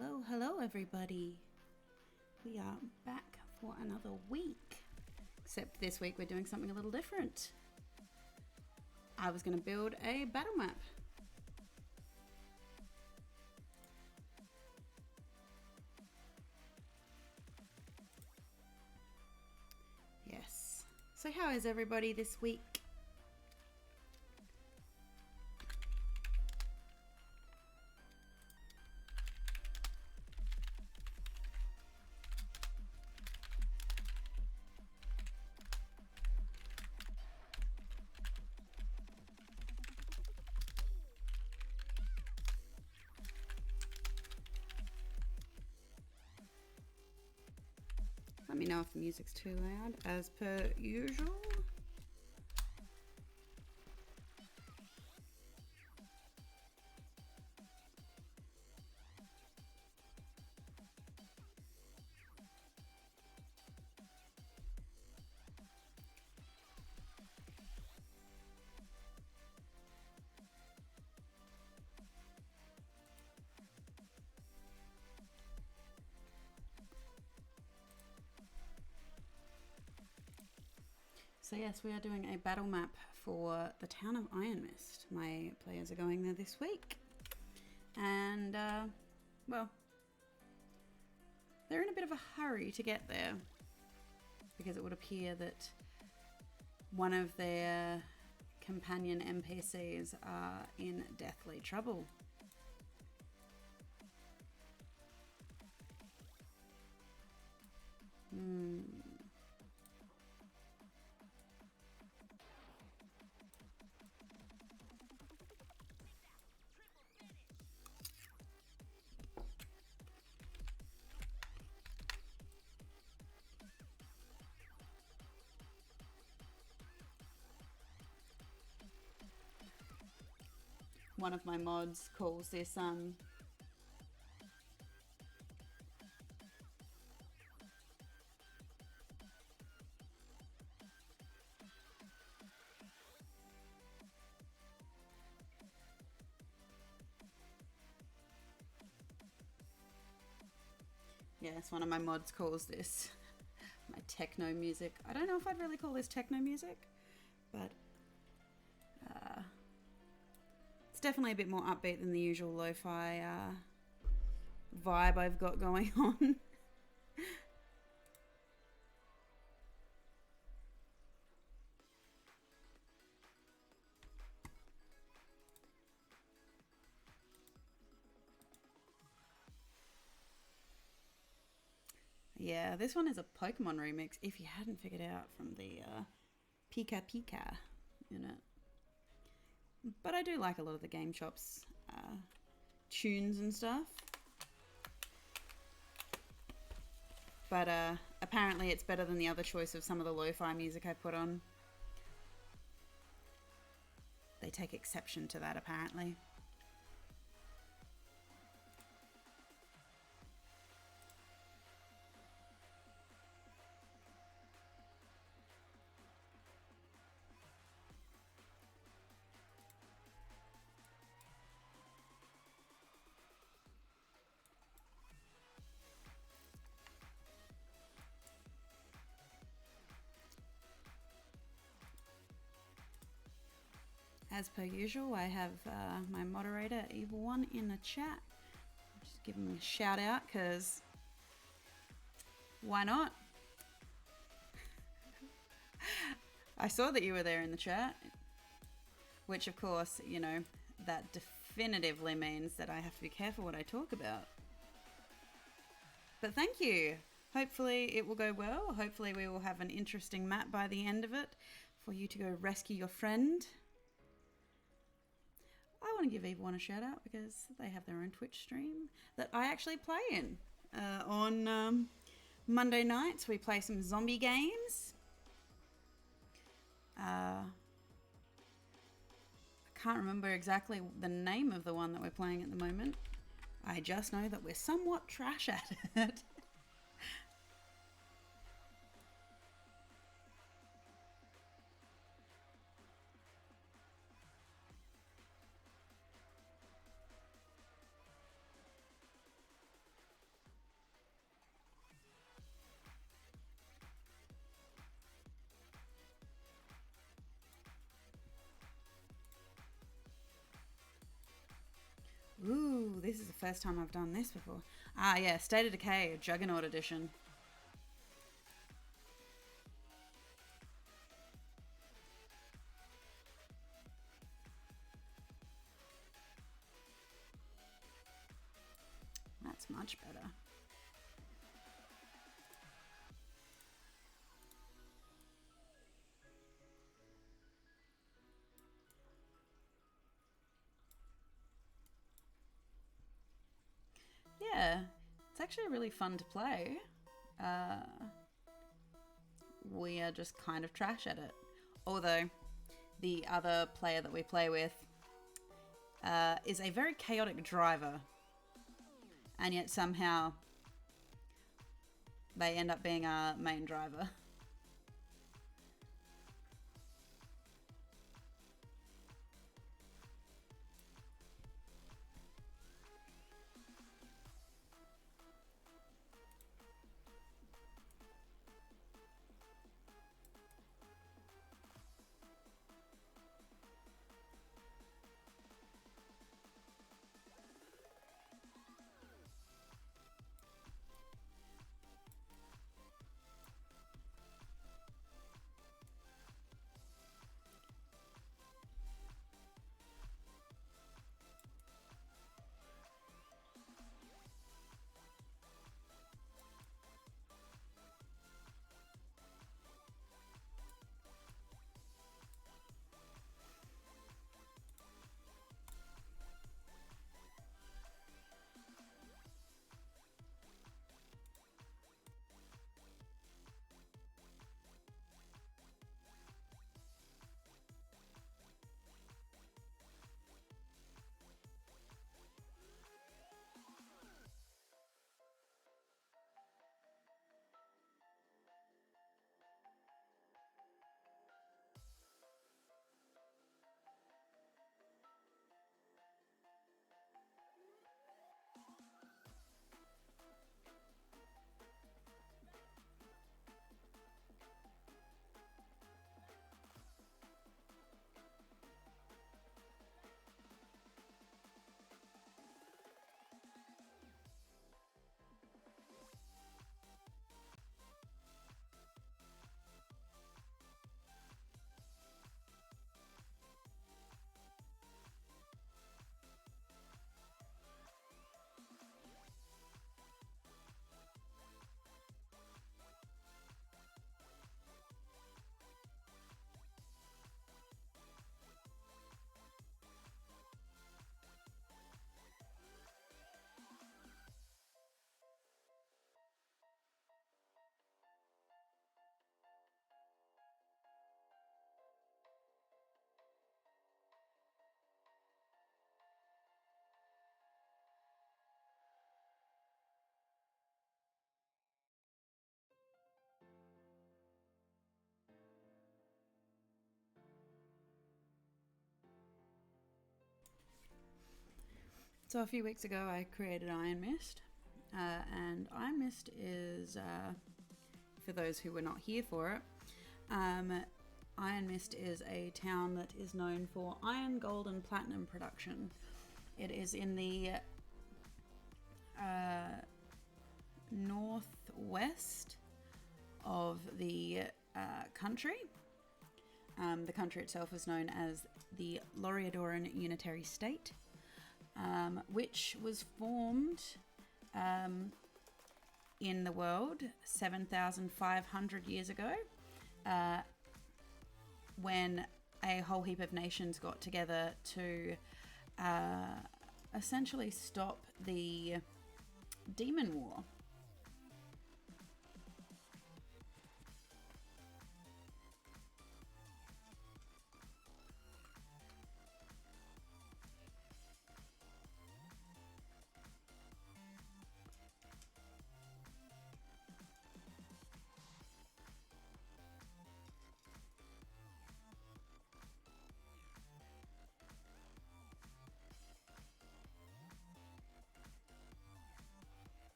Hello, everybody. We are back for another week. Except this week we're doing something a little different. I was going to build a battle map. Yes. So how is everybody this week? Let me know if the music's too loud, as per usual. So yes, we are doing a battle map for the town of Iron Mist. My players are going there this week. And, well, they're in a bit of a hurry to get there. Because it would appear that one of their companion NPCs are in deathly trouble. One of my mods calls this yes, one of my mods calls this my techno music. I don't know if I'd really call this techno music, but it's definitely a bit more upbeat than the usual lo-fi vibe I've got going on. Yeah, this one is a Pokemon remix, if you hadn't figured out from the Pika Pika in it. But I do like a lot of the Game Chops tunes and stuff. But apparently it's better than the other choice of some of the lo-fi music I put on. They take exception to that, apparently. As per usual, I have my moderator, Evil One, in the chat. Just give him a shout out, because why not? I saw that you were there in the chat, which of course, you know, that definitively means that I have to be careful what I talk about. But thank you. Hopefully it will go well. Hopefully we will have an interesting map by the end of it for you to go rescue your friend. I want to give Evil One a shout out because they have their own Twitch stream that I actually play in. On Monday nights we play some zombie games. I can't remember exactly the name of the one that we're playing at the moment. I just know that we're somewhat trash at it. Ooh, this is the first time I've done this before. Ah, yeah, State of Decay, Juggernaut Edition. That's much better. Yeah, it's actually really fun to play. We are just kind of trash at it. Although, the other player that we play with is a very chaotic driver. And yet somehow they end up being our main driver. So a few weeks ago I created Iron Mist. And Iron Mist is, for those who were not here for it, Iron Mist is a town that is known for iron, gold, and platinum production. It is in the northwest of the country. The country itself is known as the Loriadoran Unitary State, which was formed in the world 7,500 years ago, when a whole heap of nations got together to essentially stop the Demon War.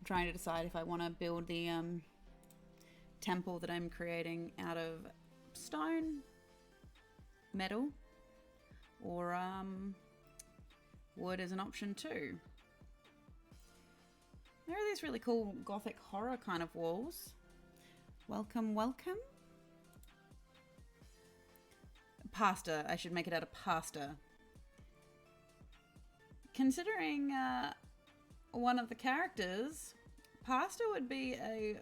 trying to decide if I want to build the temple that I'm creating out of stone, metal, or wood is an option too. There are these really cool gothic horror kind of walls. Welcome, welcome. Pasta. I should make it out of pasta. Considering one of the characters, pasta would be a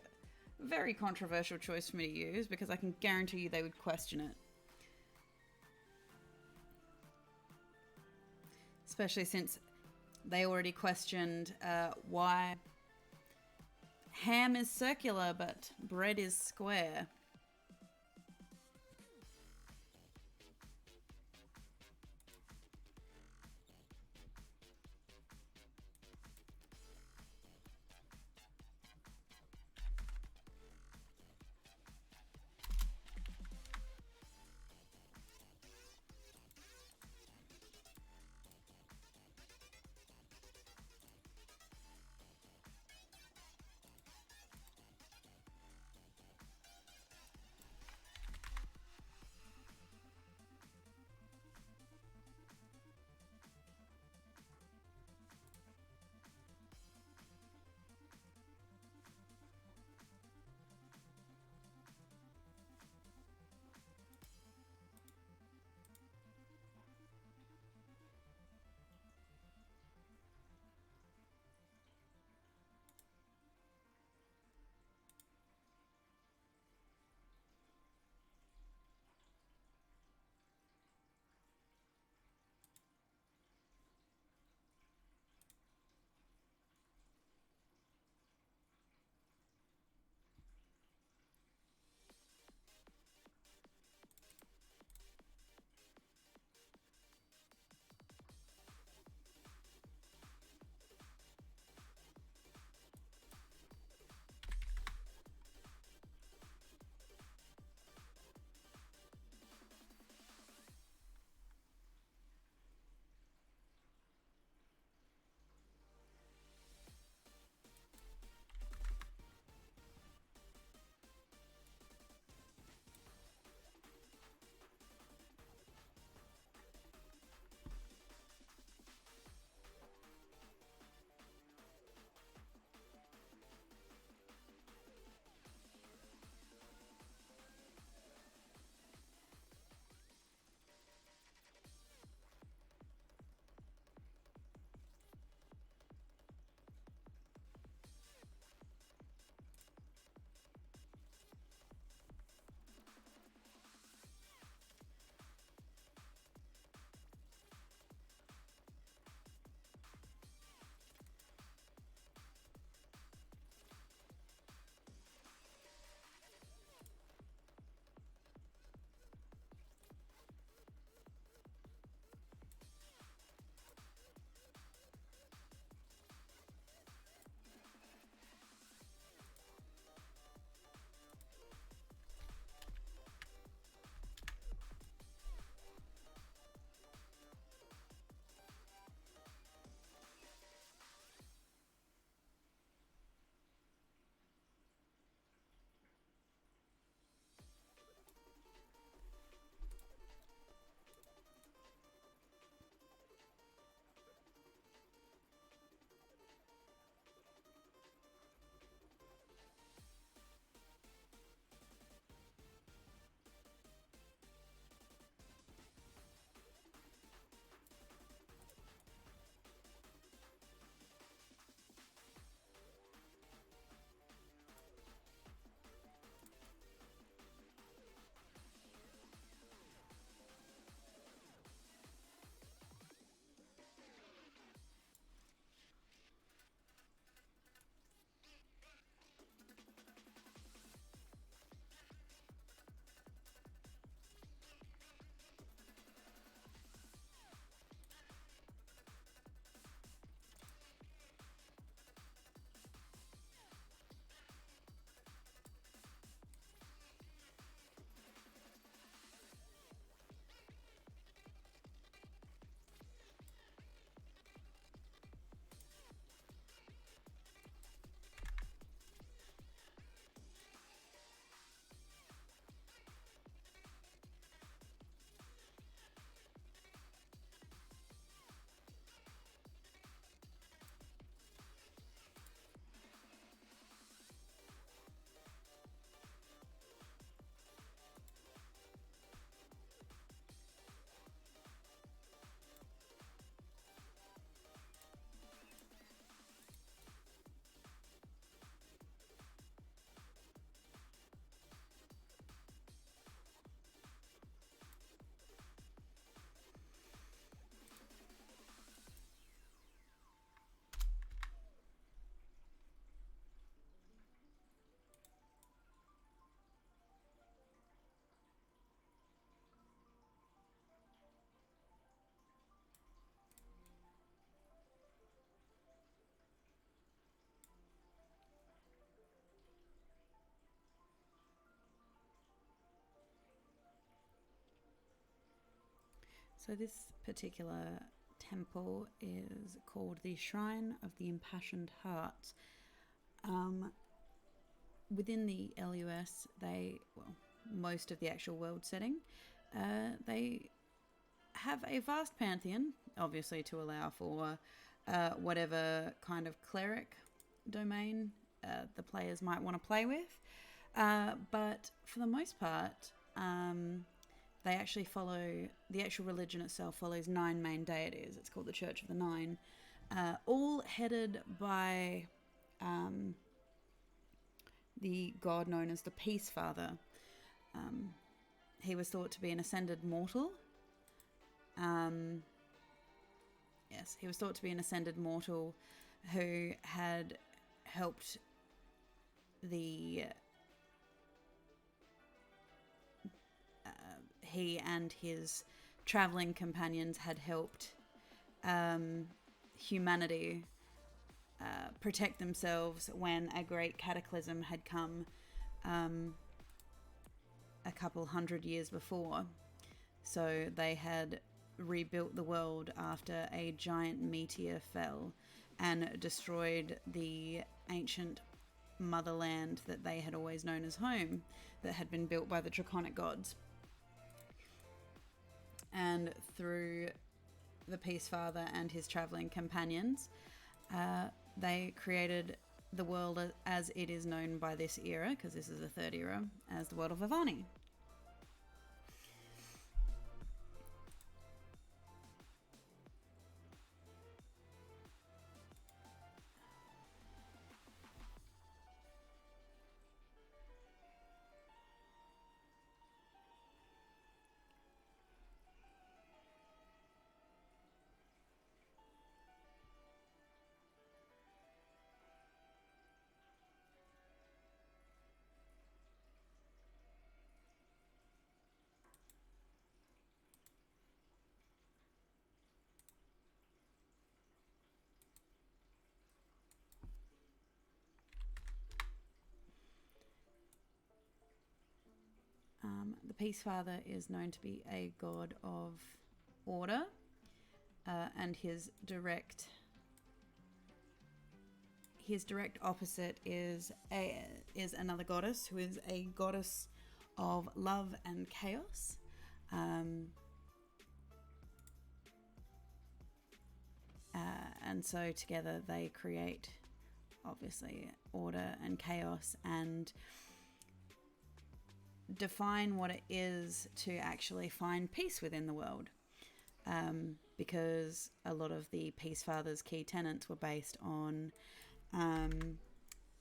very controversial choice for me to use because I can guarantee you they would question it. Especially since they already questioned why ham is circular but bread is square. So this particular temple is called the Shrine of the Impassioned Heart. Within the LUS, most of the actual world setting, they have a vast pantheon, obviously to allow for whatever kind of cleric domain the players might want to play with. But for the most part, they actually follow, the actual religion itself follows 9 main deities. It's called the Church of the Nine, all headed by the god known as the Peace Father. He was thought to be an ascended mortal. Yes, he was thought to be an ascended mortal who had helped he and his traveling companions had helped humanity protect themselves when a great cataclysm had come a couple hundred years before. So they had rebuilt the world after a giant meteor fell and destroyed the ancient motherland that they had always known as home, that had been built by the draconic gods. And through the Peace Father and his traveling companions, they created the world as it is known by this era, because this is the third era, as the world of Avani. The Peace Father is known to be a god of order, and his direct opposite is another goddess who is a goddess of love and chaos. And so together they create, obviously, order and chaos, and define what it is to actually find peace within the world, because a lot of the Peace Father's key tenets were based on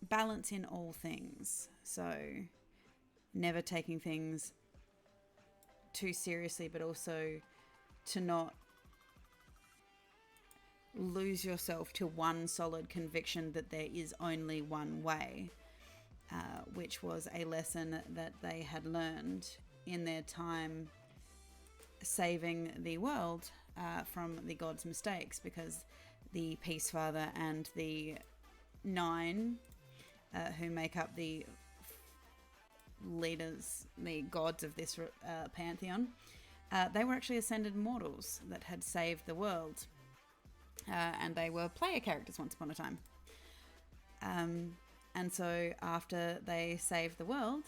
balance in all things. So never taking things too seriously, but also to not lose yourself to one solid conviction that there is only one way. Which was a lesson that they had learned in their time saving the world from the god's mistakes, because the Peace Father and the 9 who make up the leaders, the gods of this pantheon, they were actually ascended mortals that had saved the world, and they were player characters once upon a time. And so after they saved the world,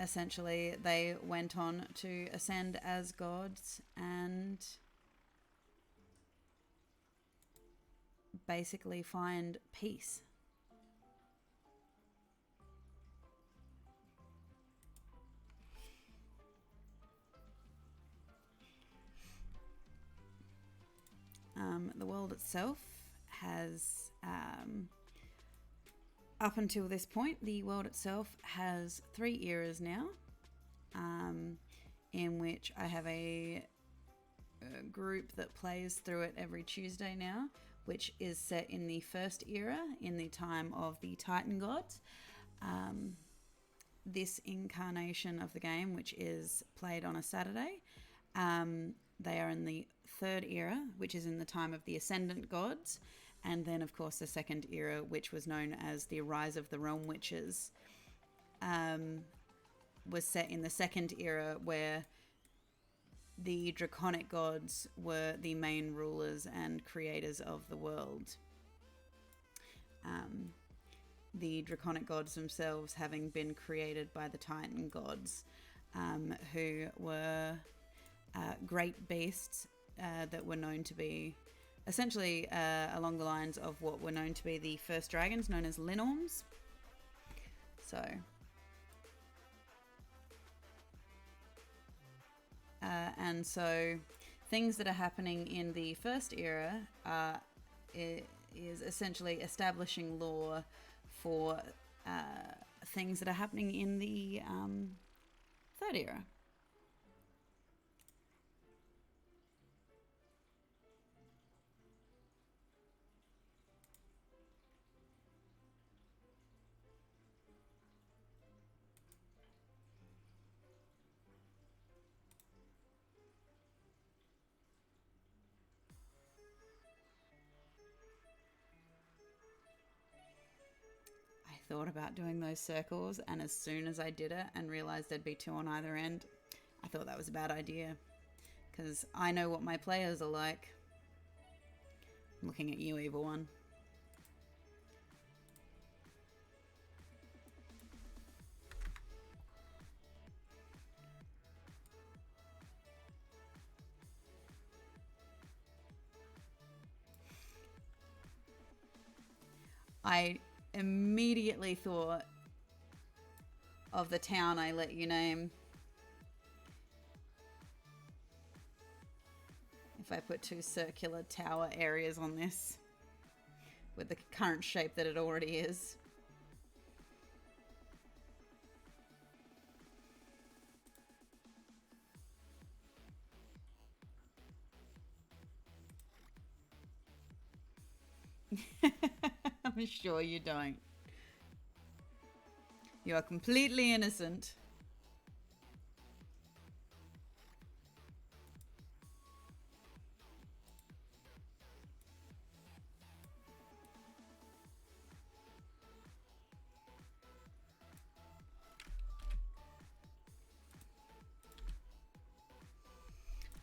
essentially they went on to ascend as gods and basically find peace. The world itself has... up until this point, the world itself has 3 eras now, in which I have a group that plays through it every Tuesday now, which is set in the first era, in the time of the Titan gods. This incarnation of the game, which is played on a Saturday, they are in the third era, which is in the time of the Ascendant gods. And then, of course, the second era, which was known as the Rise of the Realm Witches, was set in the second era, where the draconic gods were the main rulers and creators of the world. The draconic gods themselves having been created by the Titan gods, who were great beasts that were known to be essentially along the lines of what were known to be the first dragons, known as Linorms. So, and so things that are happening in the first era is essentially establishing lore for things that are happening in the third era. Thought about doing those circles, and as soon as I did it and realized there'd be two on either end, I thought that was a bad idea, because I know what my players are like. I'm looking at you, evil one. I immediately thought of the town I let you name. If I put two circular tower areas on this with the current shape that it already is. I'm sure you don't. You are completely innocent.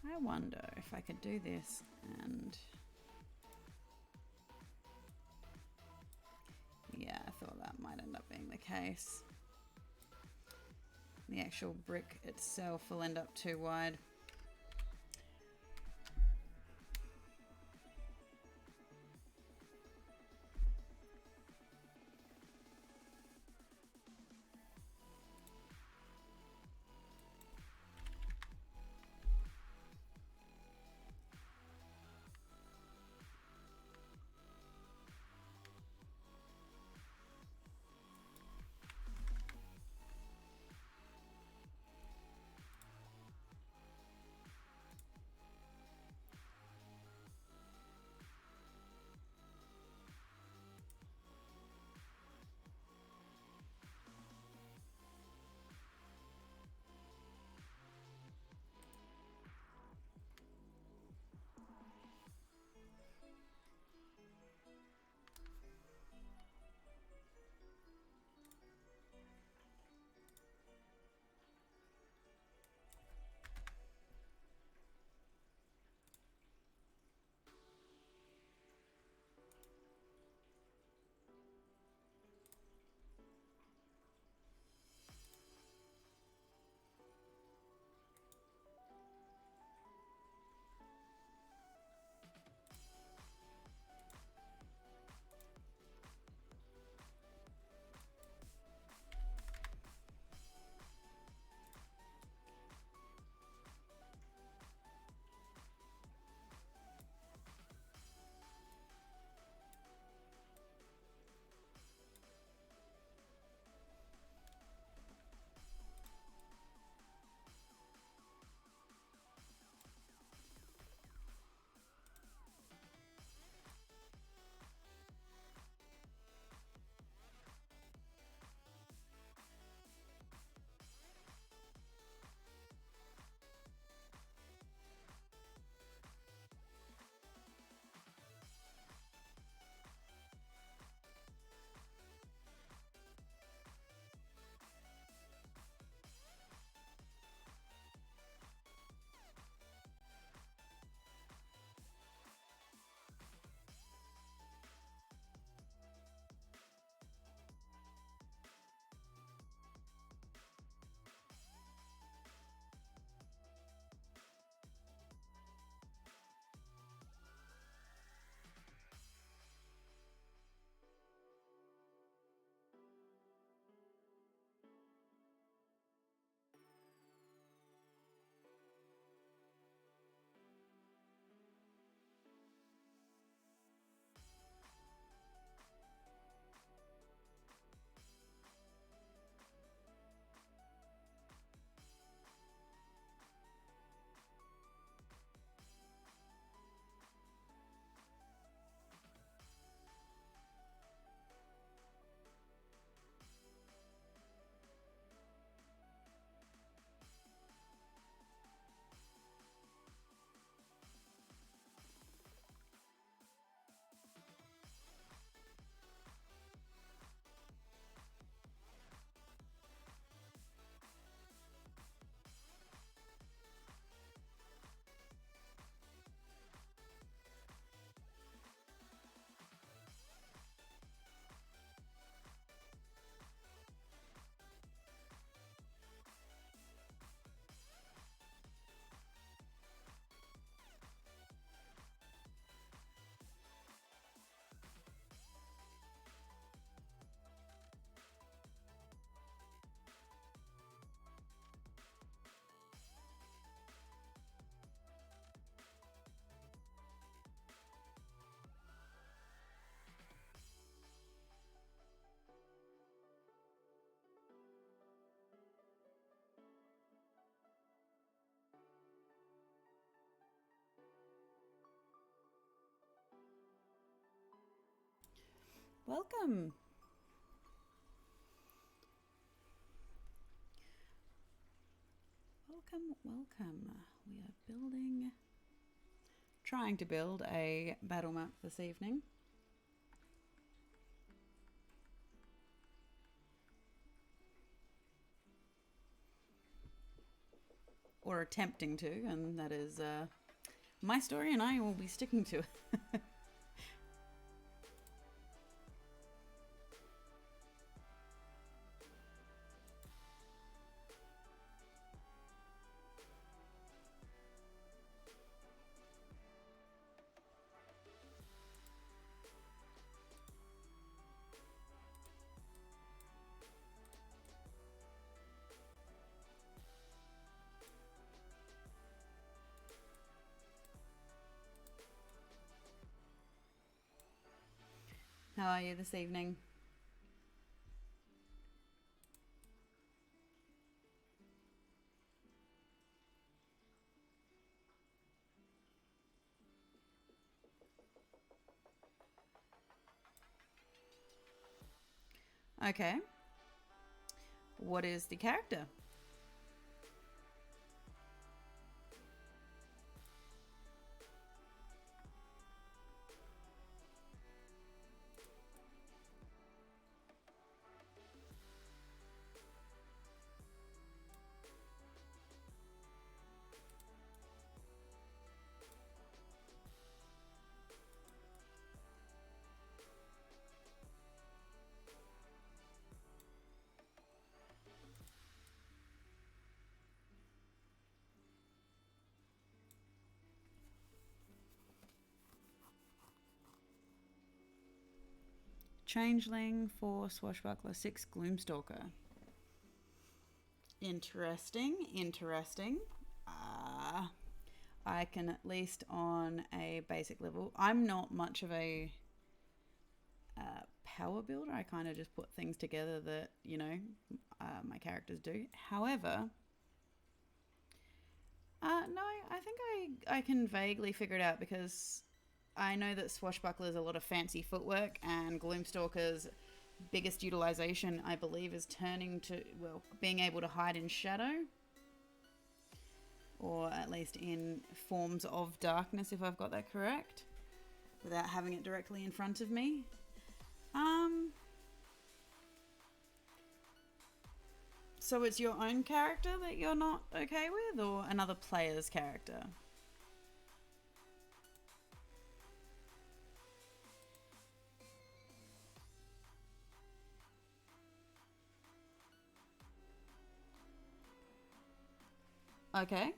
I wonder if I could do this and... Yeah, I thought that might end up being the case. The actual brick itself will end up too wide. Welcome. Welcome, welcome. We are trying to build a battle map this evening. Or attempting to, and that is my story, and I will be sticking to it. How are you this evening? Okay. What is the character? Changeling, 4 Swashbuckler, 6 Gloomstalker. Interesting, interesting. I can at least on a basic level. I'm not much of a power builder. I kind of just put things together that, you know, my characters do. However, no, I think I can vaguely figure it out because I know that Swashbuckler is a lot of fancy footwork, and Gloomstalker's biggest utilization, I believe, is turning to, well, being able to hide in shadow. Or at least in forms of darkness, if I've got that correct. Without having it directly in front of me. So it's your own character that you're not okay with, or another player's character? Okay.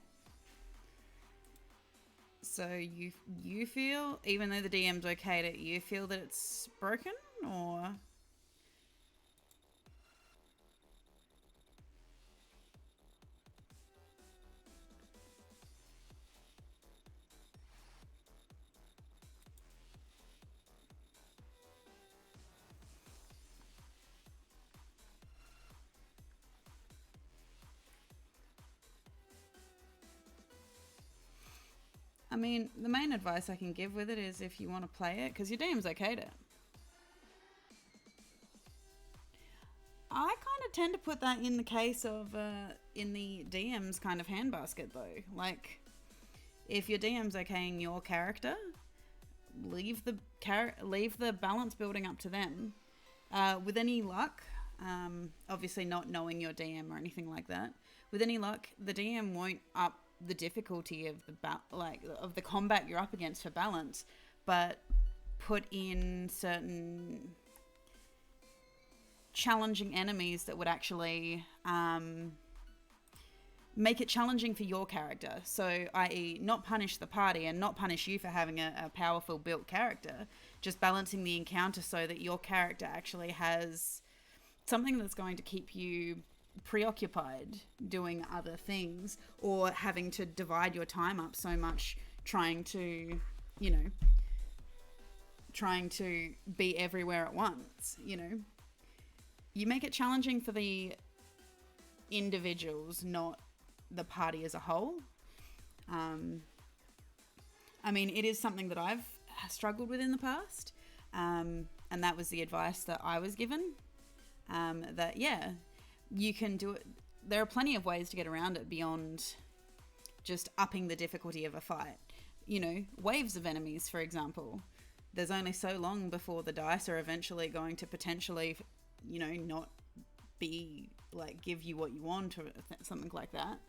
So you feel, even though the DM's okayed it, you feel that it's broken, or? I mean, the main advice I can give with it is if you want to play it, because your DM's okayed it. I kind of tend to put that in the case of, in the DM's kind of handbasket though. Like, if your DM's okaying your character, leave the balance building up to them. With any luck, obviously not knowing your DM or anything like that, with any luck, the DM won't up the difficulty of of the combat you're up against for balance, but put in certain challenging enemies that would actually make it challenging for your character. So, i.e., not punish the party and not punish you for having a powerful built character, just balancing the encounter so that your character actually has something that's going to keep you preoccupied doing other things, or having to divide your time up so much trying to, you know, trying to be everywhere at once, you know. You make it challenging for the individuals, not the party as a whole. I mean, it is something that I've struggled with in the past. And that was the advice that I was given. That, yeah, you can do it. There are plenty of ways to get around it beyond just upping the difficulty of a fight. You know, waves of enemies, for example. There's only so long before the dice are eventually going to potentially, you know, not be like give you what you want or something like that.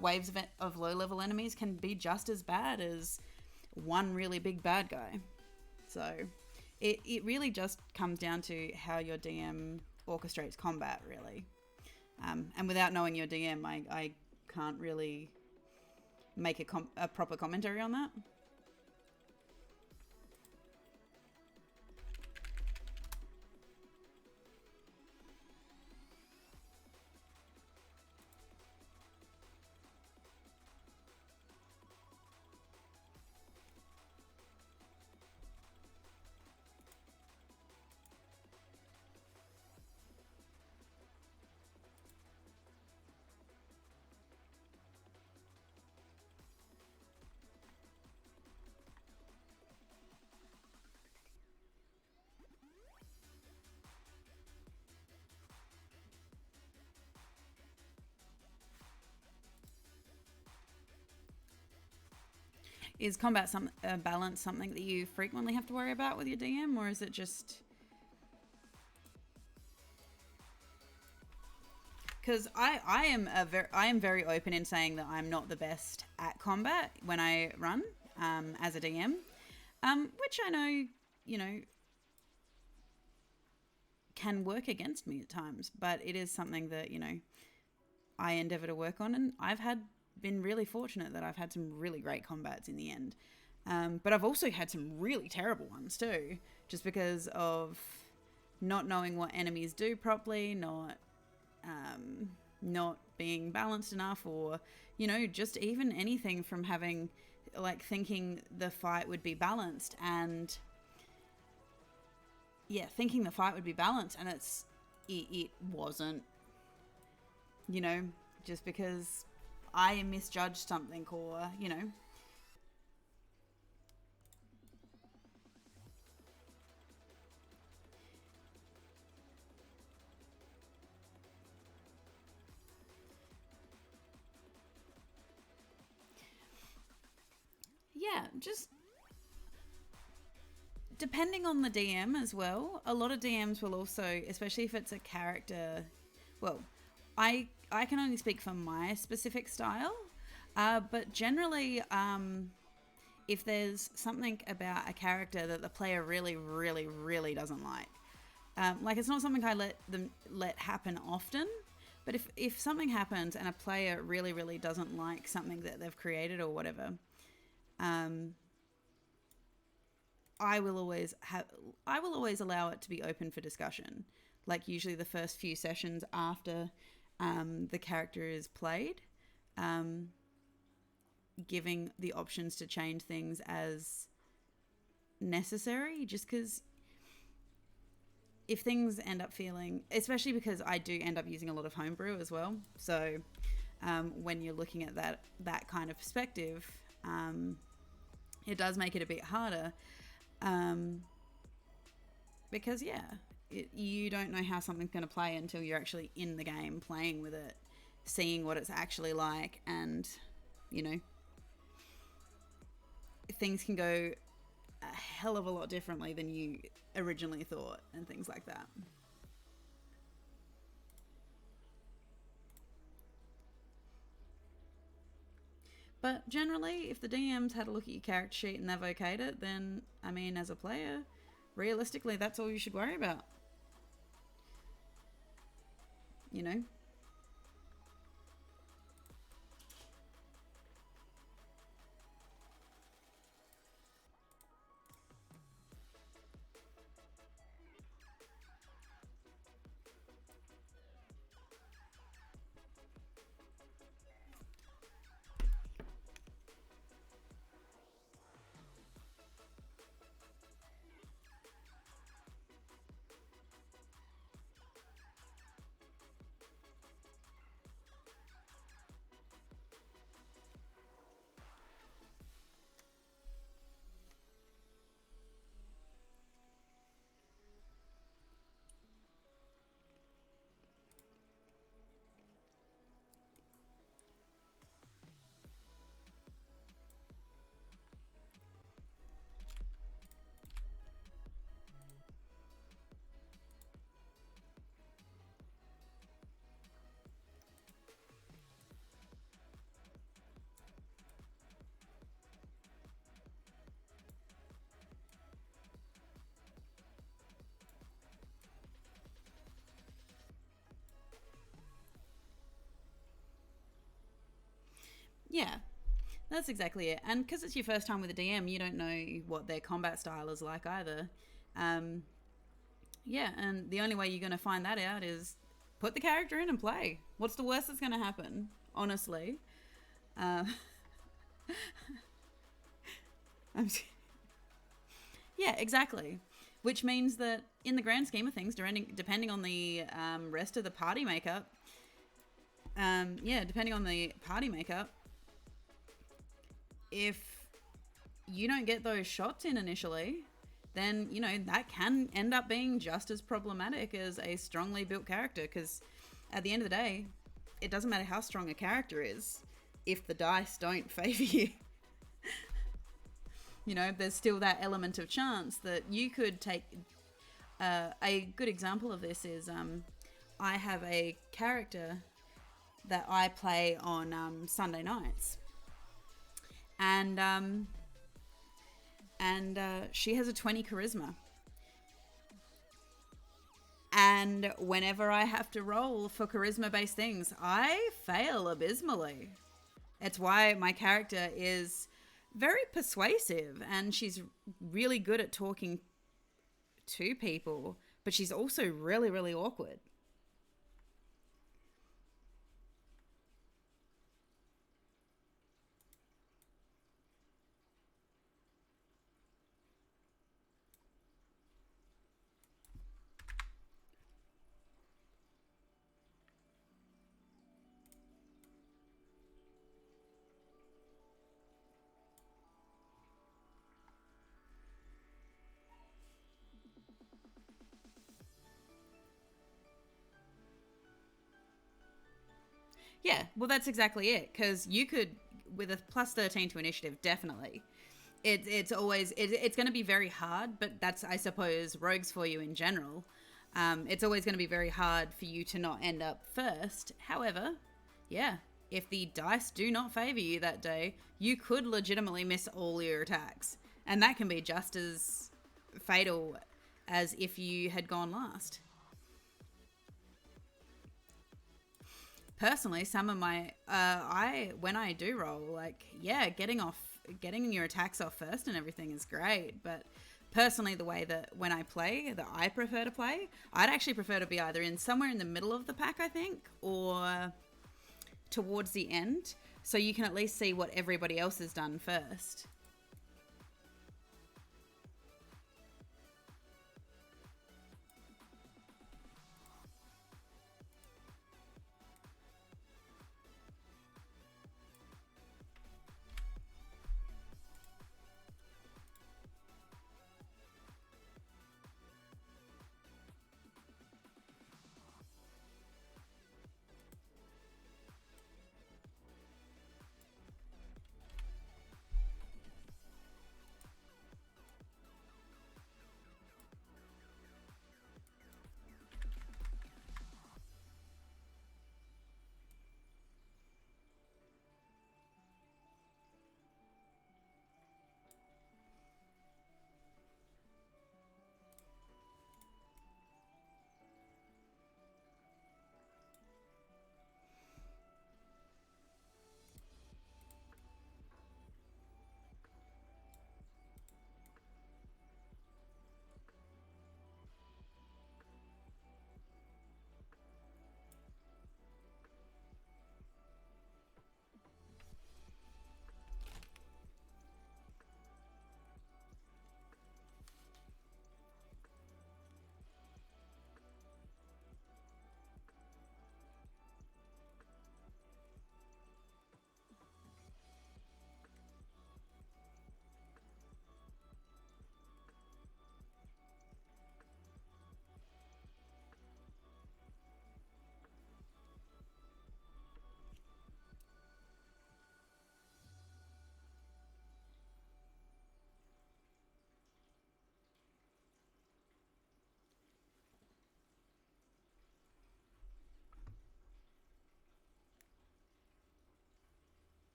Waves of low-level enemies can be just as bad as one really big bad guy. So it really just comes down to how your DM orchestrates combat, really. And without knowing your DM, I can't really make a proper commentary on that. Is combat balance something that you frequently have to worry about with your DM, or is it just... Because I am very open in saying that I'm not the best at combat when I run as a DM, which I know, you know, can work against me at times, but it is something that, you know, I endeavor to work on, and I've been really fortunate that I've had some really great combats in the end. But I've also had some really terrible ones too, just because of not knowing what enemies do properly, not being balanced enough, or, you know, just even anything from having, like, thinking the fight would be balanced and it wasn't, you know, just because I misjudged something, or, you know. Yeah, just depending on the DM as well. A lot of DMs will also, especially if it's a character, well, I can only speak for my specific style, but generally, if there's something about a character that the player really, really, really doesn't like it's not something I let happen often, but if something happens and a player really, really doesn't like something that they've created or whatever, I will always allow it to be open for discussion. Like, usually the first few sessions after the character is played, giving the options to change things as necessary, just because if things end up feeling, especially because I do end up using a lot of homebrew as well, so when you're looking at that kind of perspective, it does make it a bit harder, because you don't know how something's going to play until you're actually in the game playing with it, seeing what it's actually like, and, you know, things can go a hell of a lot differently than you originally thought, and things like that. But generally, if the DM's had a look at your character sheet and they've okayed it, then, I mean, as a player, realistically, that's all you should worry about. You know? Yeah, that's exactly it. And because it's your first time with a DM, you don't know what their combat style is like either. Um, yeah, and the only way you're going to find that out is put the character in and play. What's the worst that's going to happen? Honestly. Uh, yeah, exactly. Which means that in the grand scheme of things, depending on the rest of the party makeup, depending on the party makeup, if you don't get those shots in initially, then, that can end up being just as problematic as a strongly built character. Because at the end of the day, it doesn't matter how strong a character is if the dice don't favor you. There's still that element of chance that you could take. A good example of this is I have a character that I play on Sunday nights. And she has a 20 charisma. And whenever I have to roll for charisma-based things, I fail abysmally. It's why my character is very persuasive, and she's really good at talking to people, but she's also really, really awkward. Yeah, well, that's exactly it. Because you could, with a plus 13 to initiative, definitely. It's always, it's going to be very hard, but that's, I suppose, rogues for you in general. It's always going to be very hard for you to not end up first. However, yeah, if the dice do not favor you that day, you could legitimately miss all your attacks. And that can be just as fatal as if you had gone last. Personally, some of my when I do roll, like, yeah, getting your attacks off first and everything is great, but personally, the way that when I play, that I prefer to play, I'd actually prefer to be either in somewhere in the middle of the pack, I think, or towards the end, so you can at least see what everybody else has done first.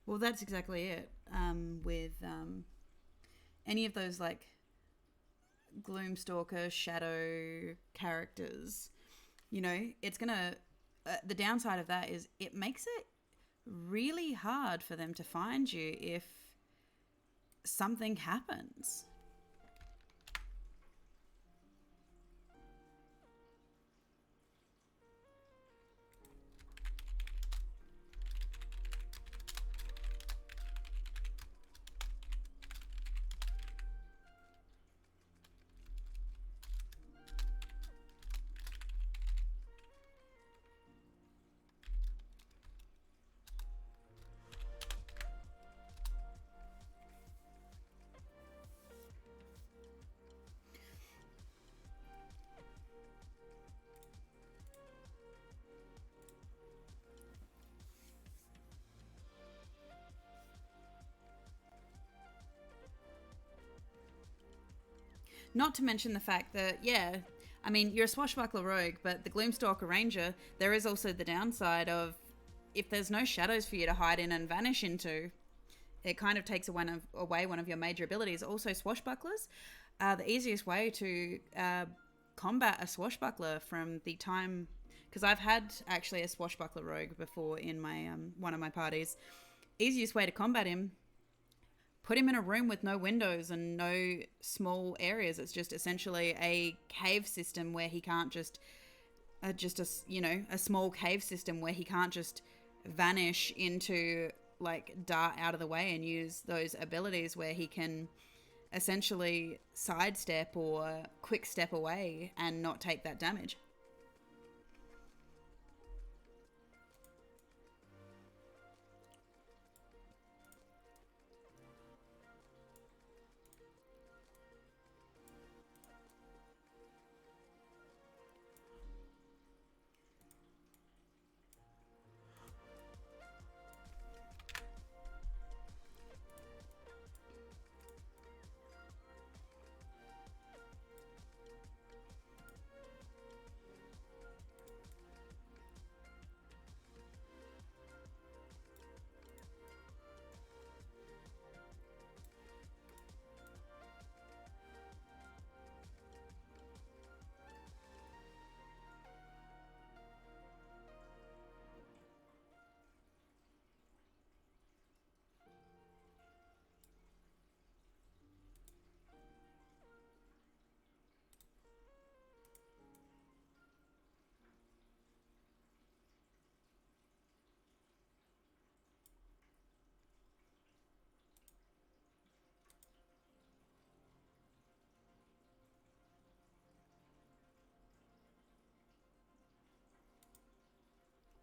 Well, that's exactly it. With any of those like Gloomstalker, Shadow characters, it's gonna. The downside of that is it makes it really hard for them to find you if something happens. Not to mention the fact that, yeah, I mean, you're a swashbuckler rogue, but the Gloomstalker Ranger, there is also the downside of if there's no shadows for you to hide in and vanish into, it kind of takes away one of your major abilities. Also, swashbucklers, the easiest way to combat a swashbuckler from the time, because I've had actually a swashbuckler rogue before in my one of my parties. Easiest way to combat him: put him in a room with no windows and no small areas. It's just essentially a cave system where he can't a small cave system where he can't just vanish into, like, dart out of the way and use those abilities where he can essentially sidestep or quick step away and not take that damage.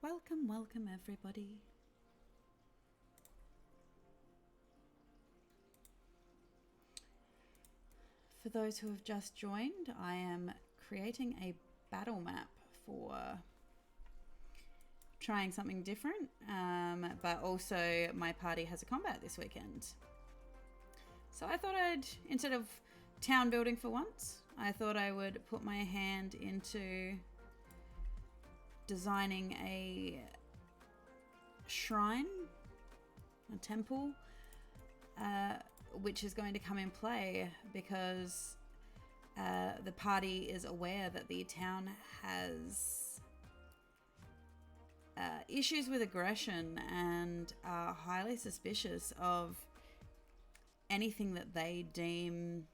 Welcome, welcome everybody. For those who have just joined, I am creating a battle map for trying something different, but also my party has a combat this weekend. So I thought instead of town building for once, I thought I would put my hand into designing a shrine, a temple, which is going to come in play because the party is aware that the town has issues with aggression and are highly suspicious of anything that they deem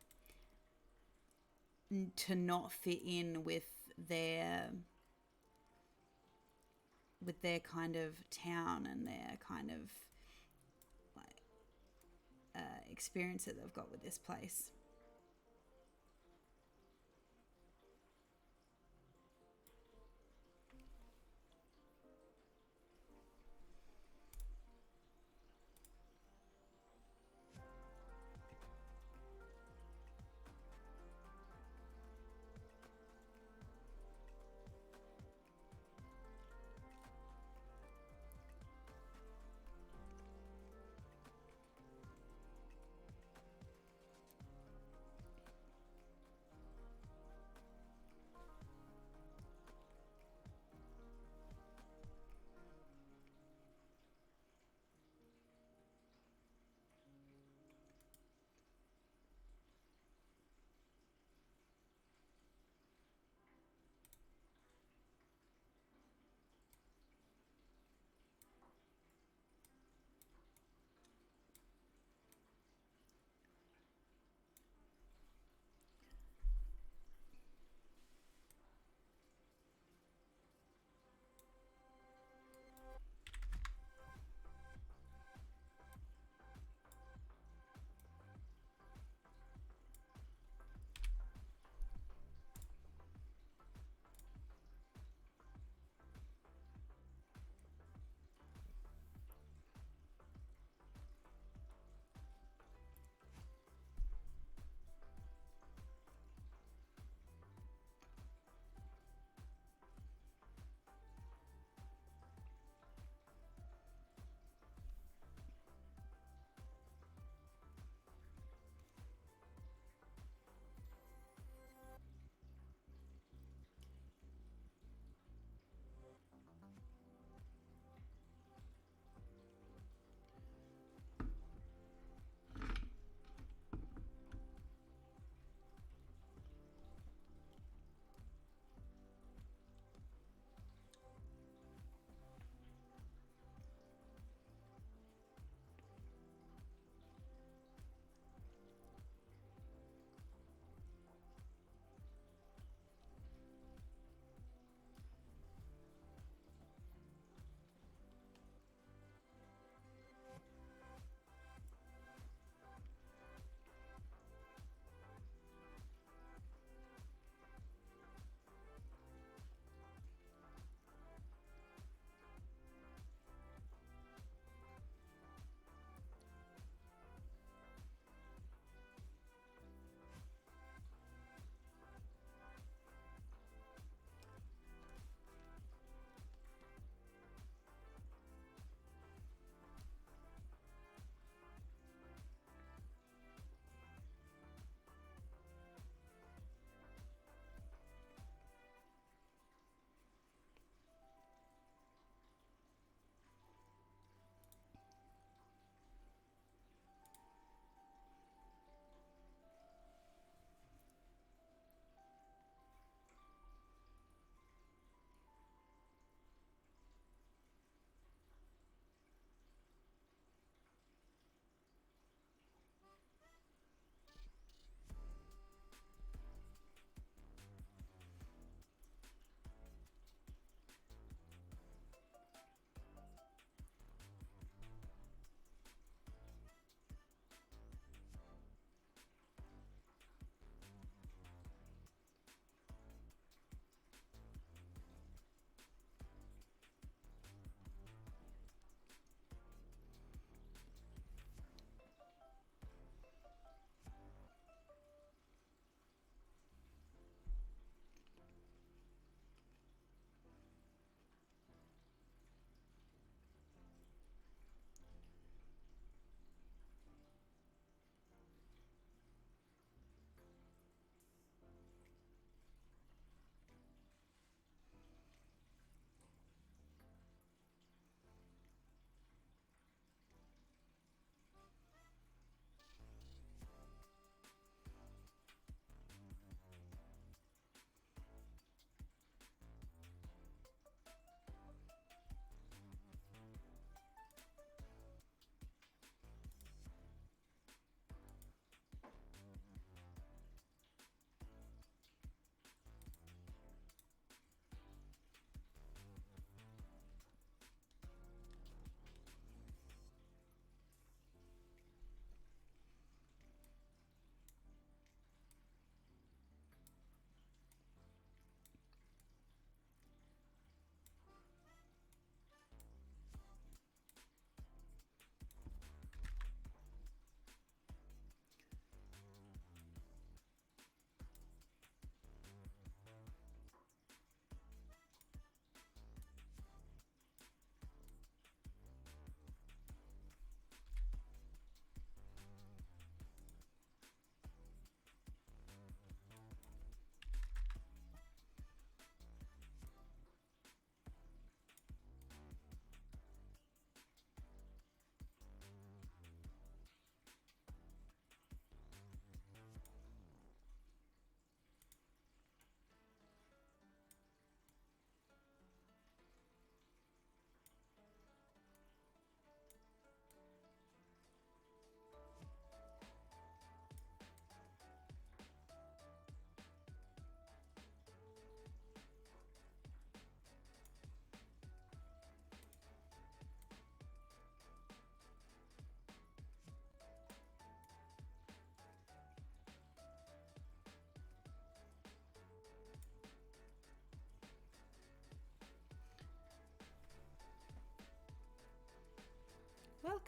to not fit in with their kind of town and their kind of like experience that they've got with this place.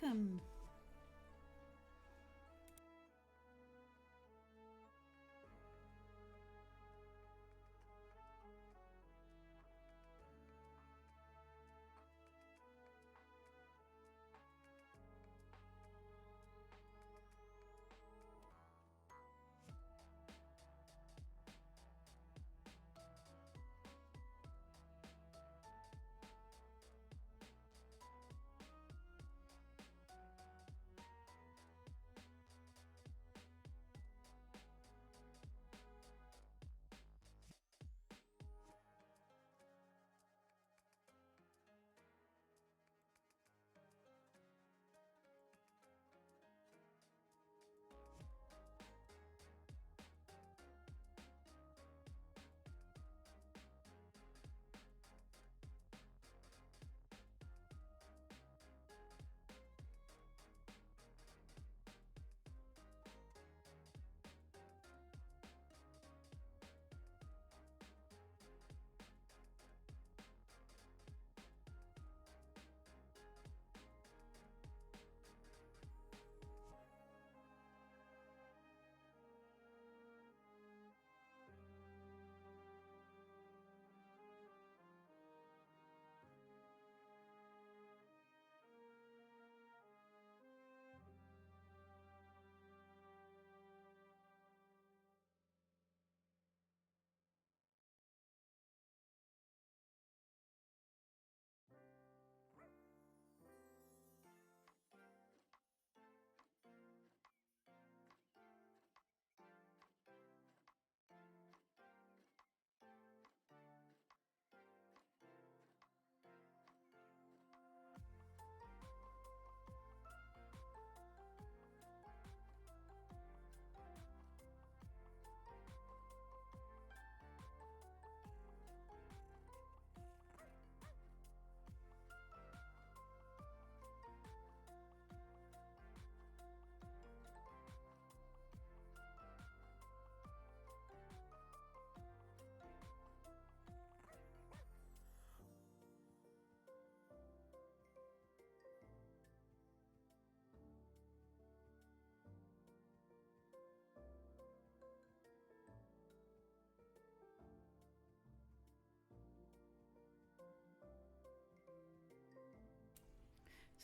welcome.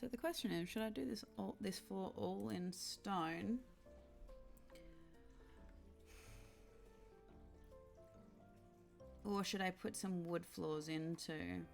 So the question is, should I do this floor all in stone? Or should I put some wood floors in too?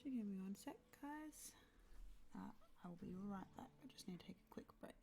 Give me 1 sec, guys. I'll be right back. I just need to take a quick break.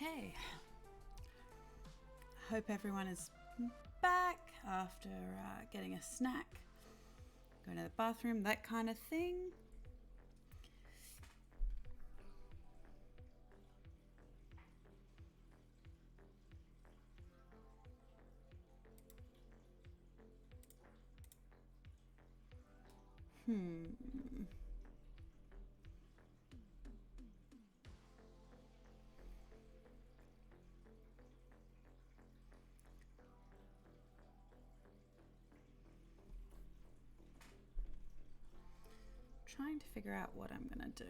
Okay. Hope everyone is back after getting a snack, going to the bathroom, that kind of thing. Trying to figure out what I'm gonna do.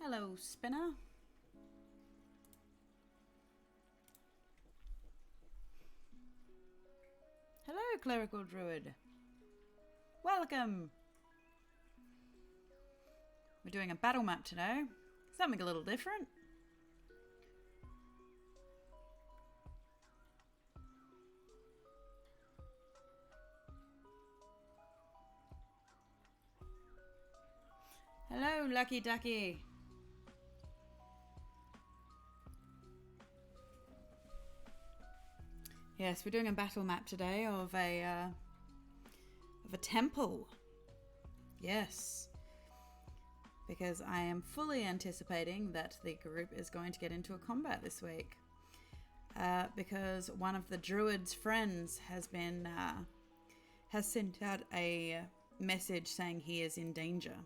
Hello, Spinner. Hello, Clerical Druid. Welcome. We're doing a battle map today. Something a little different. Hello, Lucky Ducky. Yes, we're doing a battle map today of a temple. Yes, because I am fully anticipating that the group is going to get into a combat this week. Because one of the druid's friends has sent out a message saying he is in danger.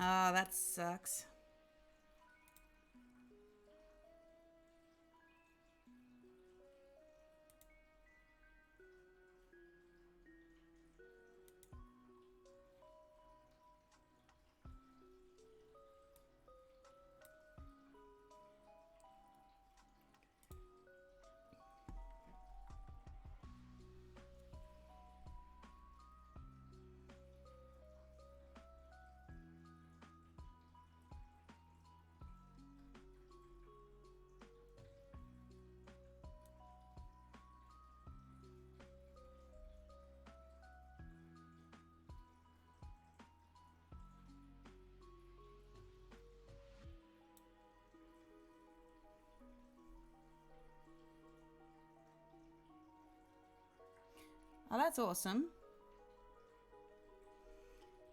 Oh, that sucks. Oh, that's awesome.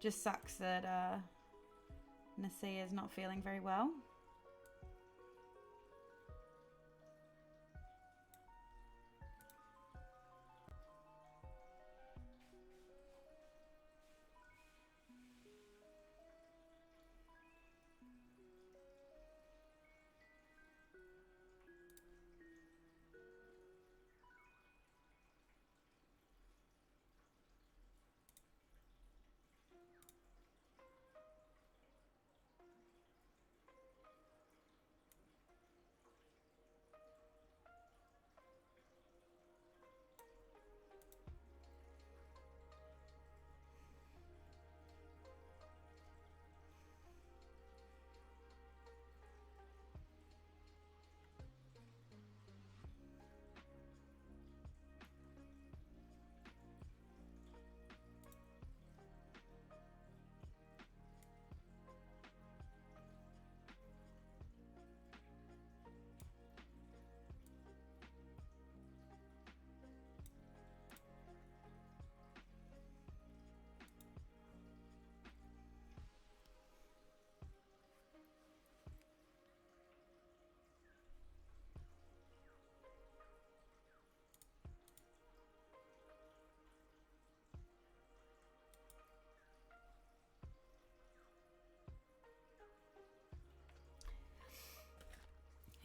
Just sucks that Nasia is not feeling very well.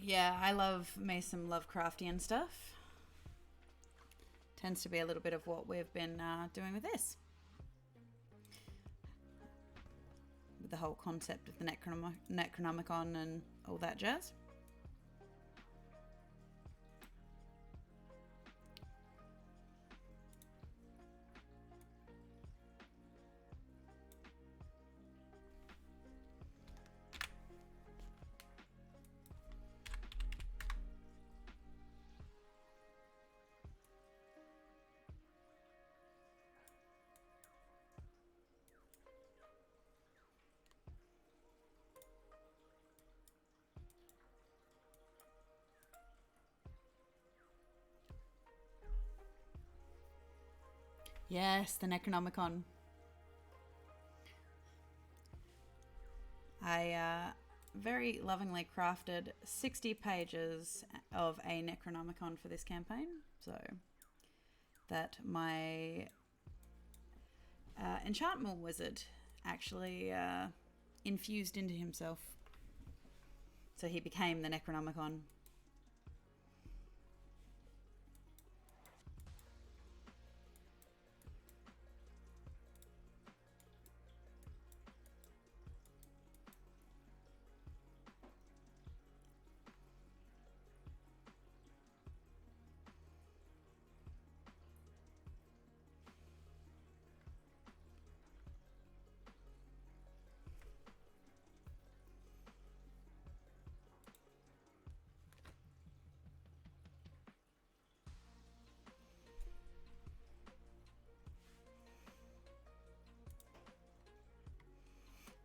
Yeah, I love me some Lovecraftian stuff. Tends to be a little bit of what we've been doing with this. With the whole concept of the Necronomicon and all that jazz. Yes, the Necronomicon. I very lovingly crafted 60 pages of a Necronomicon for this campaign, so that my enchantment wizard actually infused into himself. So he became the Necronomicon.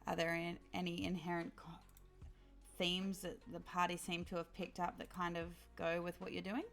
Are there any inherent themes that the party seem to have picked up that kind of go with what you're doing?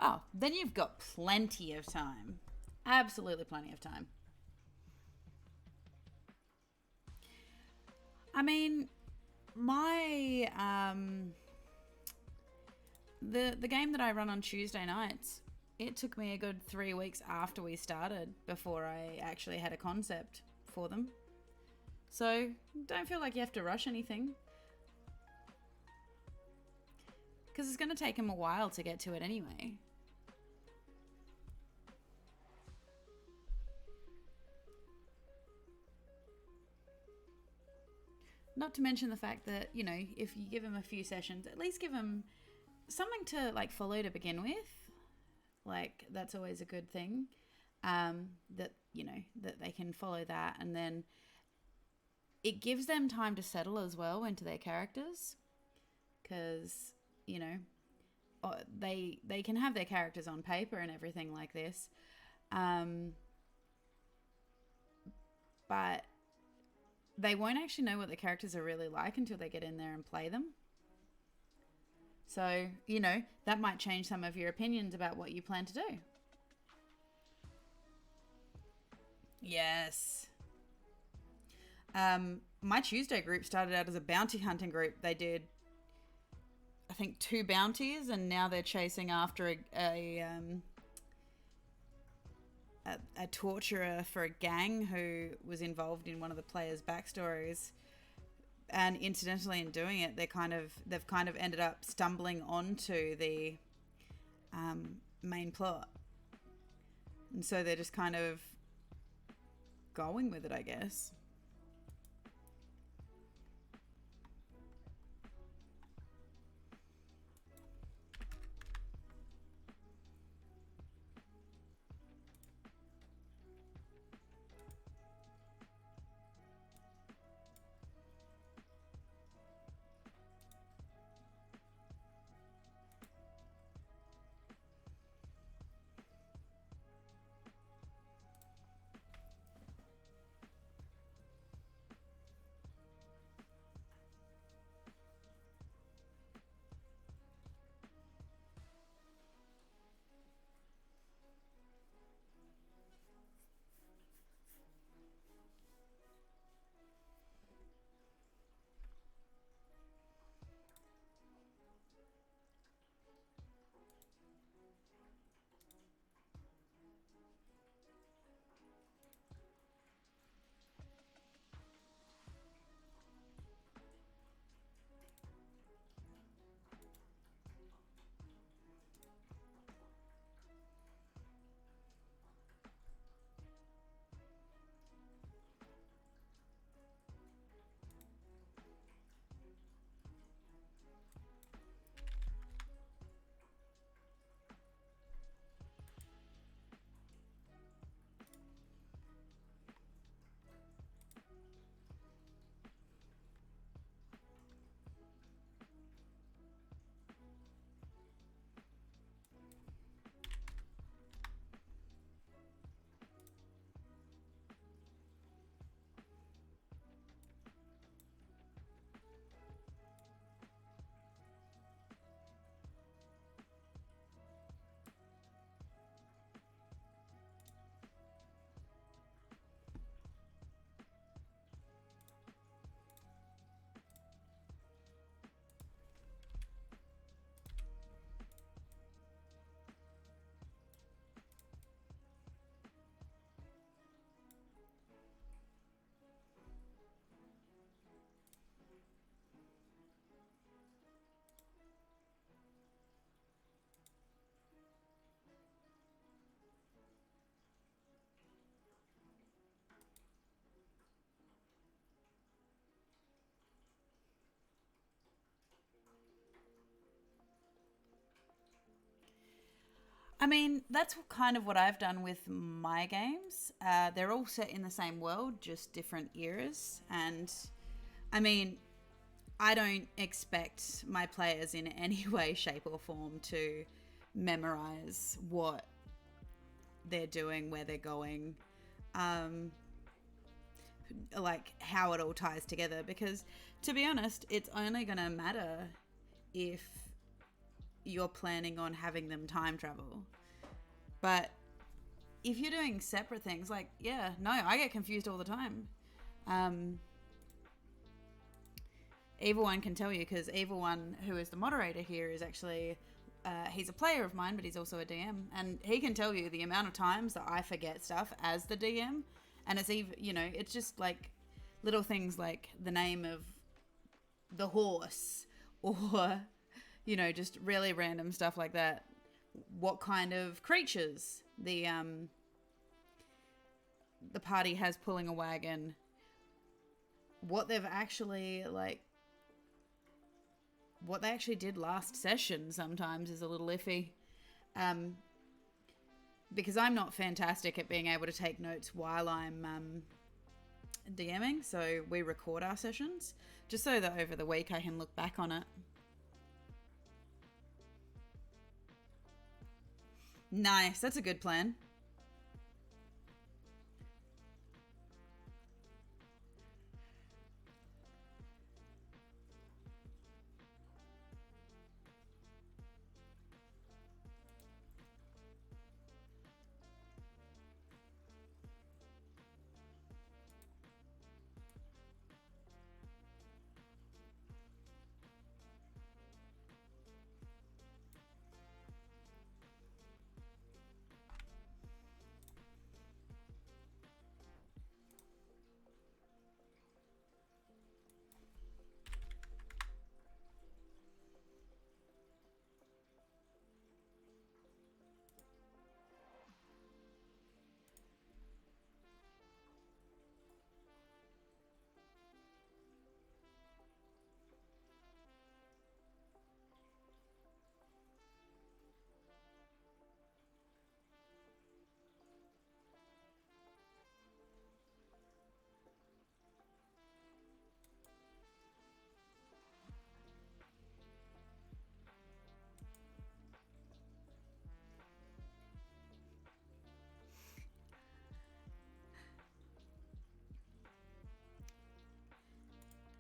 Oh, then you've got plenty of time. Absolutely plenty of time. I mean, my the game that I run on Tuesday nights, it took me a good 3 weeks after we started before I actually had a concept for them. So don't feel like you have to rush anything, because it's going to take them a while to get to it anyway. Not to mention the fact that, you know, if you give them a few sessions, at least give them something to like follow to begin with. Like, that's always a good thing. That, you know, that they can follow that, and then it gives them time to settle as well into their characters, because, you know, they can have their characters on paper and everything like this, but they won't actually know what the characters are really like until they get in there and play them. So, you know, that might change some of your opinions about what you plan to do. Yes. My Tuesday group started out as a bounty hunting group. They did, I think, 2 bounties, and now they're chasing after a torturer for a gang who was involved in one of the players' backstories. And incidentally, in doing it, they've kind of ended up stumbling onto the main plot, and so they're just kind of going with it, I guess. I mean, that's kind of what I've done with my games. They're all set in the same world, just different eras. And I mean, I don't expect my players in any way, shape, or form to memorize what they're doing, where they're going, um, like how it all ties together. Because to be honest, it's only going to matter if you're planning on having them time travel. But if you're doing separate things, like, yeah, no, I get confused all the time. Evil One can tell you, because Evil One, who is the moderator here, is actually he's a player of mine, but he's also a DM, and he can tell you the amount of times that I forget stuff as the DM, and it's even, you know, it's just like little things like the name of the horse, or you know, just really random stuff like that. What kind of creatures the party has pulling a wagon, what they've actually like, what they actually did last session sometimes is a little iffy. Because I'm not fantastic at being able to take notes while I'm DMing, so we record our sessions just so that over the week I can look back on it. Nice, that's a good plan.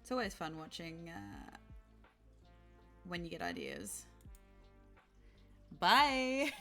It's always fun watching when you get ideas. Bye.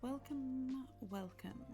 Welcome, welcome.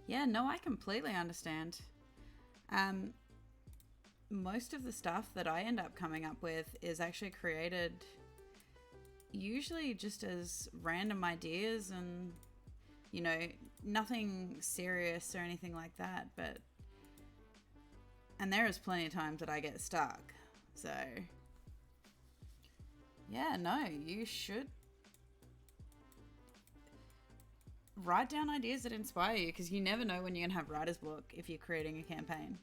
Yeah, no, I completely understand. Um, Most of the stuff that I end up coming up with is actually created usually just as random ideas and, you know, nothing serious or anything like that. But, and there is plenty of times that I get stuck. So, yeah, no, you should write down ideas that inspire you because you never know when you're going to have writer's block if you're creating a campaign.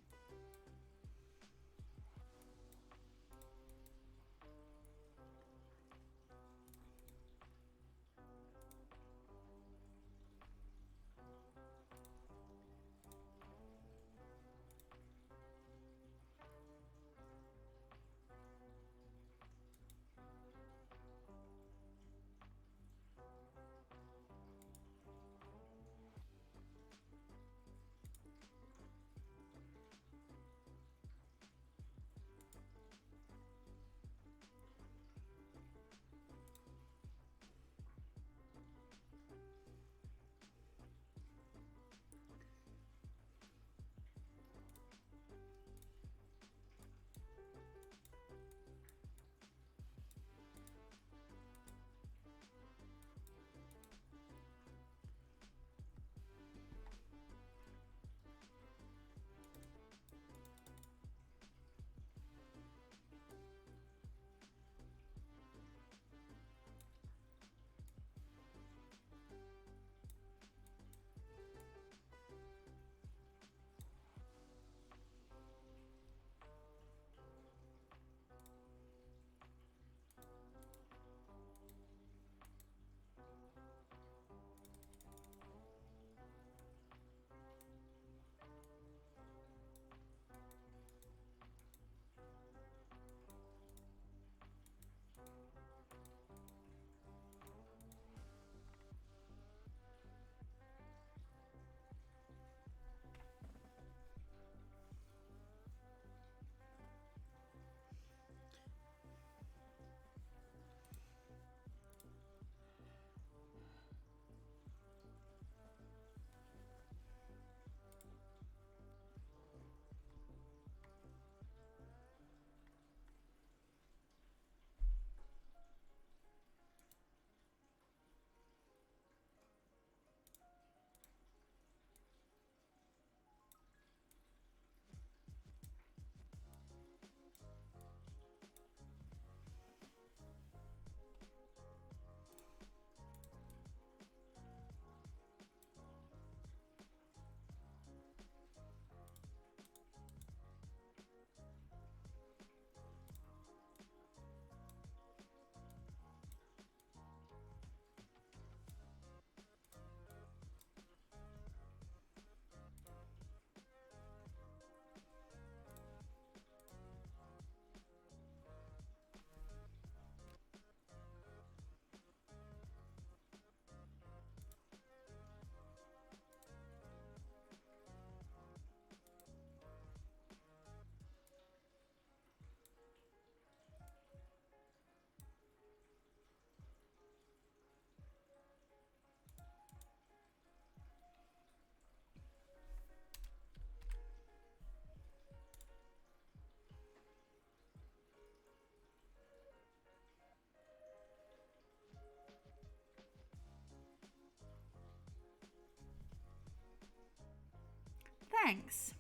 Thanks.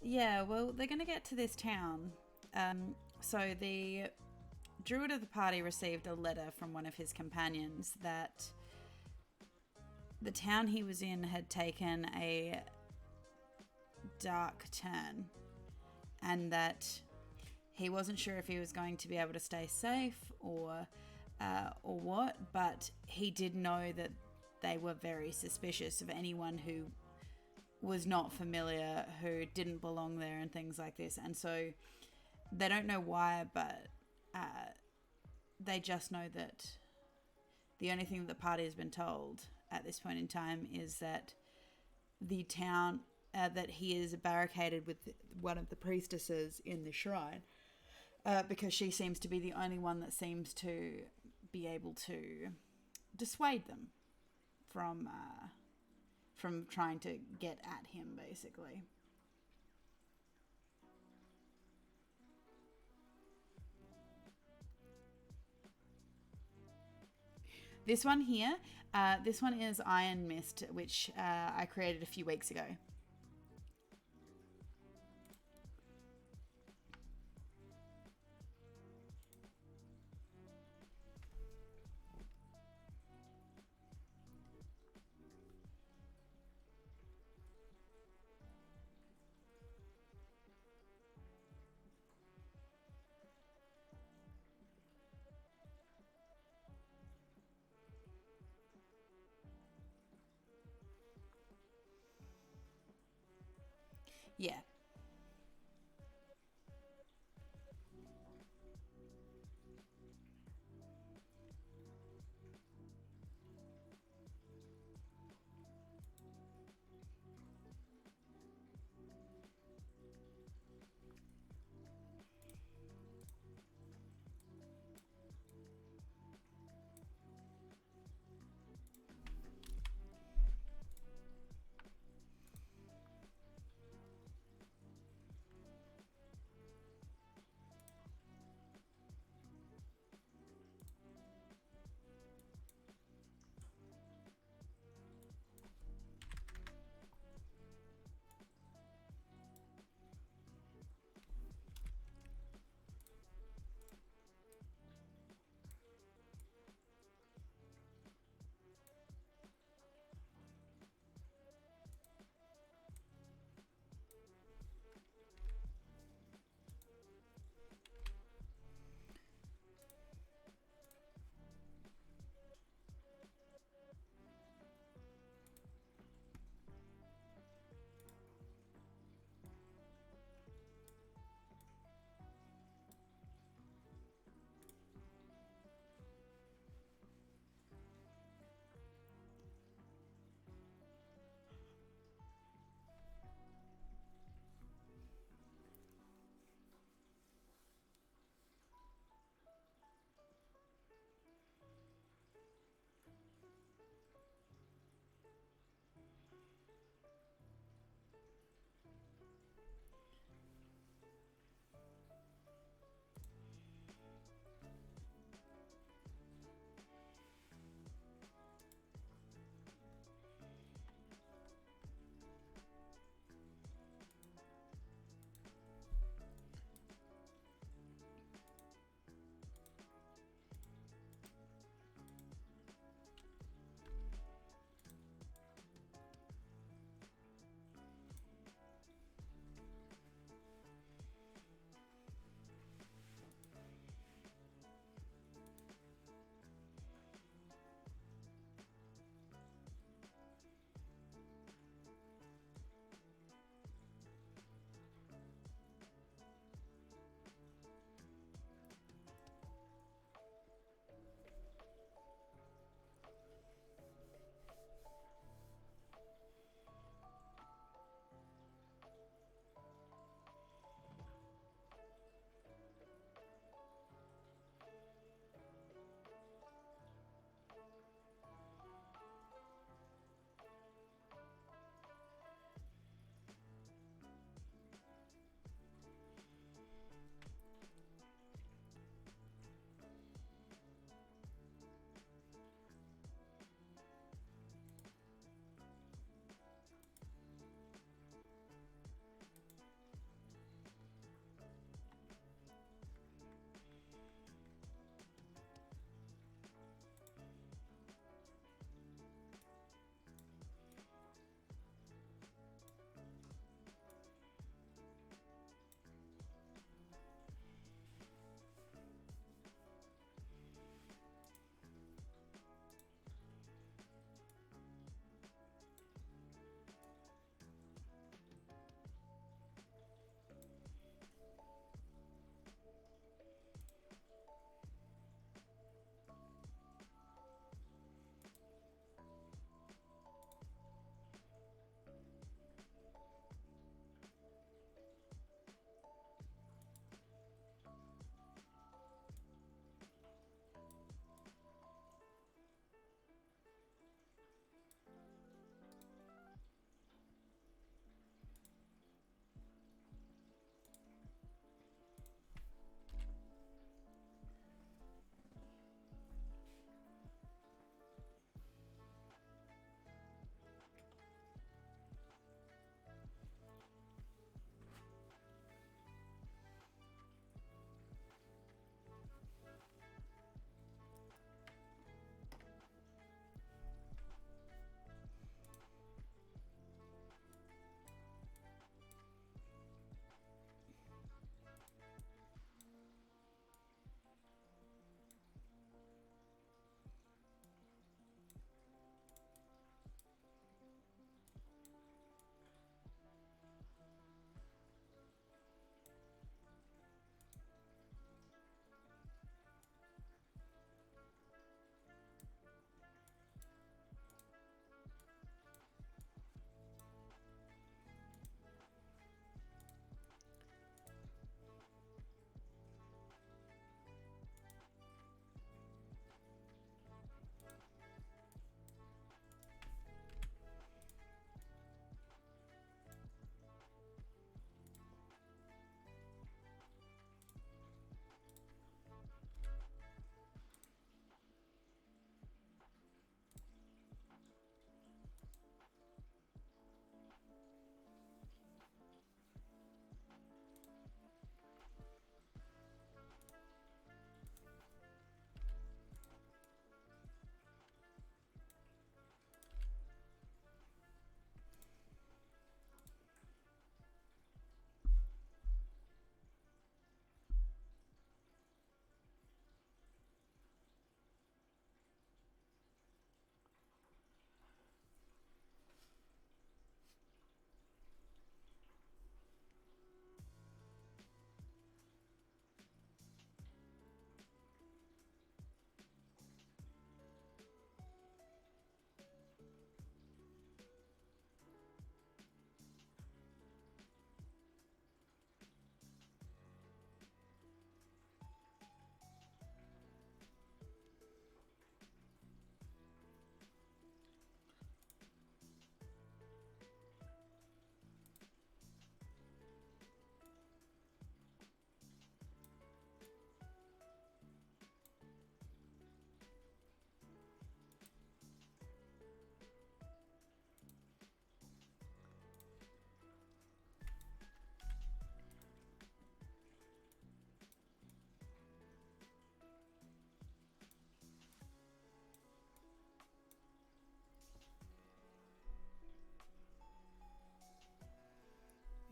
Yeah, well, they're going to get to this town. So the druid of the party received a letter from one of his companions that the town he was in had taken a dark turn and that he wasn't sure if he was going to be able to stay safe or what, but he did know that they were very suspicious of anyone who was not familiar, who didn't belong there and things like this. And so they don't know why, but they just know that the only thing that the party has been told at this point in time is that the town, that he is barricaded with one of the priestesses in the shrine, because she seems to be the only one that seems to be able to dissuade them from trying to get at him, basically. This one here, this one is Iron Mist, which I created a few weeks ago. Yeah.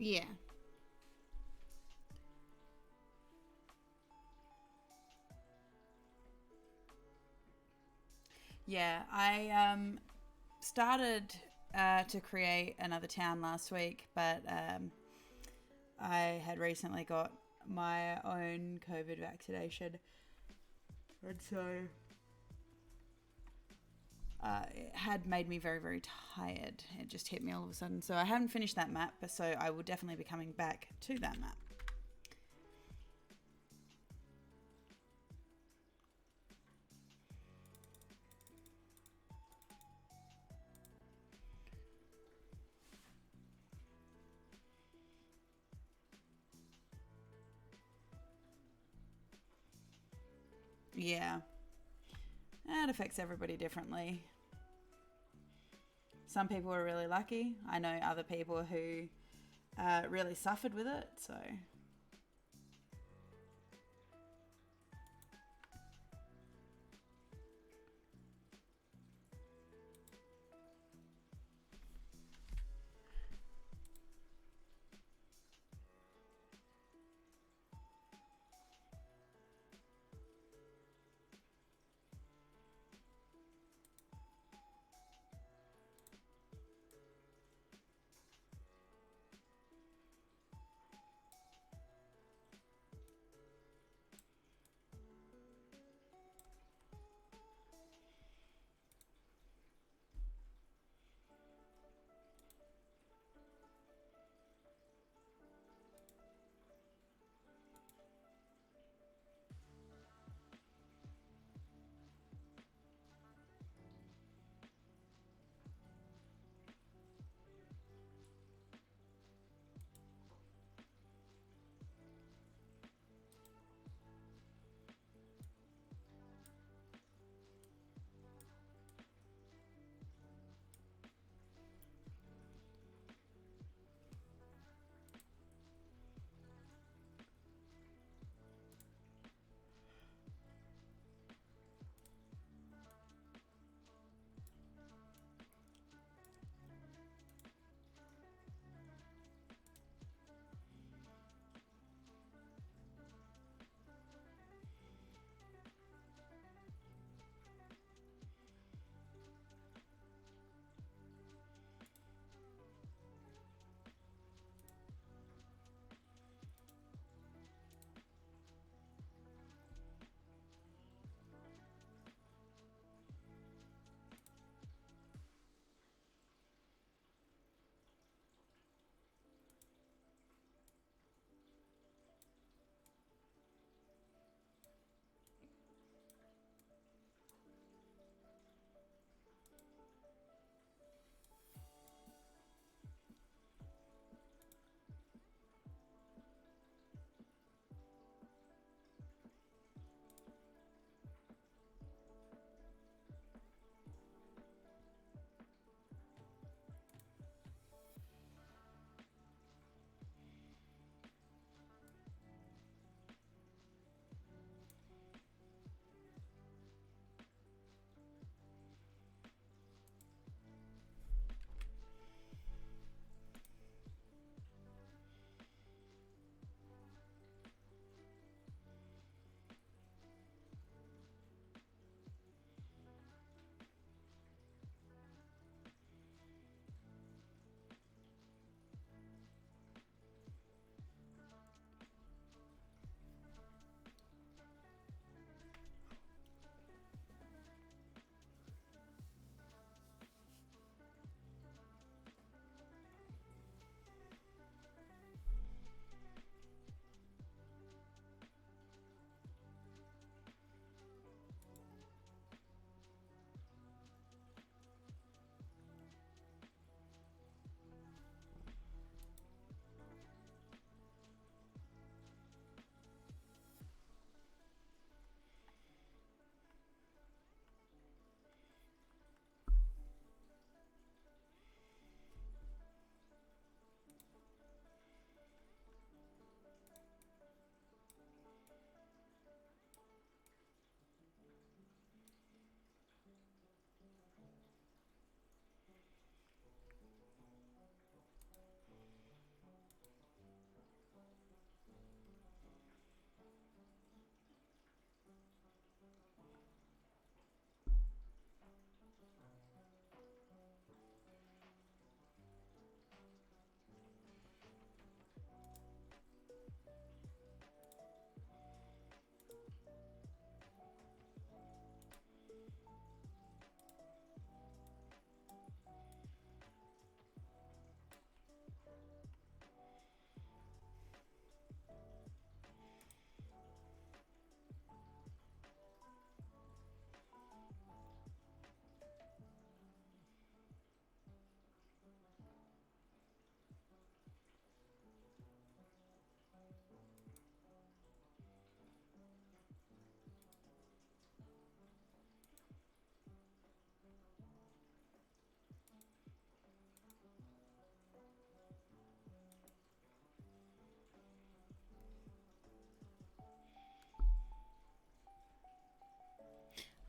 Yeah. Yeah, I started to create another town last week, but I had recently got my own COVID vaccination, and so it had made me very, very tired. It just hit me all of a sudden. So I haven't finished that map, so I will definitely be coming back to that map. Yeah, it affects everybody differently. Some people are really lucky. I know other people who really suffered with it, so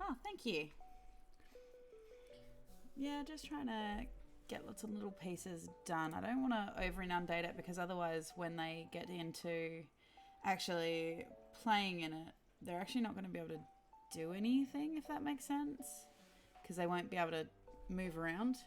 Oh, thank you. Yeah, just trying to get lots of little pieces done. I don't want to over inundate it because otherwise when they get into actually playing in it, they're actually not going to be able to do anything, if that makes sense, because they won't be able to move around.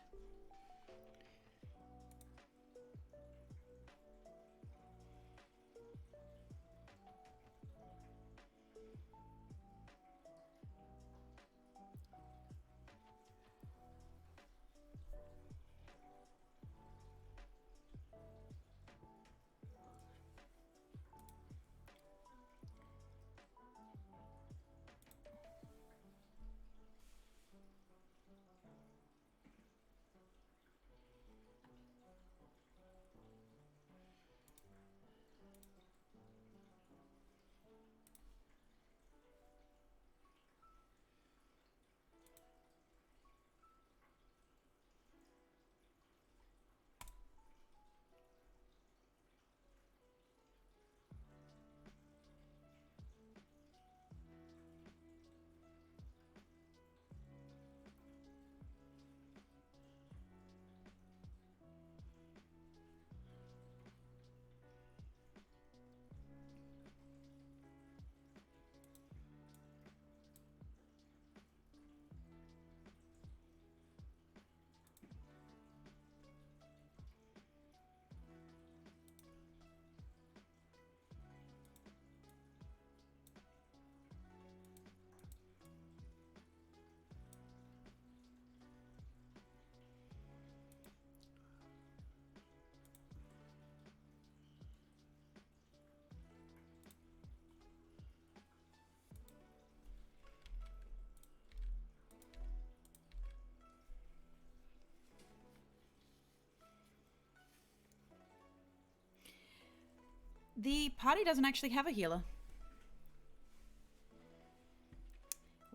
The party doesn't actually have a healer.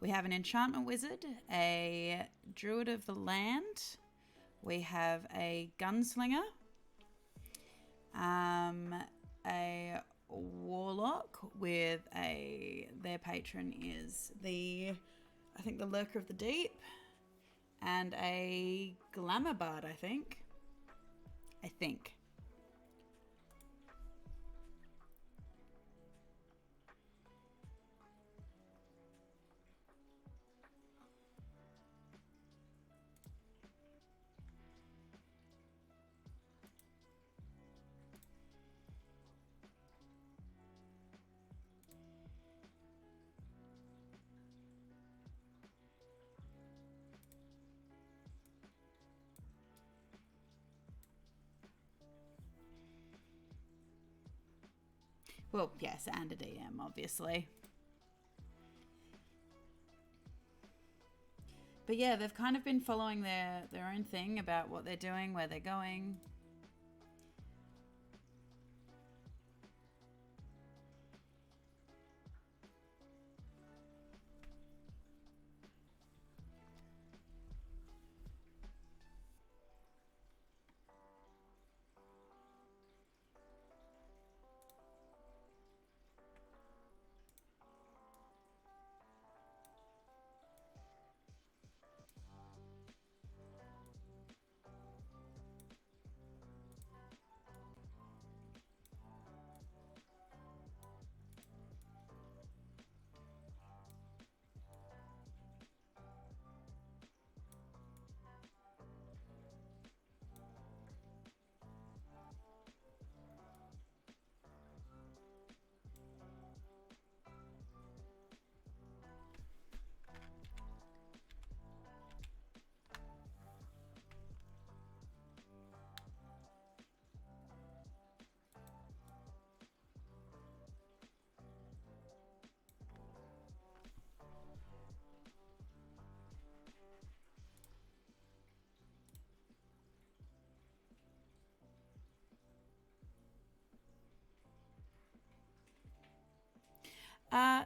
We have an enchantment wizard, a druid of the land, we have a gunslinger, a warlock with their patron is the lurker of the deep, and a glamour bard, I think. Well, yes, and a DM, obviously. But yeah, they've kind of been following their own thing about what they're doing, where they're going.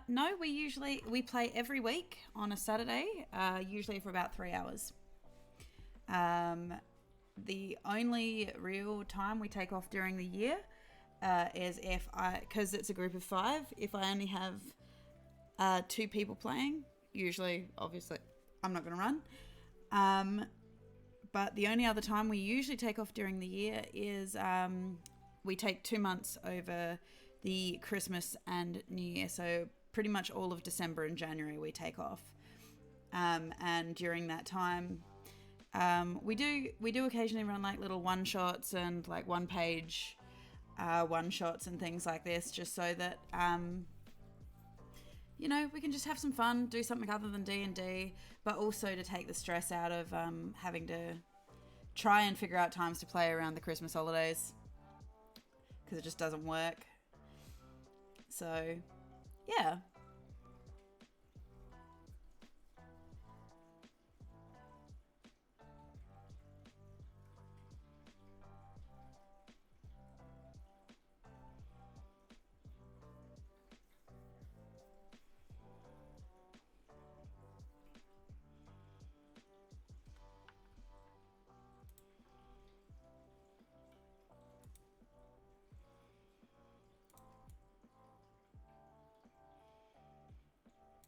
No, we play every week on a Saturday, usually for about 3 hours. The only real time we take off during the year is because it's a group of 5. If I only have 2 people playing, usually, obviously, I'm not going to run. But the only other time we usually take off during the year is we take 2 months over the Christmas and New Year. So pretty much all of December and January we take off. And during that time, we do occasionally run like little one shots and like 1 page one shots and things like this, just so that we can just have some fun, do something other than D&D, but also to take the stress out of having to try and figure out times to play around the Christmas holidays, because it just doesn't work. So, yeah.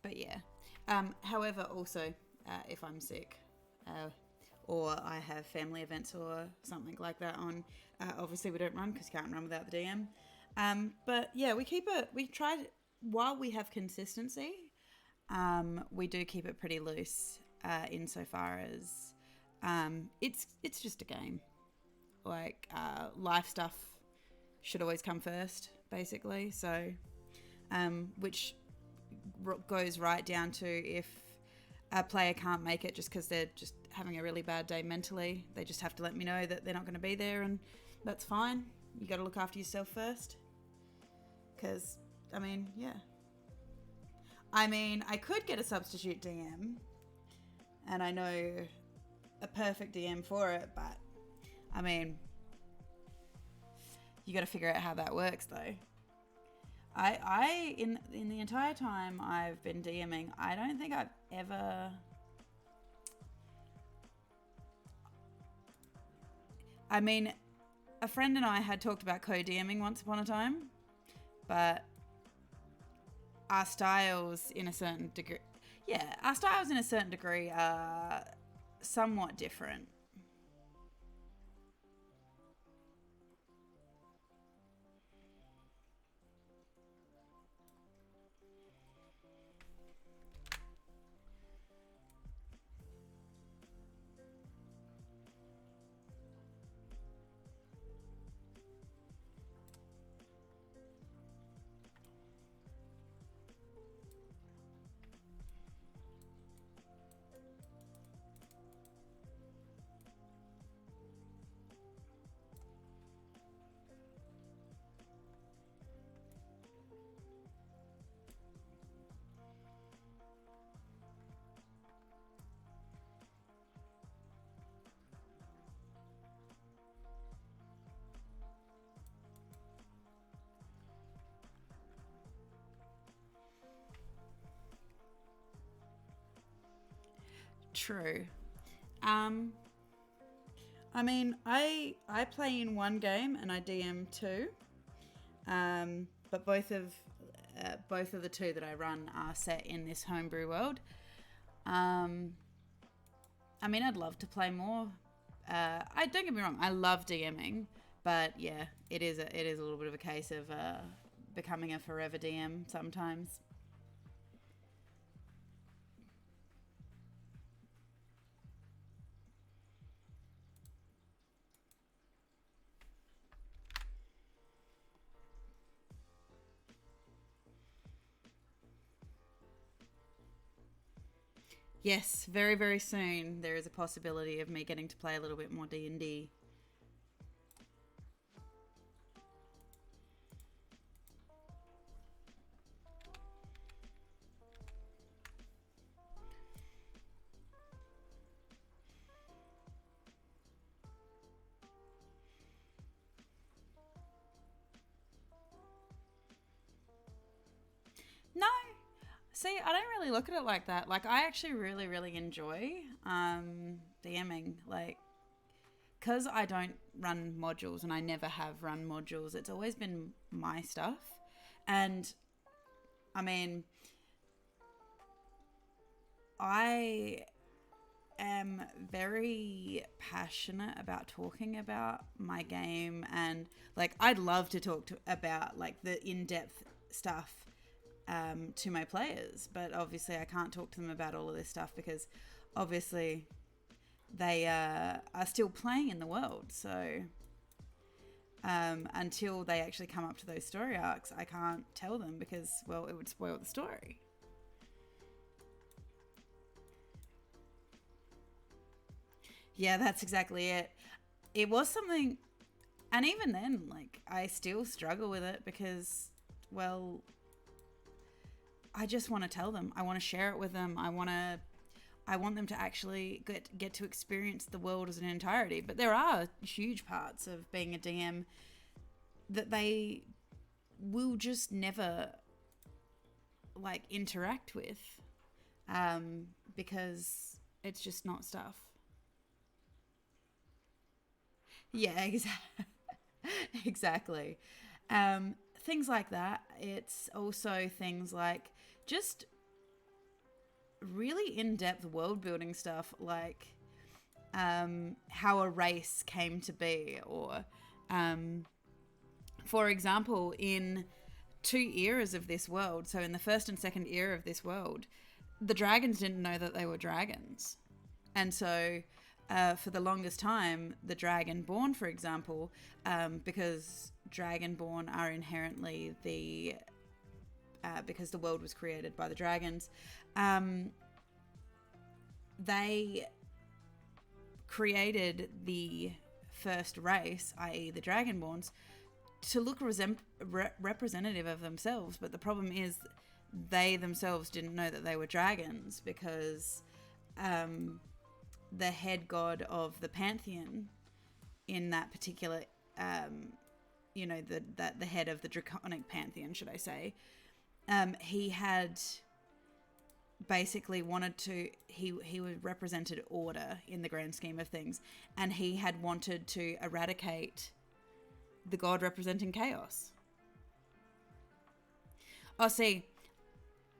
But yeah. However, also, if I'm sick, or I have family events or something like that on, obviously we don't run because you can't run without the DM. But yeah, we try, while we have consistency, we do keep it pretty loose, insofar as it's just a game. Like, life stuff should always come first, basically. So, which goes right down to if a player can't make it just because they're just having a really bad day mentally, they just have to let me know that they're not going to be there, and that's fine. You got to look after yourself first. Because, yeah. I could get a substitute DM, and I know a perfect DM for it, but, you got to figure out how that works, though. I in the entire time I've been DMing, I don't think I've ever... a friend and I had talked about co-DMing once upon a time, but our styles in a certain degree... Yeah, our styles in a certain degree are somewhat different. True. I play in one game and I DM two. But both of the two that I run are set in this homebrew world. I'd love to play more. I don't get me wrong, I love DMing, but yeah, it is a little bit of a case of becoming a forever DM sometimes. Yes, very, very soon there is a possibility of me getting to play a little bit more D&D. No, see, I don't really look at it like that. Like, I actually really, really enjoy DMing. Like, because I don't run modules and I never have run modules, it's always been my stuff. And, I mean, I am very passionate about talking about my game, and like I'd love to talk about like the in-depth stuff to my players, but obviously I can't talk to them about all of this stuff because obviously they are still playing in the world. So until they actually come up to those story arcs, I can't tell them because, well, it would spoil the story. Yeah, that's exactly it. It was something, and even then, like, I still struggle with it because, well, I just want to tell them. I want to share it with them. I want them to actually get to experience the world as an entirety. But there are huge parts of being a DM that they will just never like interact with because it's just not stuff. Yeah, exactly. Things like that. It's also things like just really in-depth world building stuff, like how a race came to be, or for example, in two eras of this world. So in the first and second era of this world, the dragons didn't know that they were dragons, and so for the longest time, the Dragonborn, for example, because Dragonborn are inherently because the world was created by the dragons, they created the first race, i.e. the Dragonborns, to look representative of themselves. But the problem is they themselves didn't know that they were dragons because the head god of the pantheon in that particular, the head of the draconic pantheon, should I say, he had basically he represented order in the grand scheme of things, and he had wanted to eradicate the god representing chaos. Oh, see,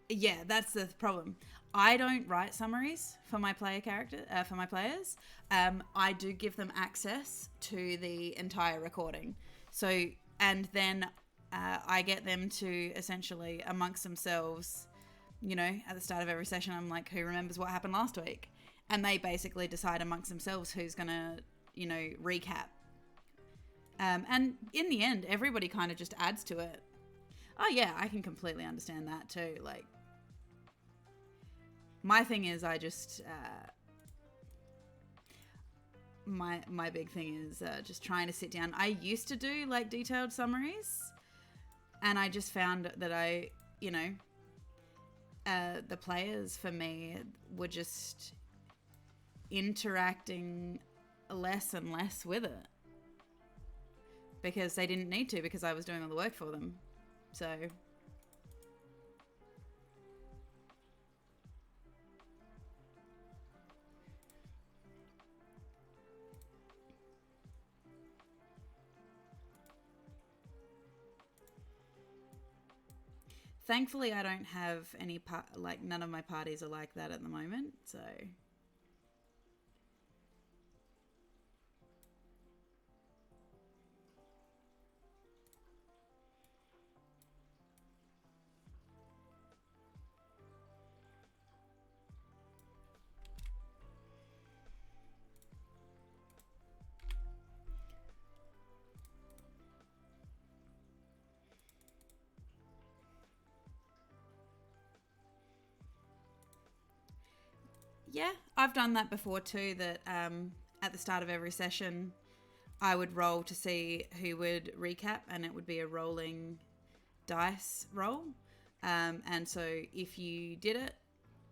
yeah, that's the problem. I don't write summaries for my for my players. I do give them access to the entire recording. So, and then I get them to essentially amongst themselves, at the start of every session, I'm like, who remembers what happened last week? And they basically decide amongst themselves who's going to, recap. And in the end, everybody kind of just adds to it. Oh yeah, I can completely understand that too. Like, my thing is, I just my big thing is just trying to sit down. I used to do like detailed summaries, and I just found that the players for me were just interacting less and less with it because they didn't need to, because I was doing all the work for them. So thankfully I don't have any none of my parties are like that at the moment, so yeah, I've done that before too, that at the start of every session I would roll to see who would recap, and it would be a rolling dice roll. And so if you did it,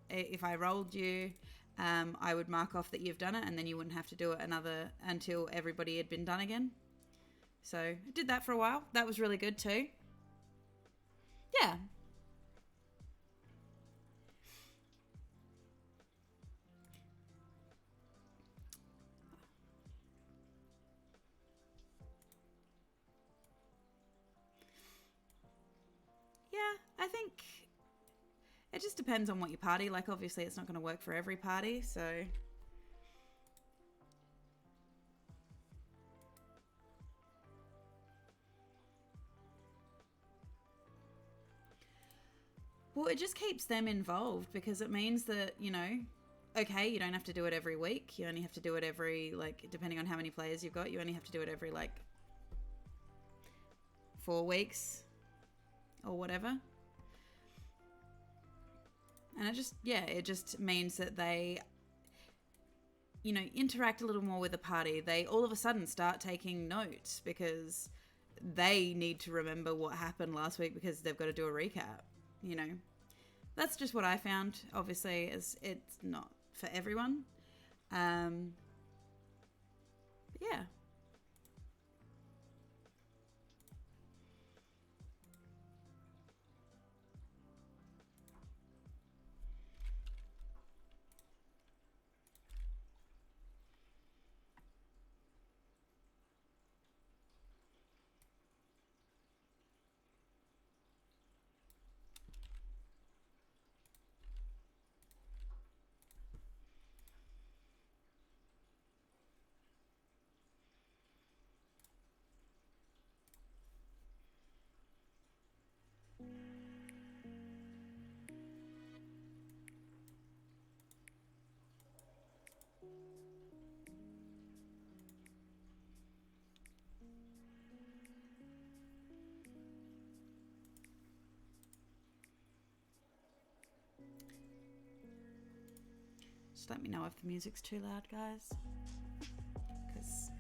if I rolled you, I would mark off that you've done it, and then you wouldn't have to do it another until everybody had been done again. So I did that for a while. That was really good too. Yeah. Yeah, I think It just depends on what your party, like obviously it's not going to work for every party, so... Well, it just keeps them involved because it means that, you know, okay, you don't have to do it every week. You only have to do it every, like, depending on how many players you've got, you only have to do it every, like, 4 weeks or whatever. And it just, yeah, it just means that they, you know, interact a little more with the party. They all of a sudden start taking notes because they need to remember what happened last week because they've got to do a recap, you know. That's just what I found. Obviously, it's not for everyone. Yeah. Just let me know if the music's too loud, guys. Because...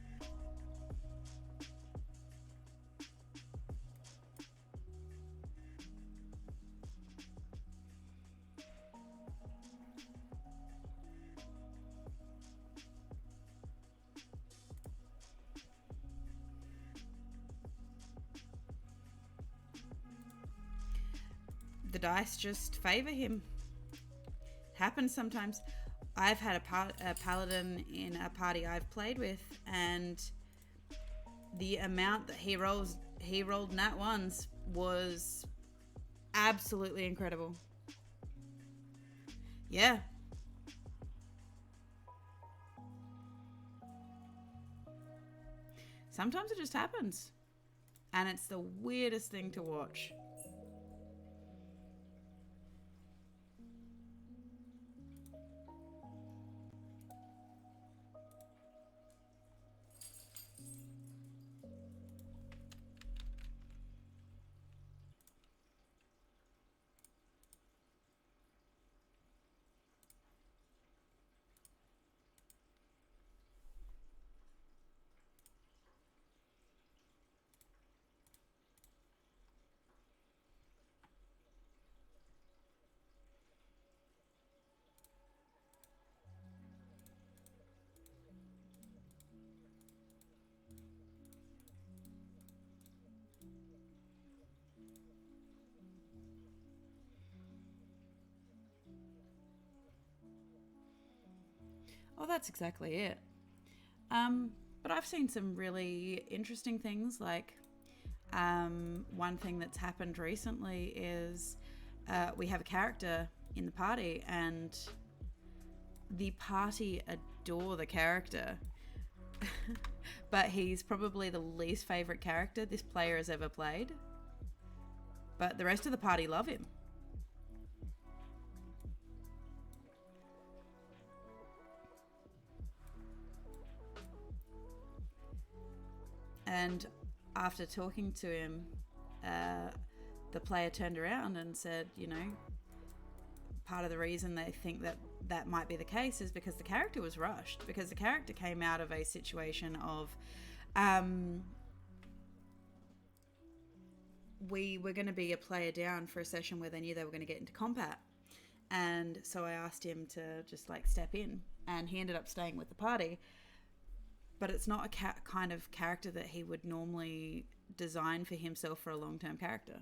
the dice just favor him. Happens sometimes. I've had a paladin in a party I've played with, and the amount that he rolled nat ones was absolutely incredible. Yeah. Sometimes it just happens, and it's the weirdest thing to watch. Oh, that's exactly it. But I've seen some really interesting things. Like, one thing that's happened recently is we have a character in the party, and the party adore the character. But he's probably the least favorite character this player has ever played. But the rest of the party love him. And after talking to him, the player turned around and said, you know, part of the reason they think that that might be the case is because the character was rushed, because the character came out of a situation of we were going to be a player down for a session where they knew they were going to get into combat. And so I asked him to just like step in, and he ended up staying with the party. But it's not a kind of character that he would normally design for himself for a long-term character.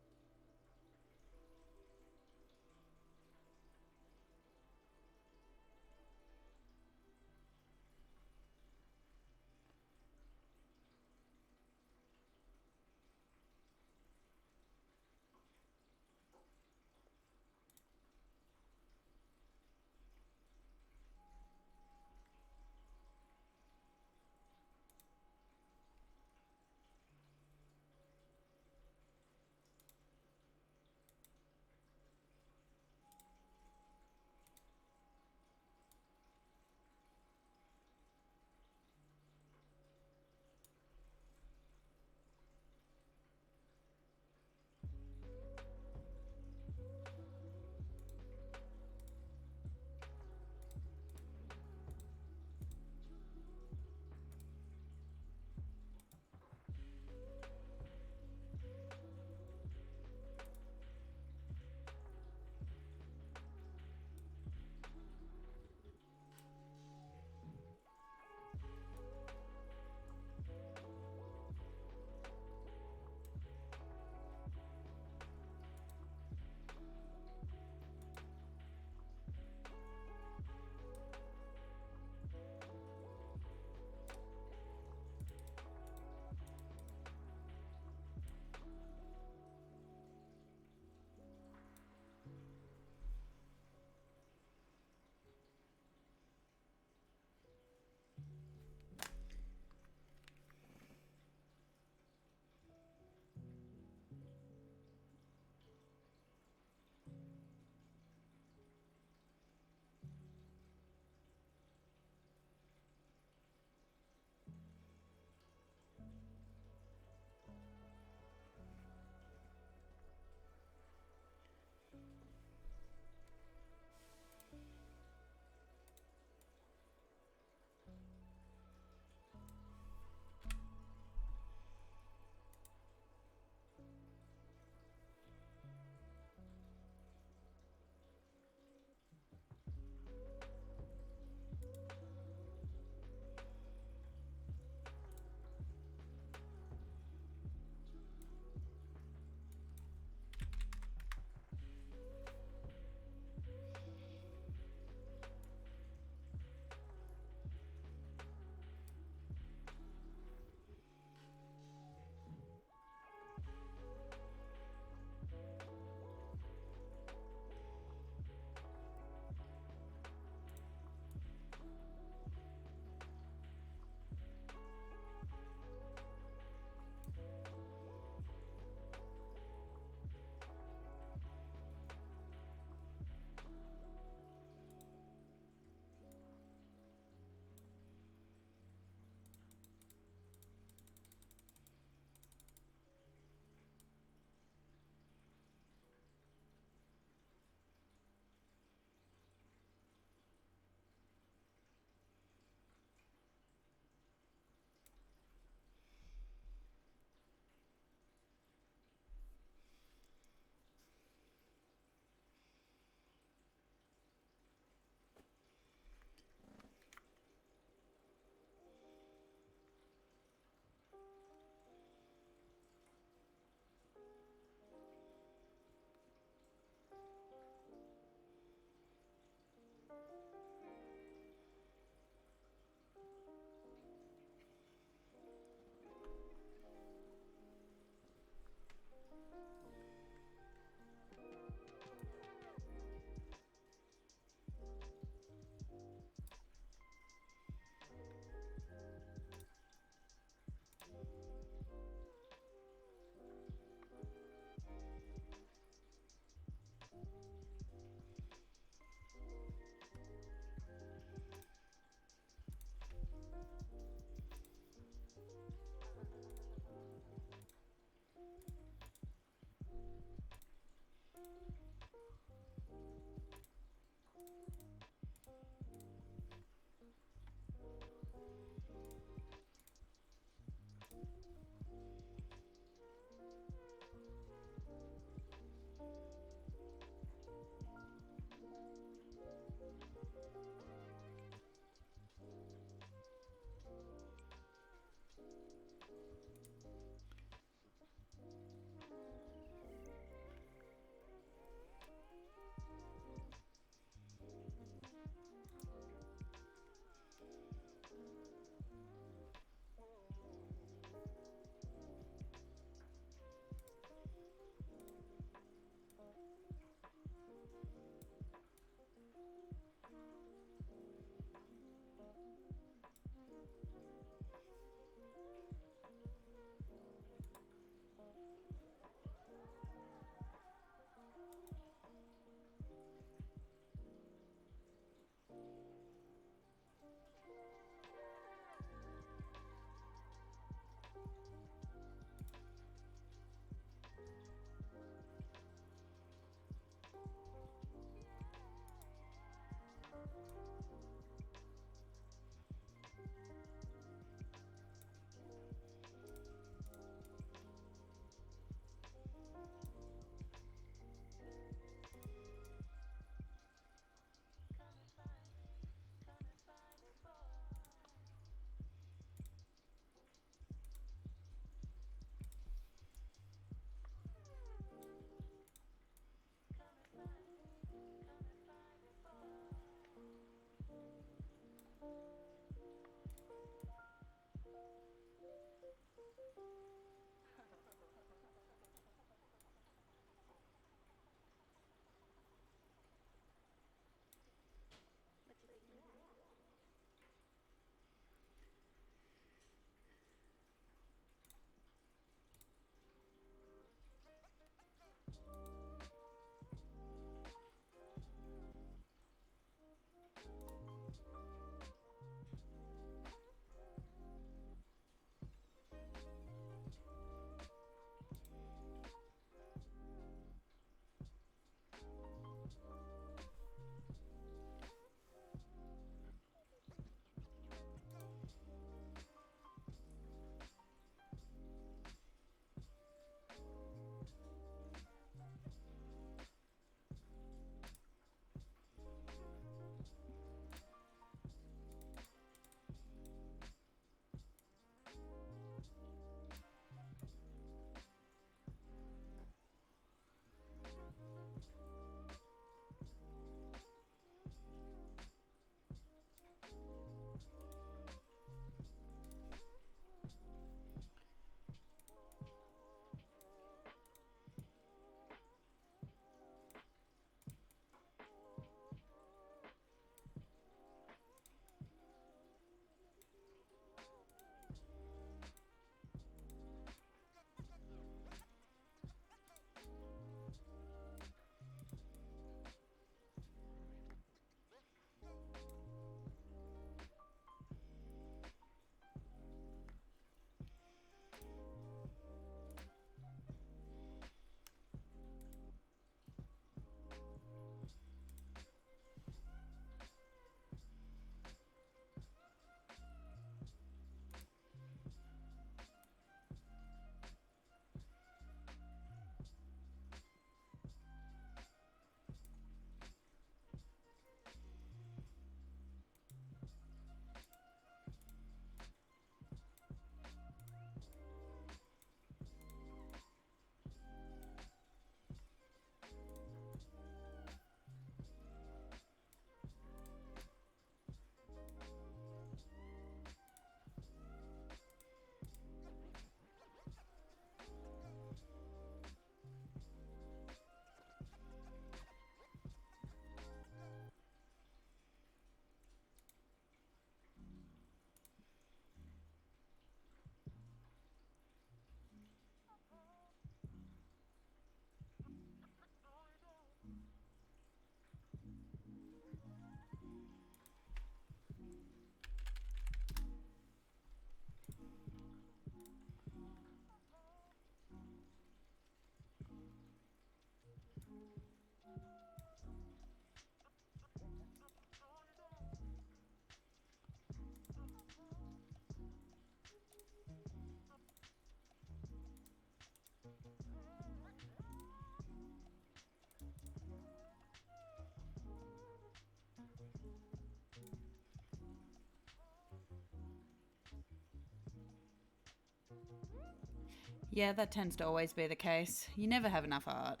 Yeah, that tends to always be the case. You never have enough art.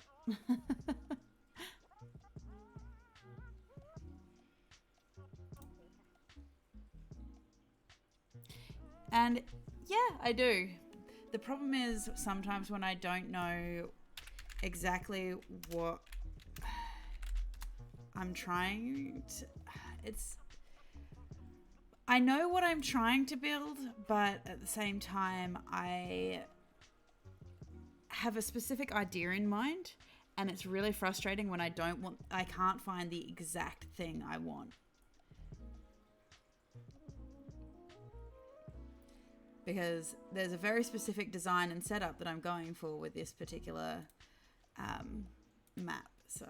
And yeah, I do. The problem is sometimes when I don't know exactly what I'm trying to. It's. I know what I'm trying to build, but at the same time, I have a specific idea in mind, and it's really frustrating when I can't find the exact thing I want. Because there's a very specific design and setup that I'm going for with this particular map. So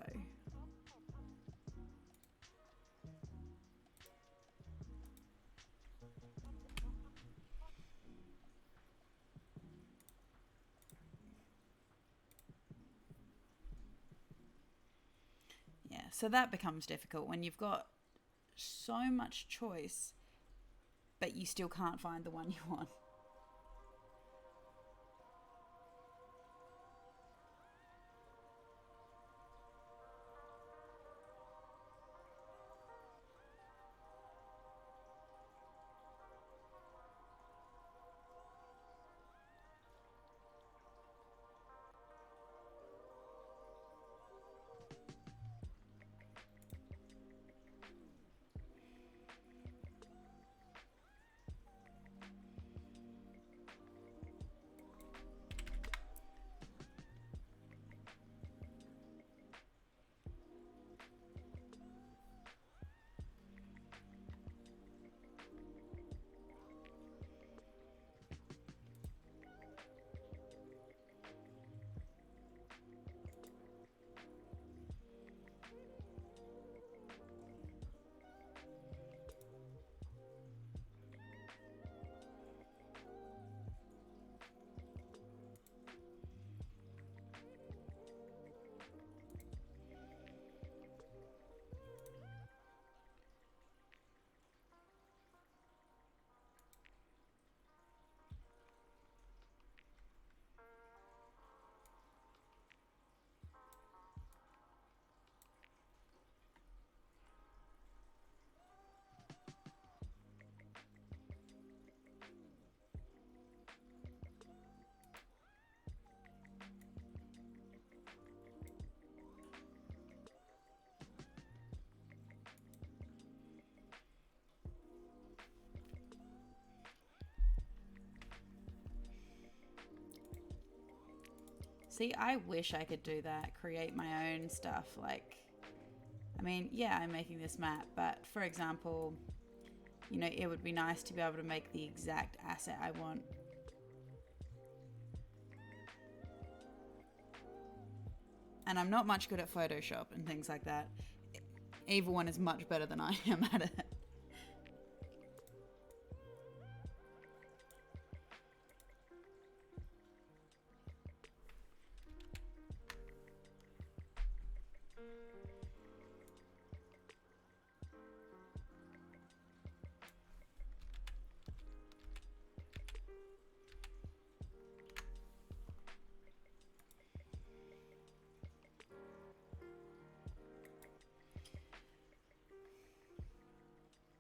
yeah, so that becomes difficult when you've got so much choice, but you still can't find the one you want. See, I wish I could do that, create my own stuff. Like, I mean, yeah, I'm making this map, but for example, you know, it would be nice to be able to make the exact asset I want. And I'm not much good at Photoshop and things like that. Evil One is much better than I am at it.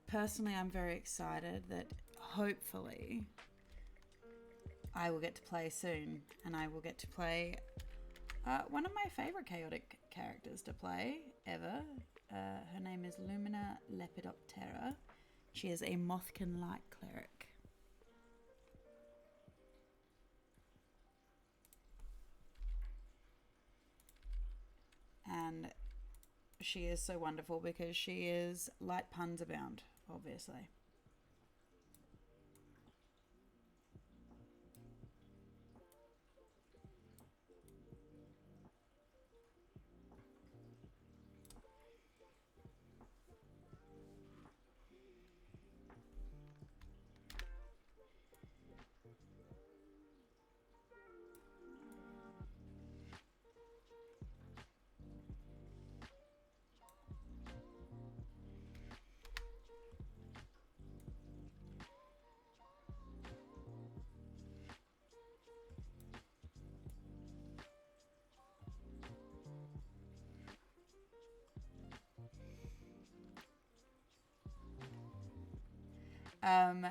Personally, I'm very excited that hopefully I will get to play soon, and I will get to play one of my favorite chaotic characters to play ever. Her name is Lumina Lepidoptera. She is a Mothkin-like cleric. And she is so wonderful because she is light puns abound, obviously. Um,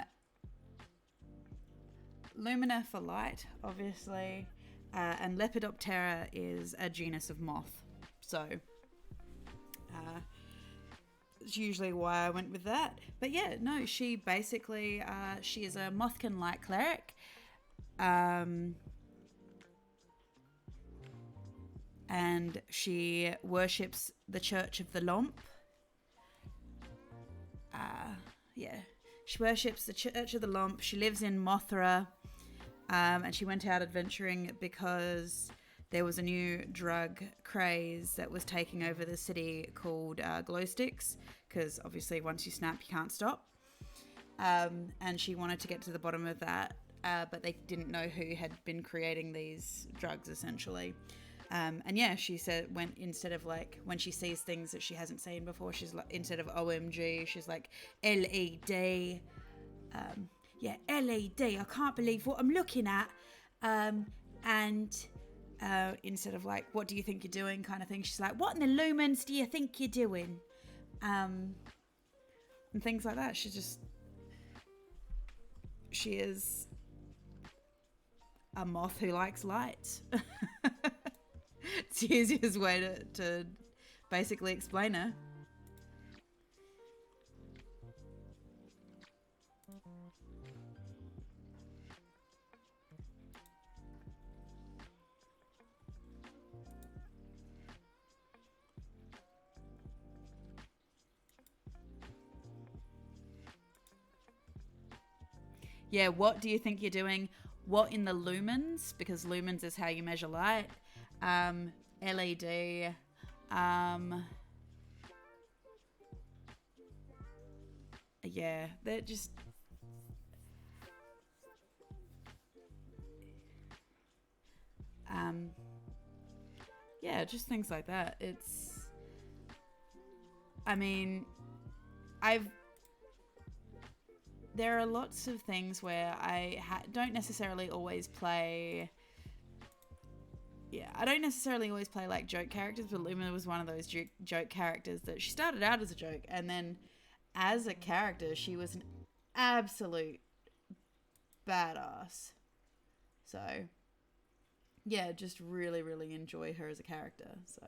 Lumina for light, obviously, and Lepidoptera is a genus of moth. So, it's usually why I went with that. But yeah, no, she basically, she is a Mothkin light cleric. And she worships the Church of the Lomp. Yeah, she worships the Church of the Lomp. She lives in Mothra, and she went out adventuring because there was a new drug craze that was taking over the city called glow sticks, because obviously once you snap, you can't stop. And she wanted to get to the bottom of that, but they didn't know who had been creating these drugs, essentially. And yeah, she said instead of like when she sees things that she hasn't seen before, she's like, instead of OMG, she's like LED. Yeah, LED. I can't believe what I'm looking at. And instead of like, what do you think you're doing, kind of thing, she's like, what in the lumens do you think you're doing? And things like that. She is a moth who likes light. It's the easiest way to basically explain her. Yeah, what do you think you're doing? What in the lumens? Because lumens is how you measure light. LED. Yeah, they're just... yeah, just things like that. It's... I mean, there are lots of things where I don't necessarily always play... Yeah, I don't necessarily always play like joke characters, but Lumina was one of those joke characters that she started out as a joke, and then as a character, she was an absolute badass. So, yeah, just really, really enjoy her as a character. So,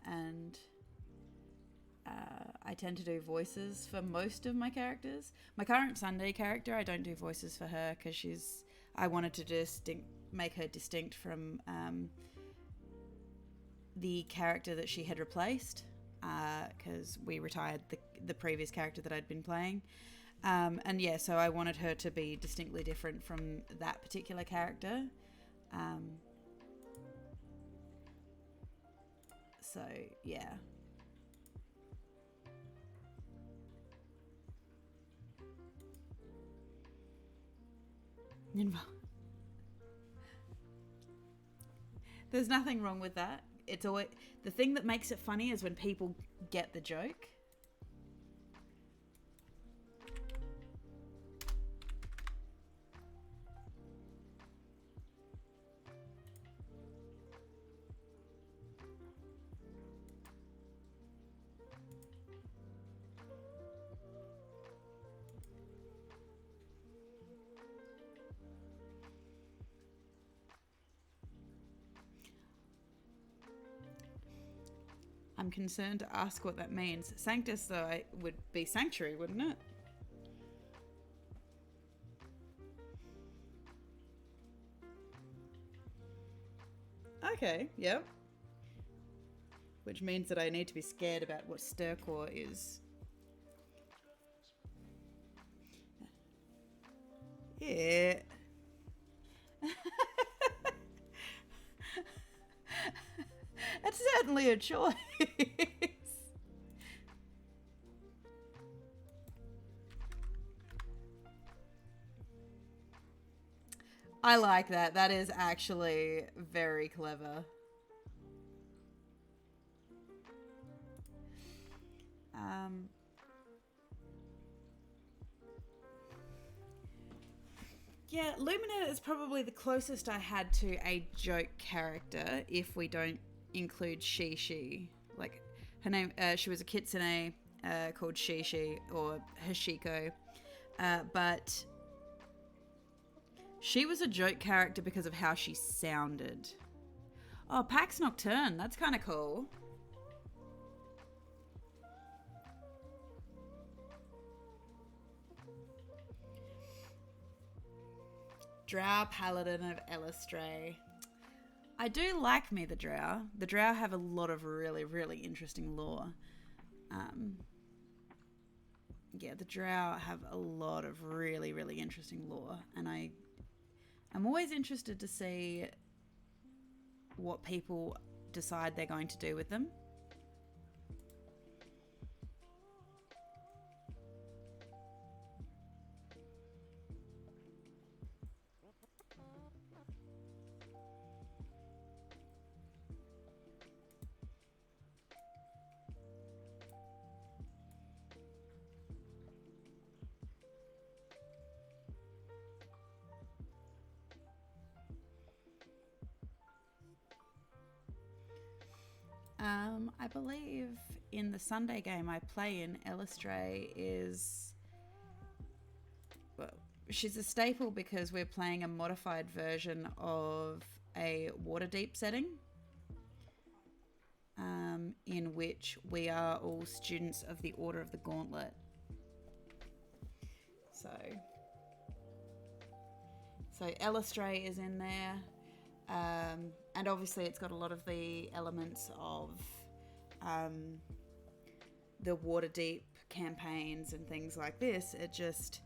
and I tend to do voices for most of my characters. My current Sunday character, I don't do voices for her because I wanted to make her distinct from the character that she had replaced, because we retired the previous character that I'd been playing. And yeah, so I wanted her to be distinctly different from that particular character. So yeah. There's nothing wrong with that. It's always the thing that makes it funny is when people get the joke. I'm concerned to ask what that means. Sanctus, though, would be sanctuary, wouldn't it? Okay, yep. Which means that I need to be scared about what Stircore is. Yeah. It's certainly a choice. I like that. That is actually very clever. Yeah, Lumina is probably the closest I had to a joke character if we don't include she. Like her name, she was a kitsune called she or Hashiko, but she was a joke character because of how she sounded. Oh, Pax Nocturne, that's kind of cool. Drow Paladin of Elistray. I do like me the Drow. The Drow have a lot of really, really interesting lore. Yeah, the Drow have a lot of really, really interesting lore, and I'm always interested to see what people decide they're going to do with them. I believe in the Sunday game I play in, Elistray is... Well, she's a staple because we're playing a modified version of a Waterdeep setting, in which we are all students of the Order of the Gauntlet. So Elistray is in there. And obviously it's got a lot of the elements of the Waterdeep campaigns and things like this. It just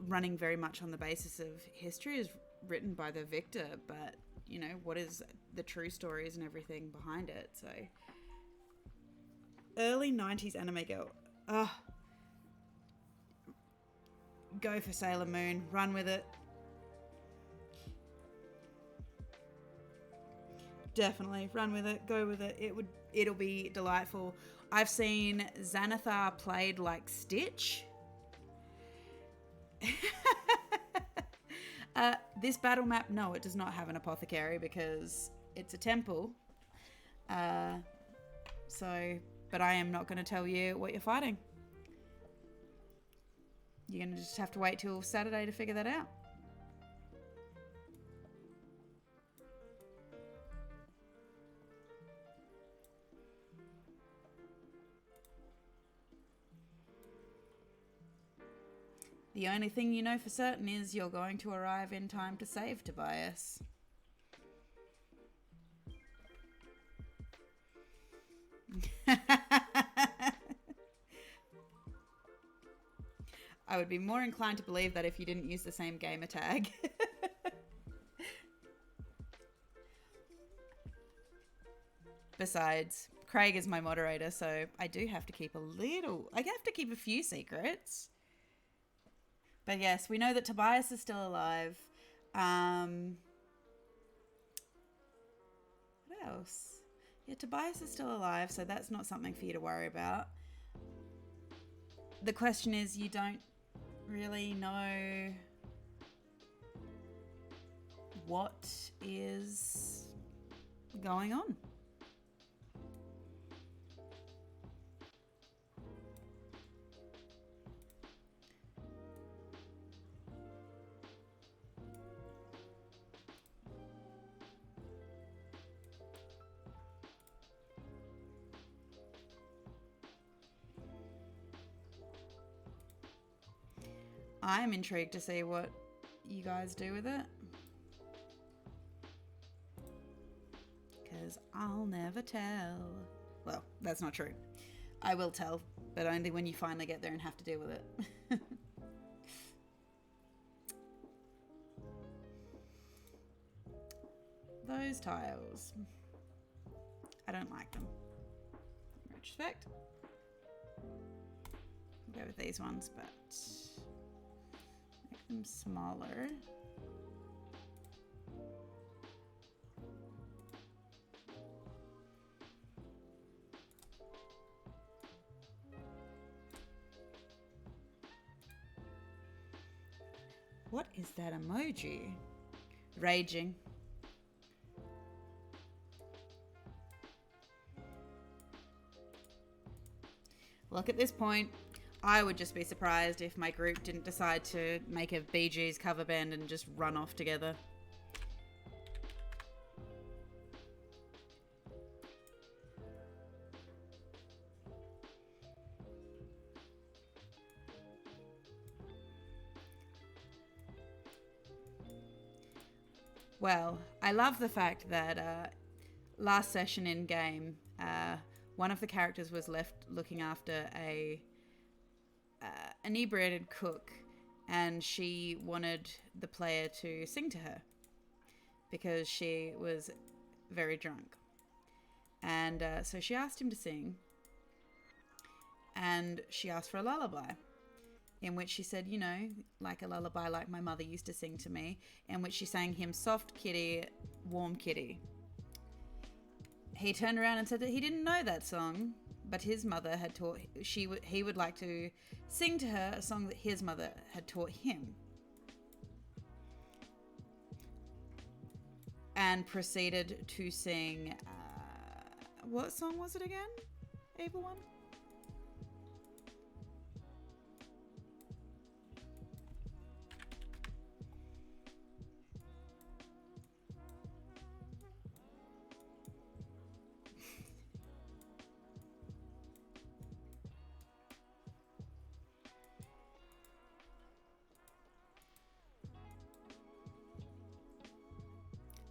running very much on the basis of history is written by the victor, but you know, what is the true stories and everything behind it. So early 90s anime girl. Go for Sailor Moon, run with it. Definitely run with it, go with it. It'll be delightful. I've seen Xanathar played like Stitch. This battle map, no, it does not have an apothecary because it's a temple. But I am not going to tell you what you're fighting. You're going to just have to wait till Saturday to figure that out. The only thing you know for certain is you're going to arrive in time to save Tobias. I would be more inclined to believe that if you didn't use the same gamer tag. Besides, Craig is my moderator, so I do have to keep I have to keep a few secrets. But yes, we know that Tobias is still alive. What else? Yeah, Tobias is still alive, so that's not something for you to worry about. The question is, you don't really know what is going on. I'm intrigued to see what you guys do with it. Because I'll never tell. Well, that's not true. I will tell, but only when you finally get there and have to deal with it. Those tiles. I don't like them. In retrospect. I'll go with these ones, but... make them smaller. What is that emoji? Raging. Look, at this point, I would just be surprised if my group didn't decide to make a Bee Gees cover band and just run off together. Well, I love the fact that last session in game, one of the characters was left looking after a inebriated cook, and she wanted the player to sing to her because she was very drunk. And so she asked him to sing, and she asked for a lullaby, in which she said, you know, like a lullaby like my mother used to sing to me, in which she sang him Soft Kitty, Warm Kitty. He turned around and said that he didn't know that song, but his mother had taught he would like to sing to her a song that his mother had taught him. And proceeded to sing what song was it again? Evil One?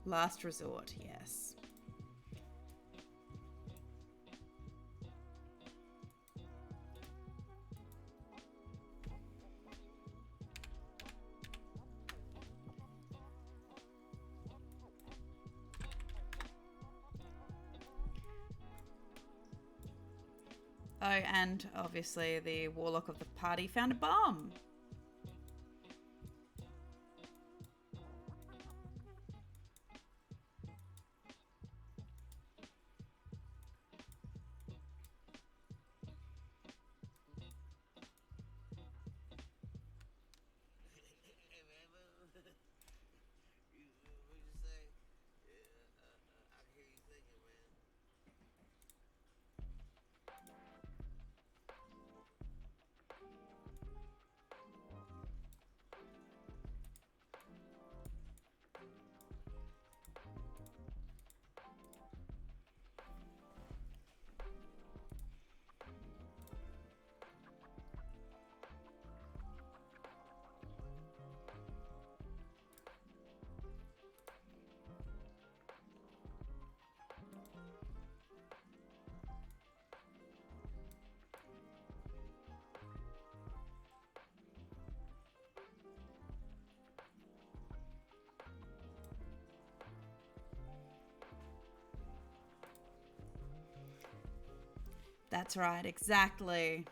Last Resort, yes. Oh, and obviously the warlock of the party found a bomb. That's right, exactly.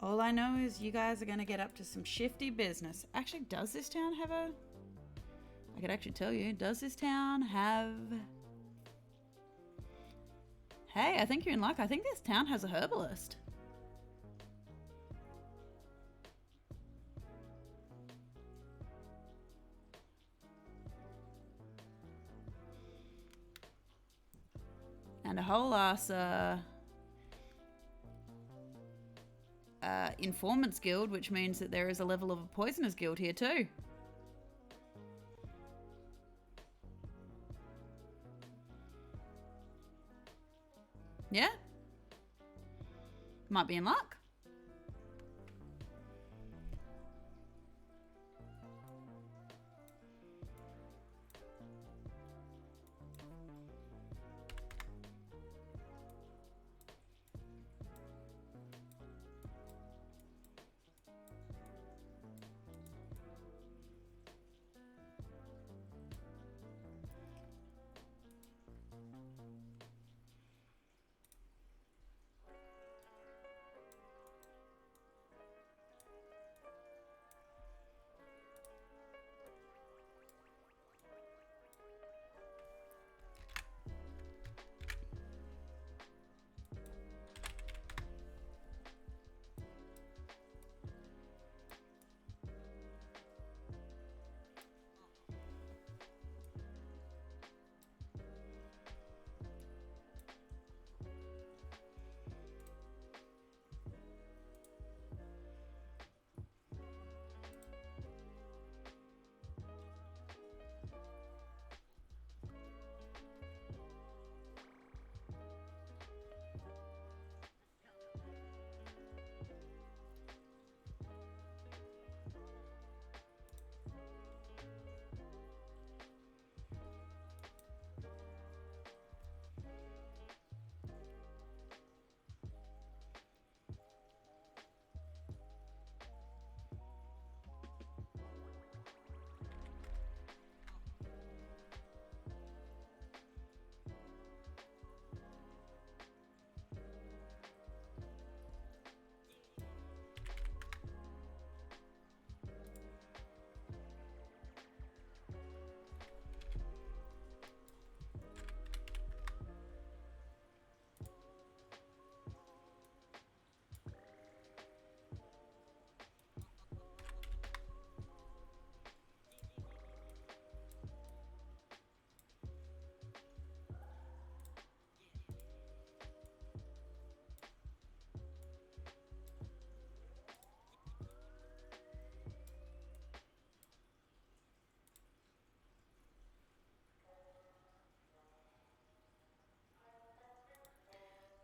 All I know is you guys are going to get up to some shifty business. Actually, does this town have a... I could actually tell you. Does this town have... Hey, I think you're in luck. I think this town has a herbalist. And a whole ass... Informants Guild, which means that there is a level of a Poisoners Guild here too. Yeah? Might be in luck.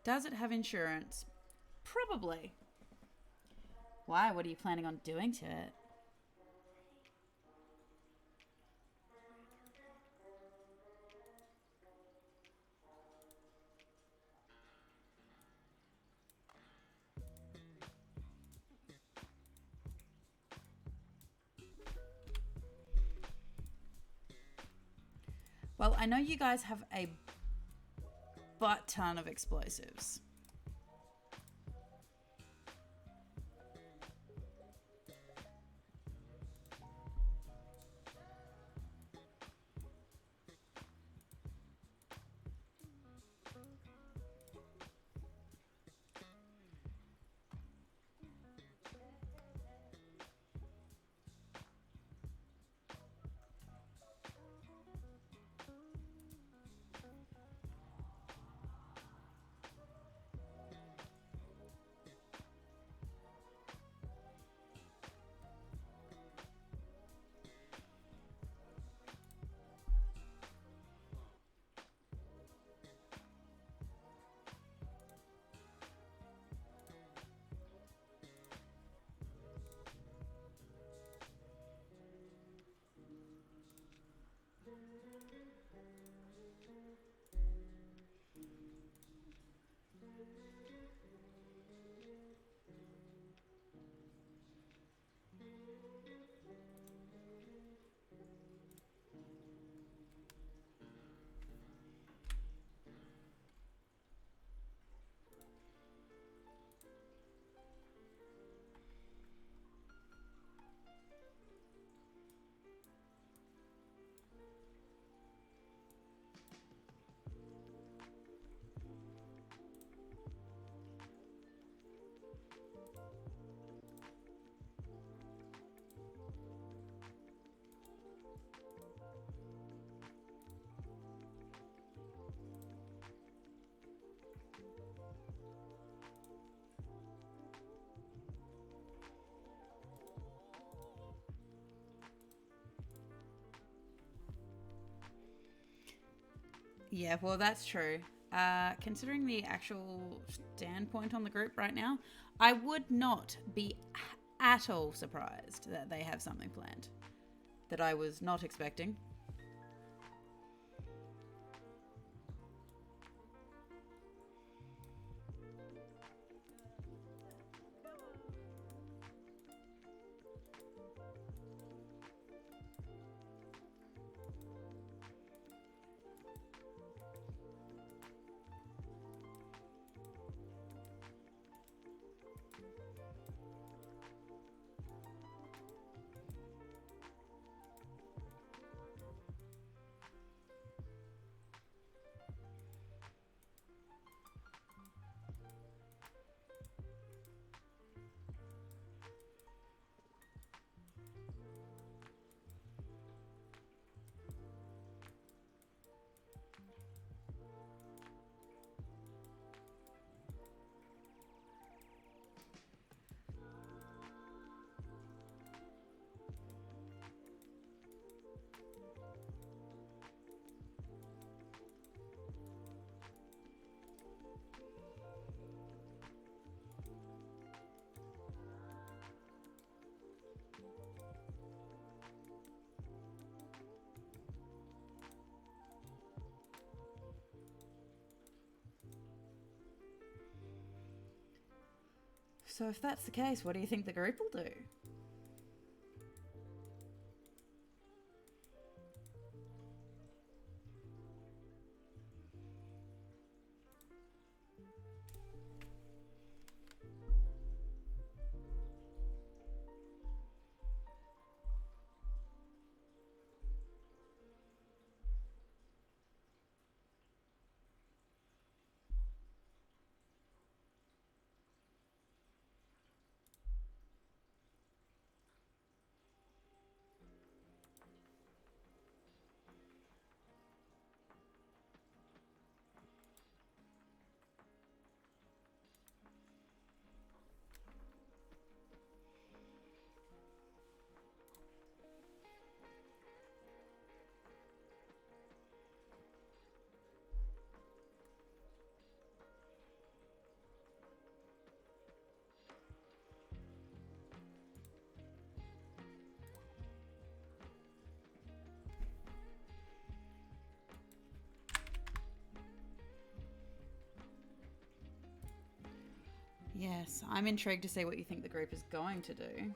Does it have insurance? Probably. Why? What are you planning on doing to it? Well, I know you guys have a butt ton of explosives. Yeah, well, that's true. Considering the actual standpoint on the group right now, I would not be at all surprised that they have something planned that I was not expecting. So if that's the case, what do you think the group will do? Yes, I'm intrigued to see what you think the group is going to do.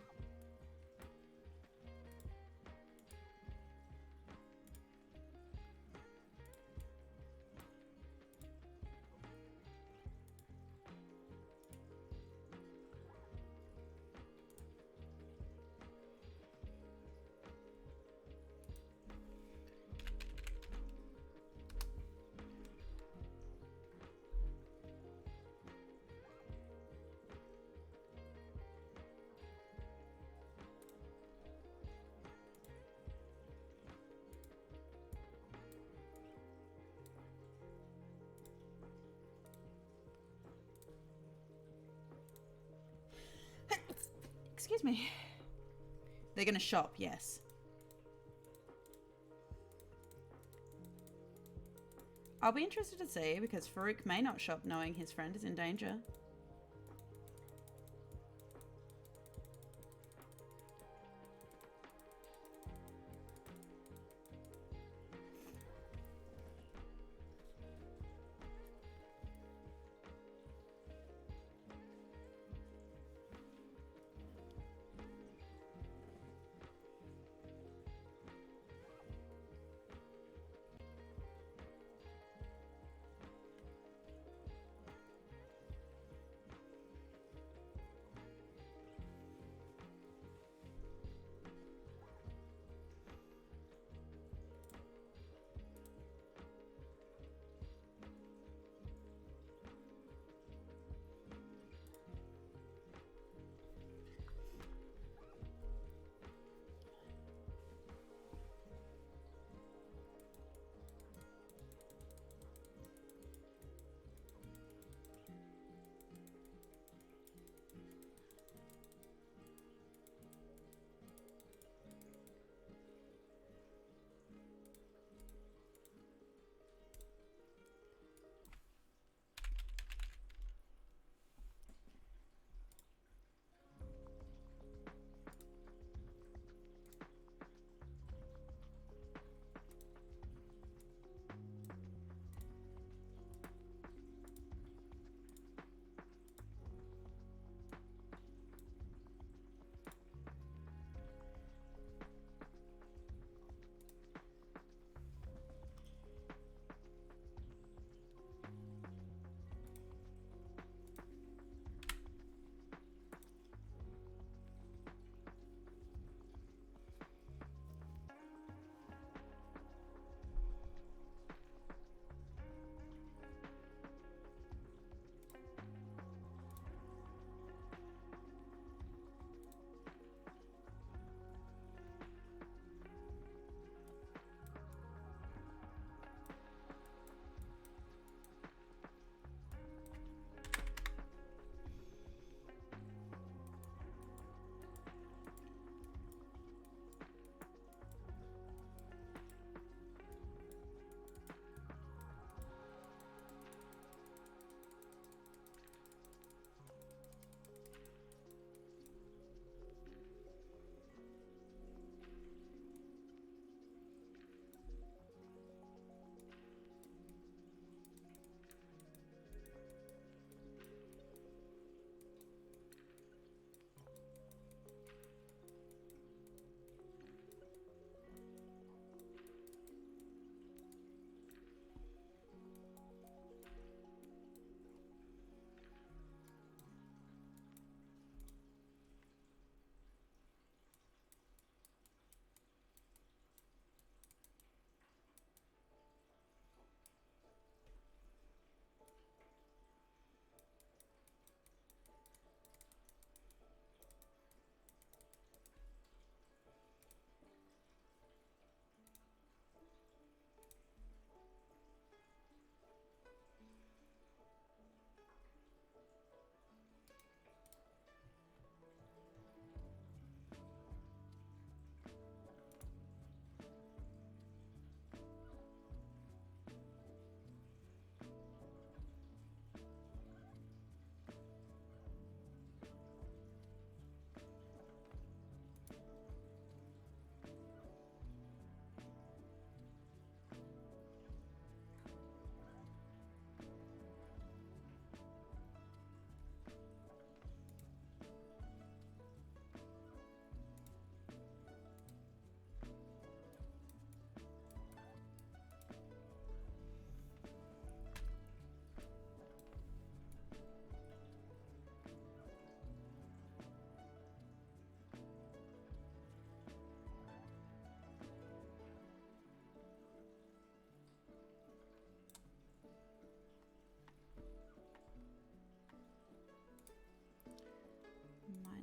Excuse me. They're going to shop, yes. I'll be interested to see because Farouk may not shop knowing his friend is in danger.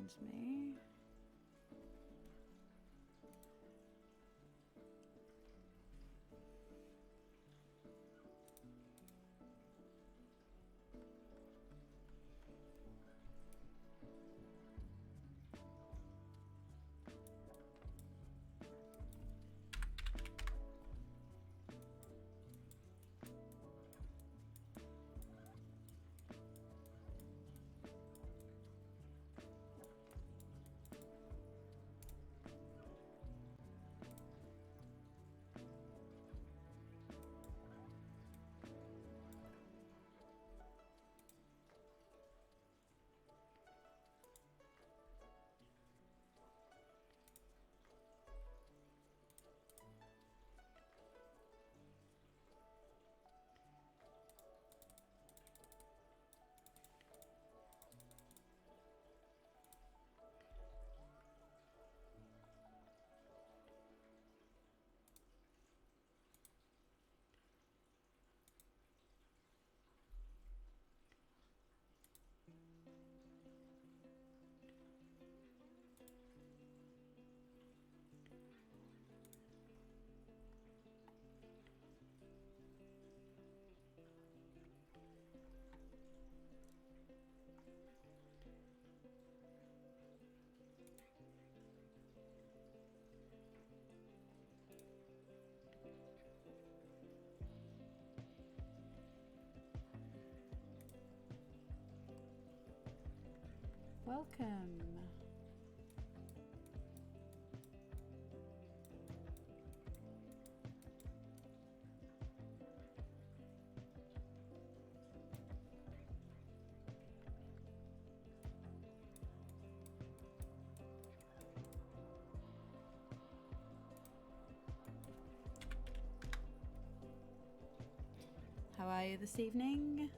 reminds me. Welcome. How are you this evening?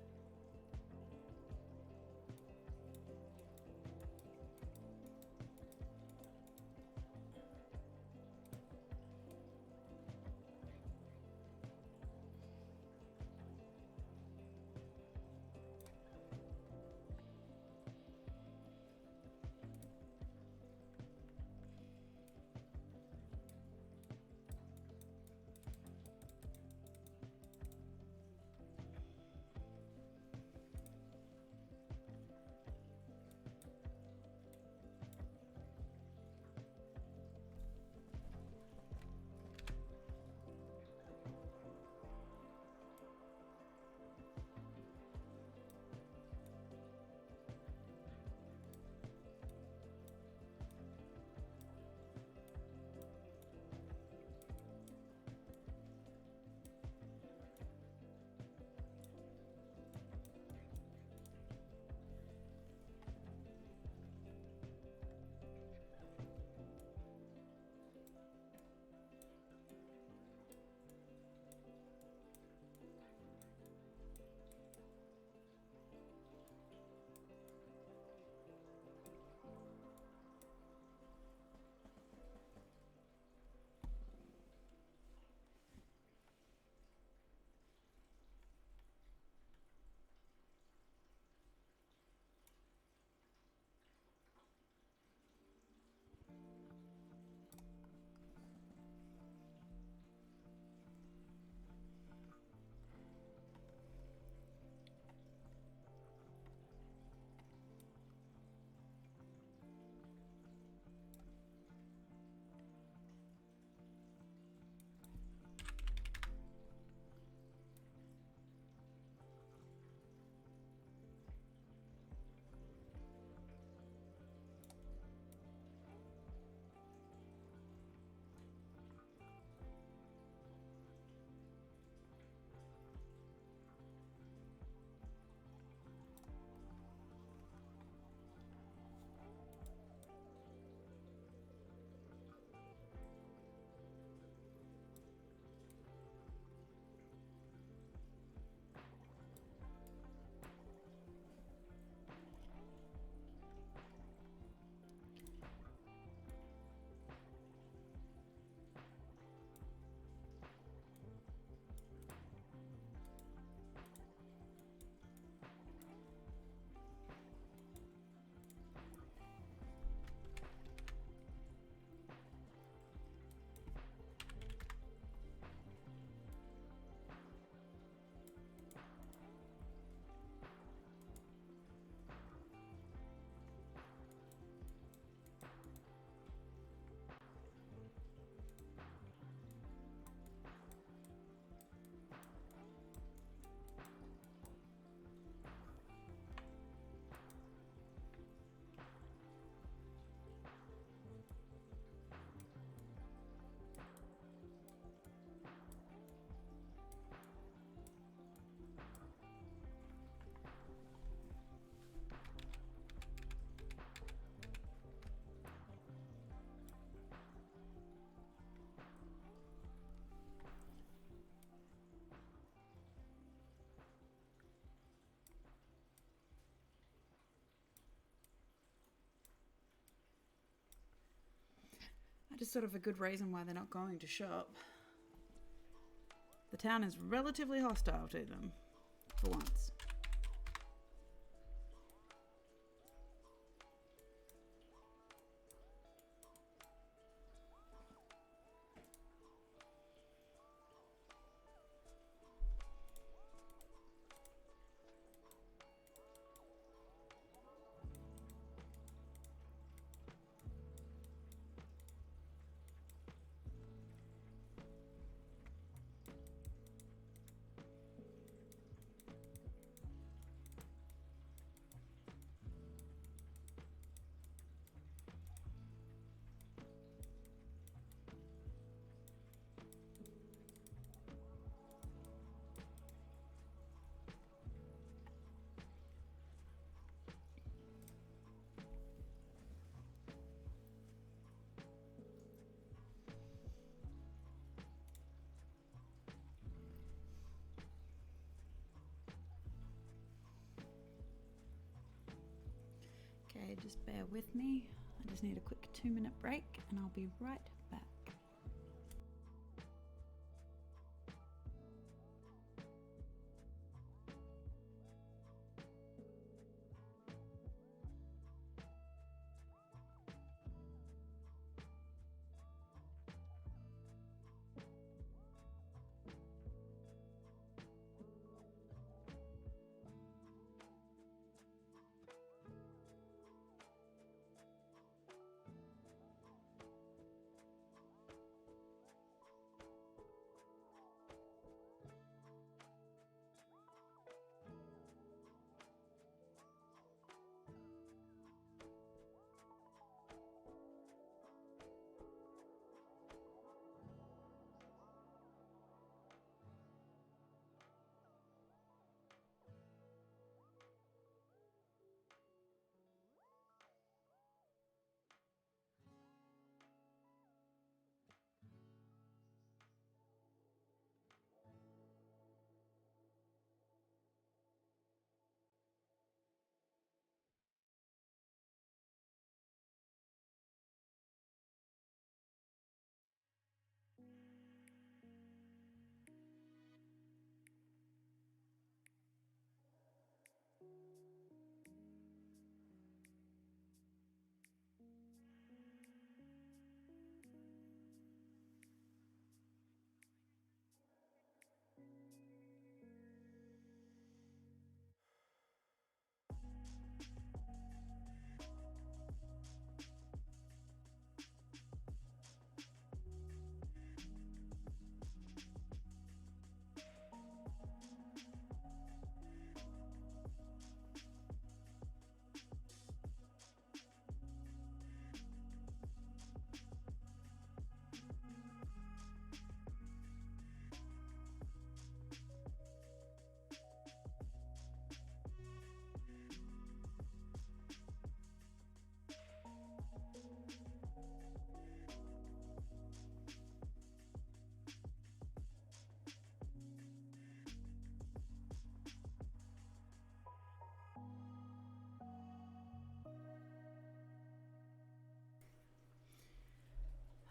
Just sort of a good reason why they're not going to shop. The town is relatively hostile to them, for once. Okay, just bear with me. I just need a quick 2-minute break and I'll be right back.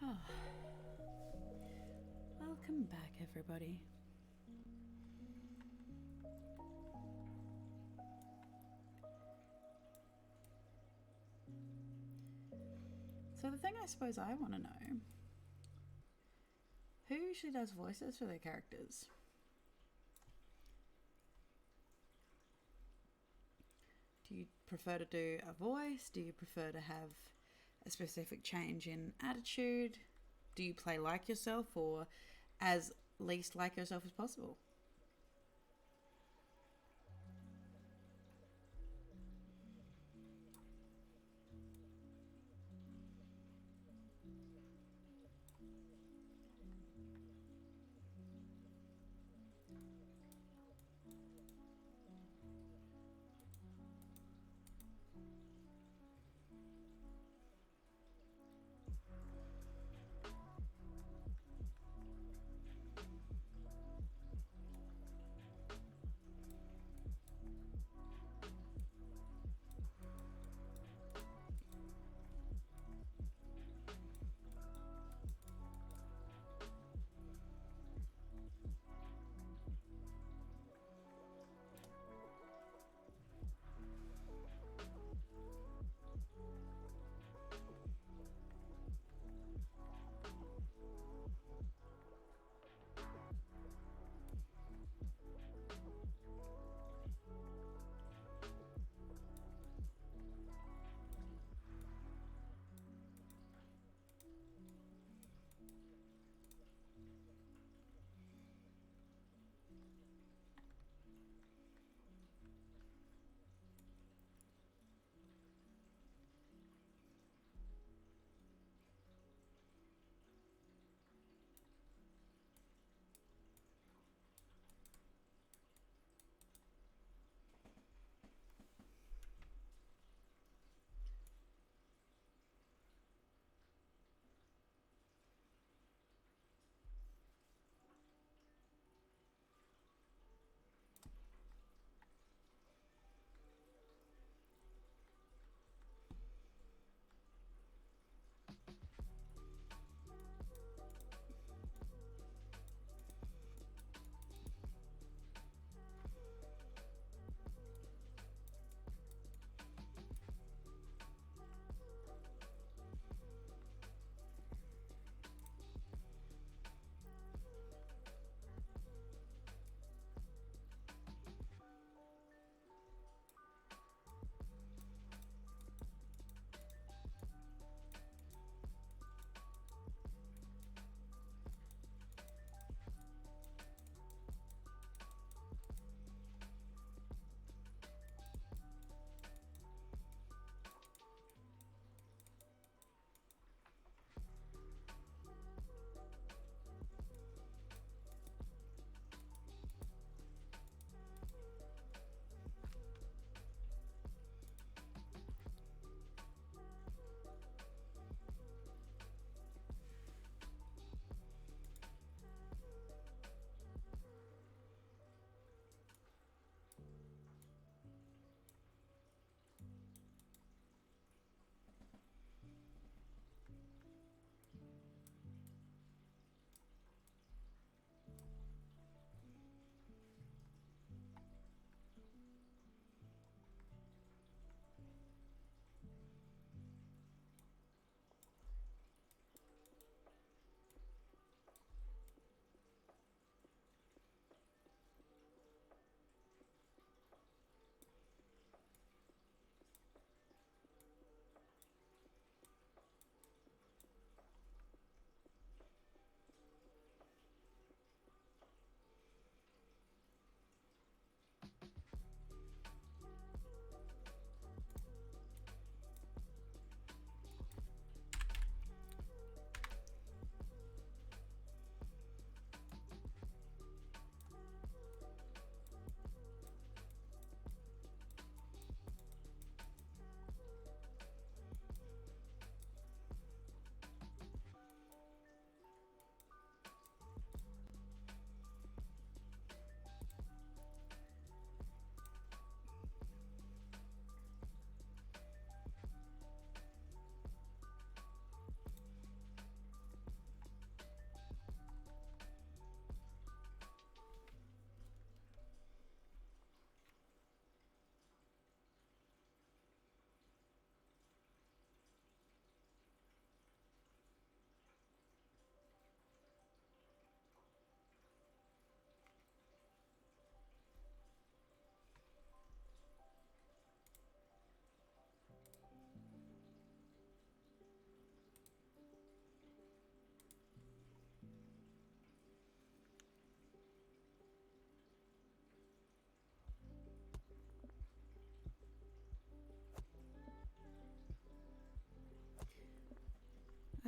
Oh. Welcome back, everybody. So the thing I suppose I want to know, who usually does voices for their characters? Do you prefer to do a voice? Do you prefer to have a specific change in attitude? Do you play like yourself or as least like yourself as possible?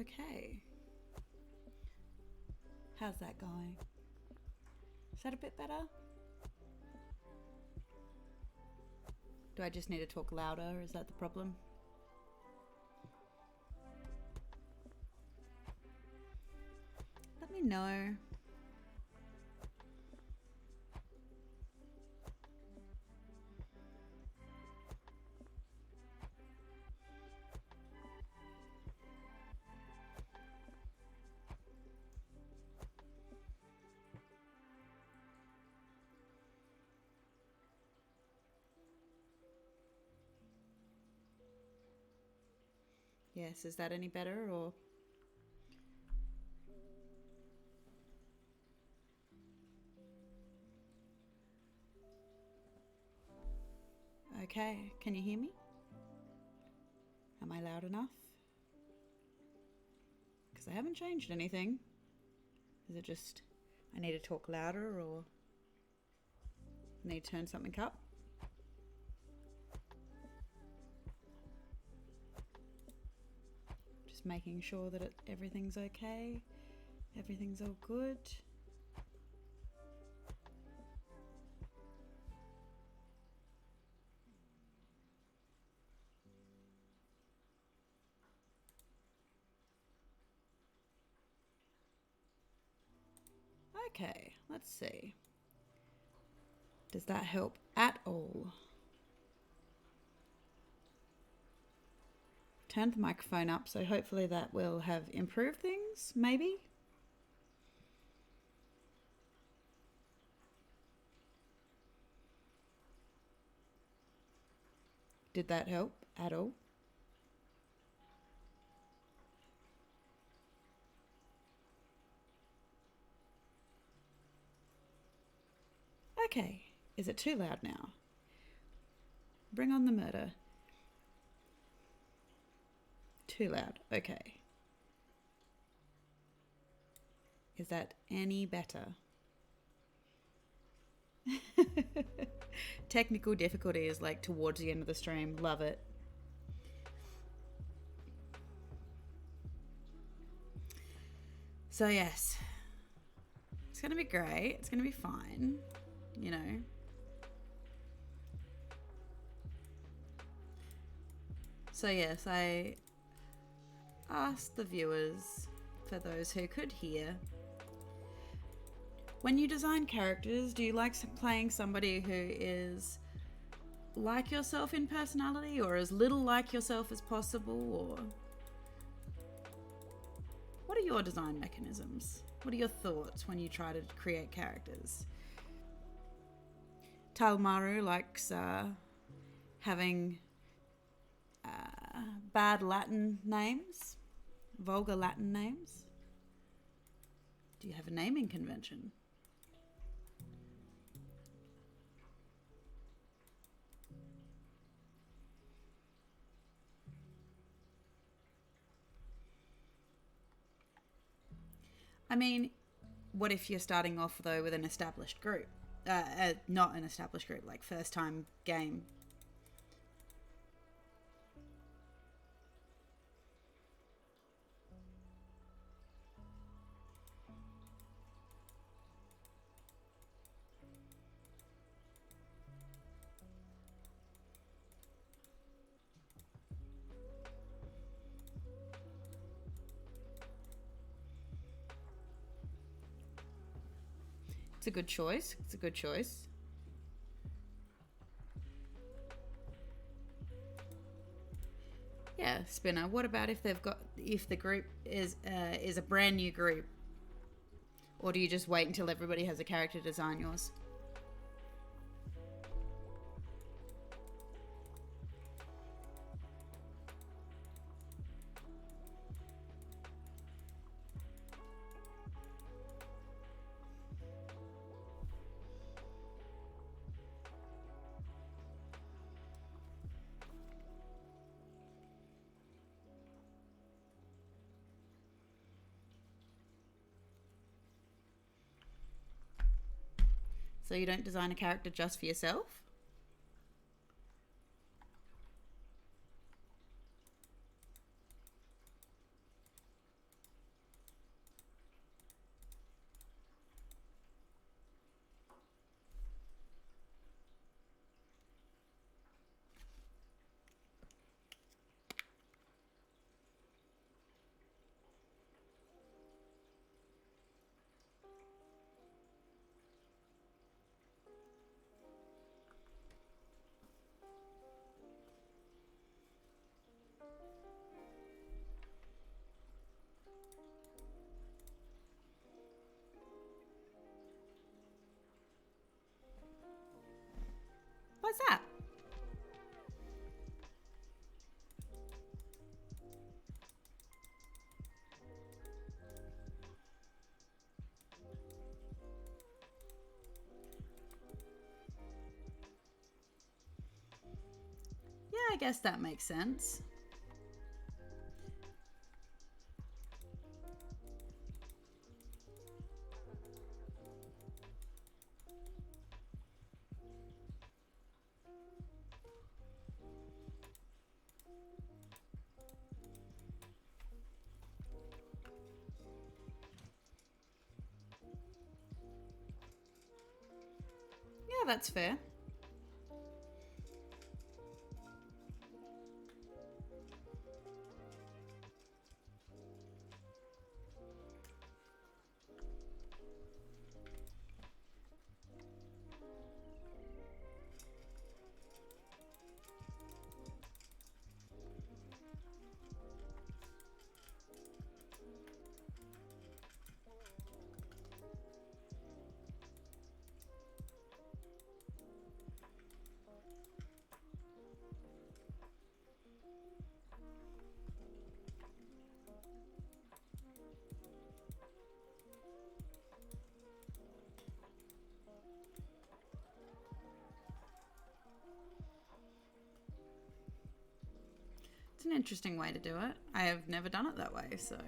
Okay. How's that going? Is that a bit better? Do I just need to talk louder? Is that the problem? Let me know. Yes, is that any better or? Okay, can you hear me? Am I loud enough? Because I haven't changed anything. Is it just I need to talk louder or need to turn something up? Just making sure that everything's okay. Everything's all good. Okay, let's see. Does that help at all? Turn the microphone up, so hopefully that will have improved things, maybe? Did that help at all? Okay, is it too loud now? Bring on the murder. Too loud, okay. Is that any better? Technical difficulty is like towards the end of the stream. Love it. So yes, it's gonna be great. It's gonna be fine, you know. So yes, I asked the viewers, for those who could hear, when you design characters, do you like playing somebody who is like yourself in personality or as little like yourself as possible? Or what are your design mechanisms? What are your thoughts when you try to create characters? Talmaru likes having bad Latin names, vulgar Latin names. Do you have a naming convention? I mean, what if you're starting off though with an established group? Not an established group, like first time game. It's a good choice. It's a good choice. Yeah, Spinner. What about if the group is a brand new group, or do you just wait until everybody has a character to design yours? So you don't design a character just for yourself? guess that makes sense. Yeah, that's fair. It's an interesting way to do it. I have never done it that way, so...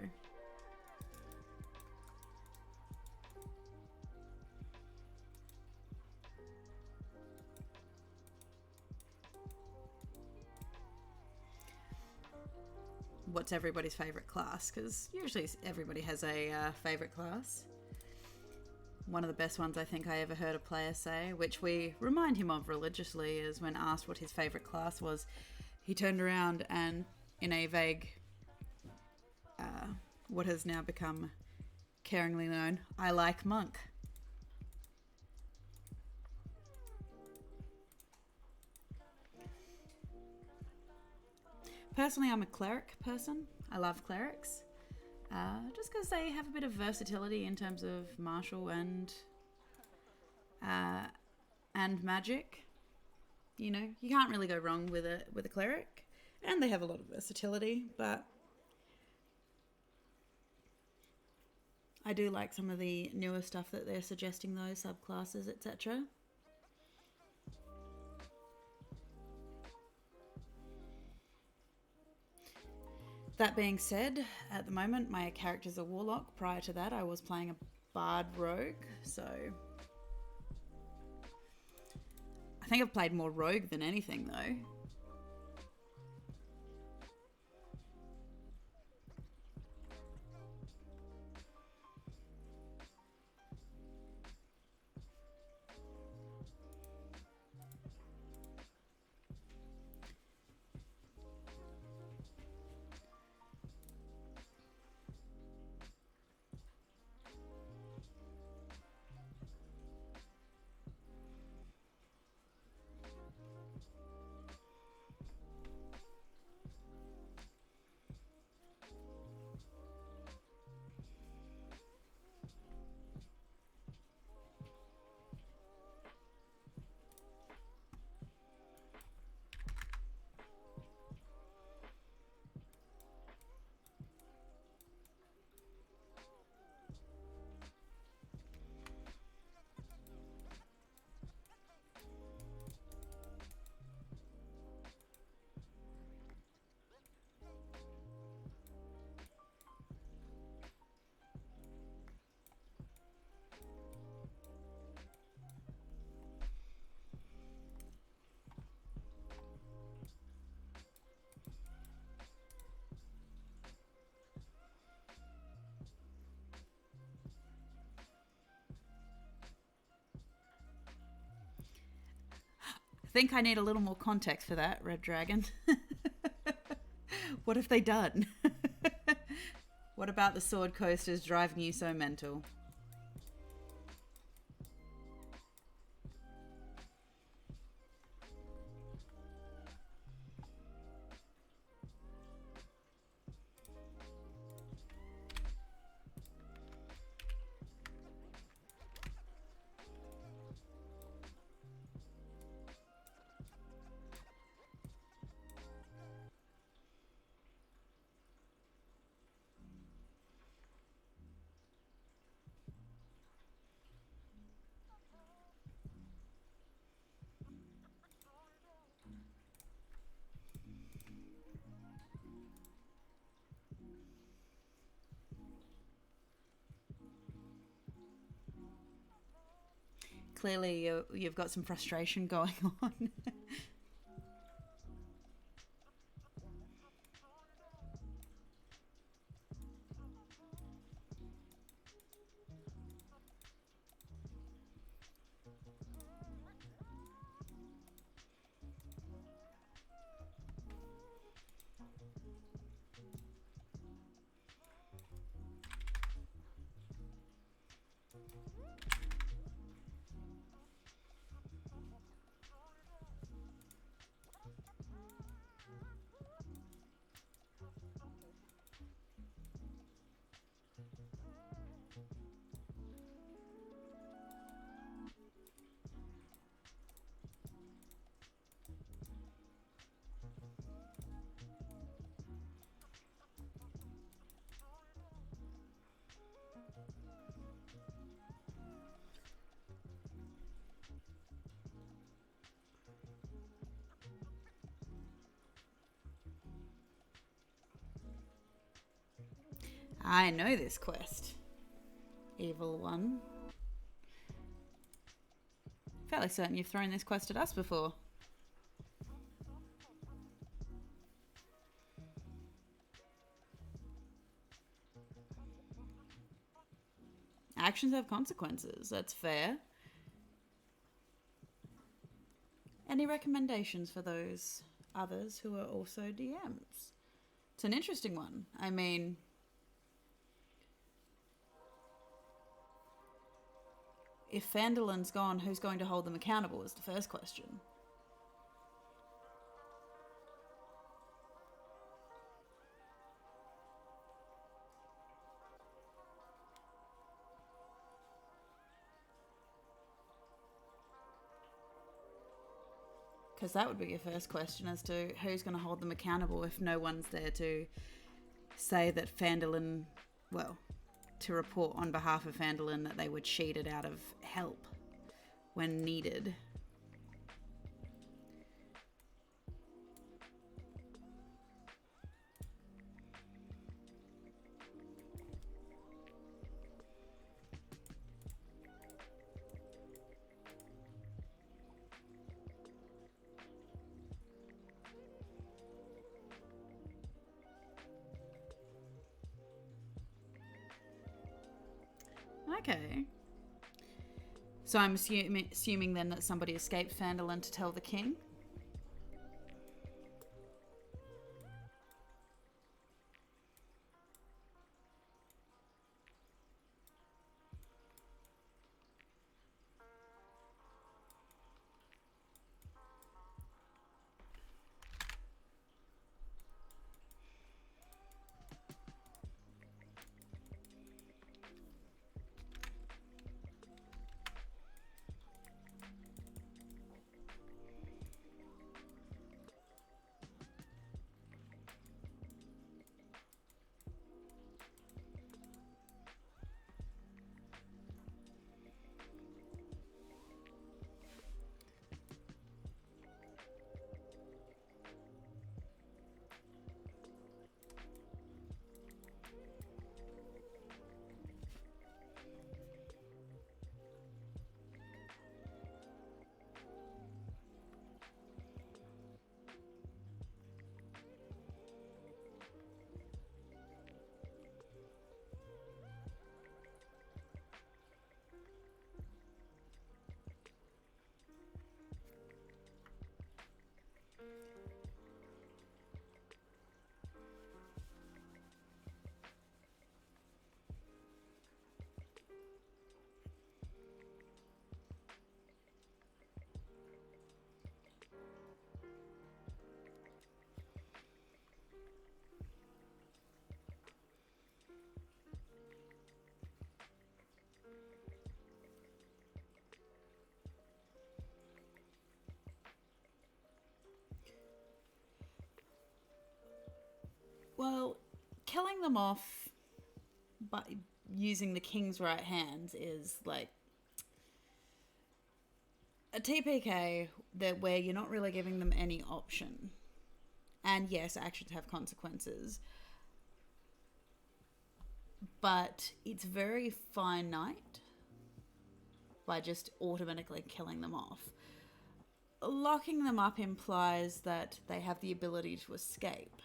What's everybody's favourite class? Because usually everybody has a favourite class. One of the best ones I think I ever heard a player say, which we remind him of religiously, is when asked what his favourite class was, he turned around and, in a vague, what has now become caringly known, I like monk. Personally, I'm a cleric person. I love clerics. Just because they have a bit of versatility in terms of martial and magic. You know, you can't really go wrong with a cleric, and they have a lot of versatility. But I do like some of the newer stuff that they're suggesting, though, subclasses, etc. That being said, at the moment my character's a warlock. Prior to that I was playing a bard rogue, so I think I've played more rogue than anything though. I think I need a little more context for that, Red Dragon. What have they done? What about the sword coasters driving you so mental? clearly you've got some frustration going on. I know this quest. Evil one. Fairly certain you've thrown this quest at us before. Actions have consequences. That's fair. Any recommendations for those others who are also DMs? It's an interesting one. I mean, if Phandalin gone, who's going to hold them accountable is the first question. Because that would be your first question as to who's going to hold them accountable if no one's there to say that Phandalin, well, to report on behalf of Phandalin that they were cheated out of help when needed. Okay. So I'm assuming then that somebody escaped Phandalin to tell the king? Well, killing them off by using the king's right hands is like a TPK that where you're not really giving them any option. And yes, actions have consequences. But it's very finite. by just automatically killing them off. Locking them up implies that they have the ability to escape.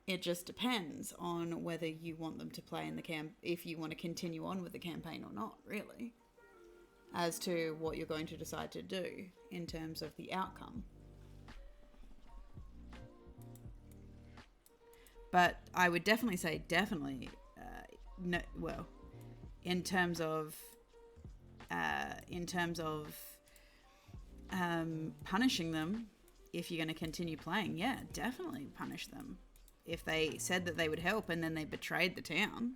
It just depends on whether you want them to play in the if you want to continue on with the campaign or not, really, as to what you're going to decide to do in terms of the outcome. But I would definitely say, no. Well, in terms of punishing them, if you're going to continue playing, yeah, definitely punish them. If they said that they would help and then they betrayed the town.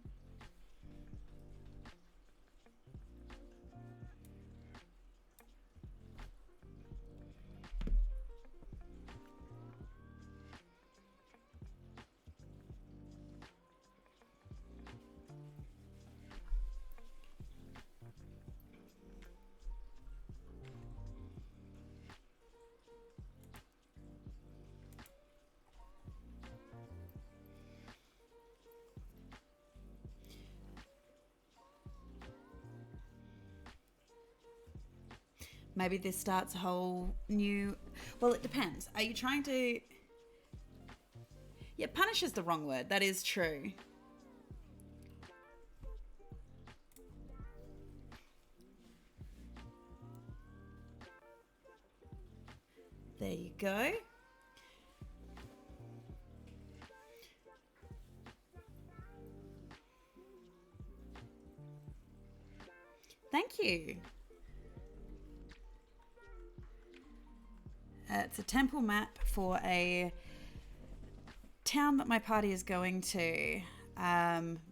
Maybe this starts a whole new... Well, it depends. Are you trying to... Yeah, punish is the wrong word. That is true. There you go. Thank you. It's a temple map for a town that my party is going to.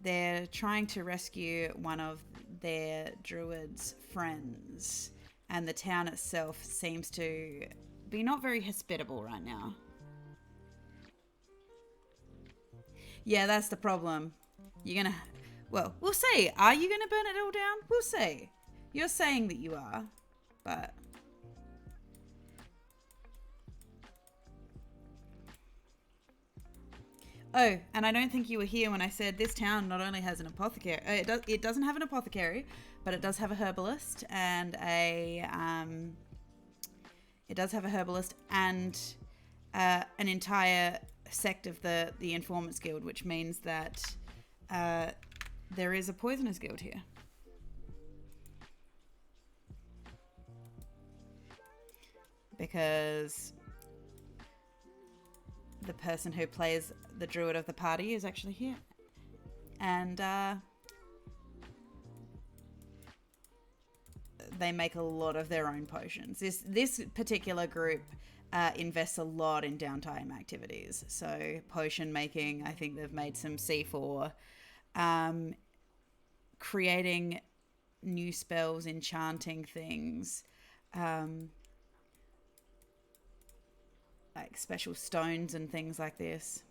They're trying to rescue one of their druid's friends, and the town itself seems to be not very hospitable right now. Yeah, that's the problem. You're gonna... Well, we'll see. Are you gonna burn it all down? We'll see. You're saying that you are, but... Oh, and I don't think you were here when I said this town not only has an apothecary. It doesn't have an apothecary, but it does have a herbalist and an entire sect of the Informants Guild, which means that there is a Poisoners Guild here. Because the person who plays the druid of the party is actually here. And they make a lot of their own potions. This particular group invests a lot in downtime activities. So potion making, I think they've made some C4. Creating new spells, enchanting things. Like special stones and things like this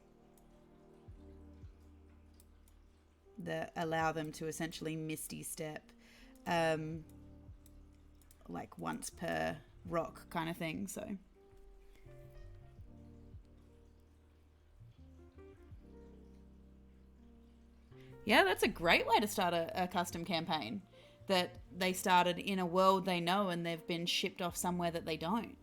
that allow them to essentially misty step like once per rock kind of thing. So yeah, that's a great way to start a custom campaign, that they started in a world they know and they've been shipped off somewhere that they don't.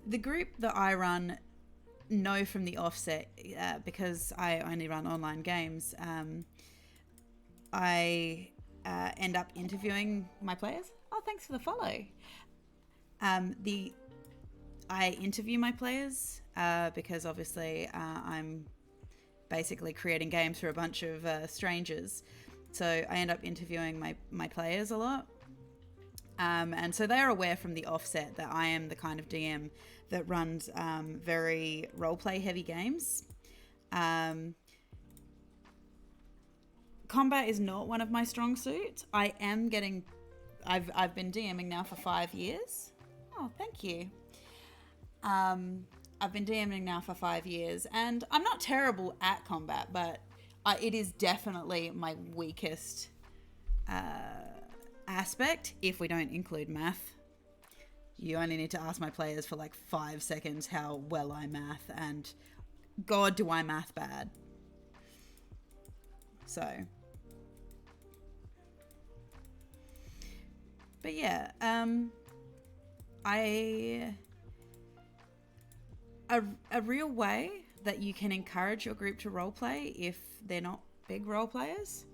The group that I run know from the offset, because I only run online games, I end up interviewing my players. Oh, thanks for the follow. I interview my players because obviously I'm basically creating games for a bunch of strangers. So I end up interviewing my players a lot. And so they're aware from the offset that I am the kind of DM that runs very roleplay heavy games. Combat is not one of my strong suits. I've been DMing now for 5 years. Oh, thank you. I've been DMing now for 5 years, and I'm not terrible at combat, but it is definitely my weakest aspect, if we don't include math. You only need to ask my players for like 5 seconds how well I math, and God, do I math bad. So, but yeah, a real way that you can encourage your group to roleplay if they're not big role players.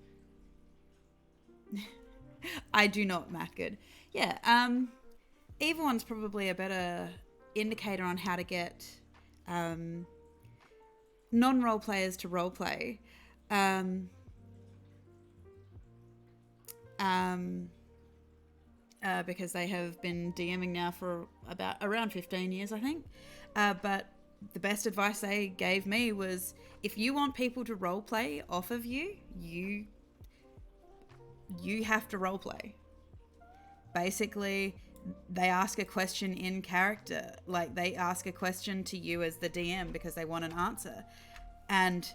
I do not math good. Yeah, Evil One's probably a better indicator on how to get non-role players to roleplay. Because they have been DMing now for around 15 years, I think. But the best advice they gave me was, if you want people to roleplay off of you, you have to roleplay. Basically, they ask a question in character. Like, they ask a question to you as the DM because they want an answer. And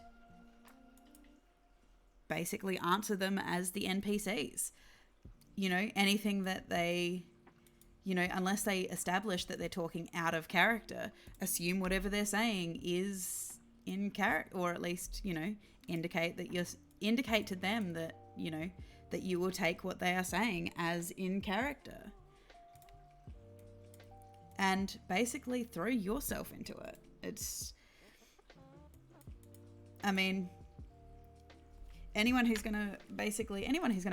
basically answer them as the NPCs. You know, anything that they, you know, unless they establish that they're talking out of character, assume whatever they're saying is in character, or at least, you know, indicate to them that, you know, that you will take what they are saying as in character. And basically throw yourself into it. I mean, anyone who's gonna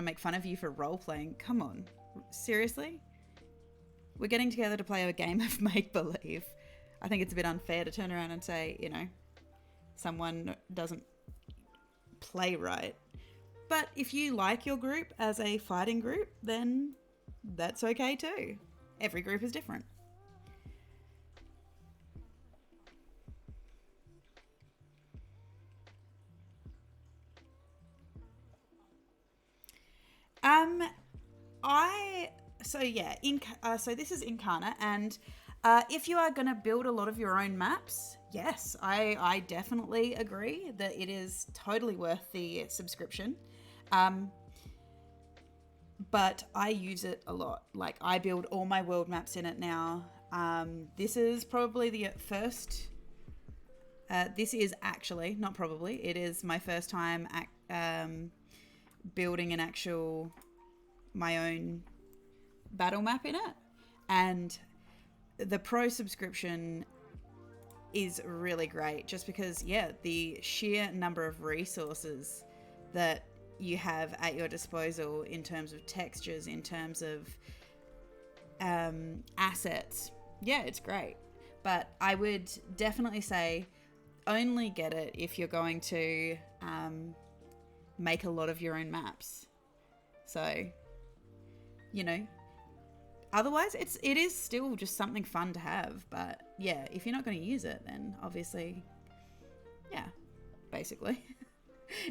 make fun of you for role playing, come on, seriously? We're getting together to play a game of make-believe. I think it's a bit unfair to turn around and say, you know, someone doesn't play right. But if you like your group as a fighting group, then that's okay too. Every group is different. So this is Incarnate, and if you are going to build a lot of your own maps, yes, I definitely agree that it is totally worth the subscription. But I use it a lot. Like, I build all my world maps in it now. This is probably the first... this is actually, not probably, it is my first time building my own battle map in it. And the pro subscription is really great just because, yeah, the sheer number of resources that you have at your disposal in terms of textures, in terms of assets, yeah, it's great. But I would definitely say only get it if you're going to make a lot of your own maps. So, you know, otherwise it is still just something fun to have. But yeah, if you're not going to use it, then obviously, yeah, basically,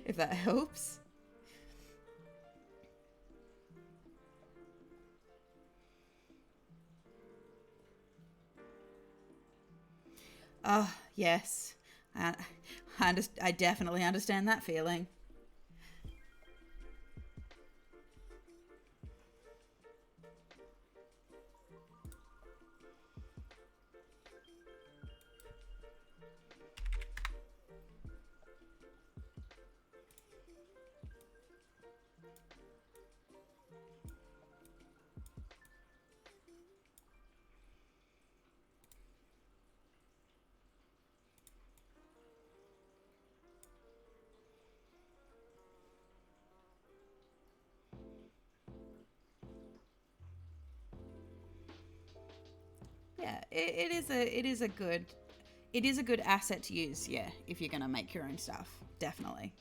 if that helps. Oh, yes. I definitely understand that feeling. Yeah, it is a good asset to use. Yeah, if you're gonna make your own stuff, definitely.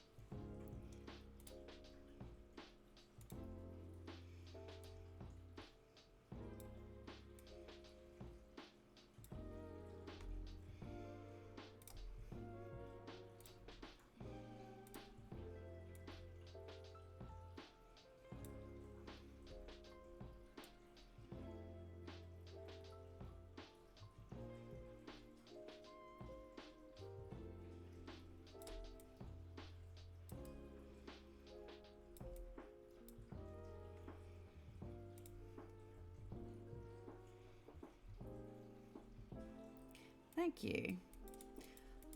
Thank you.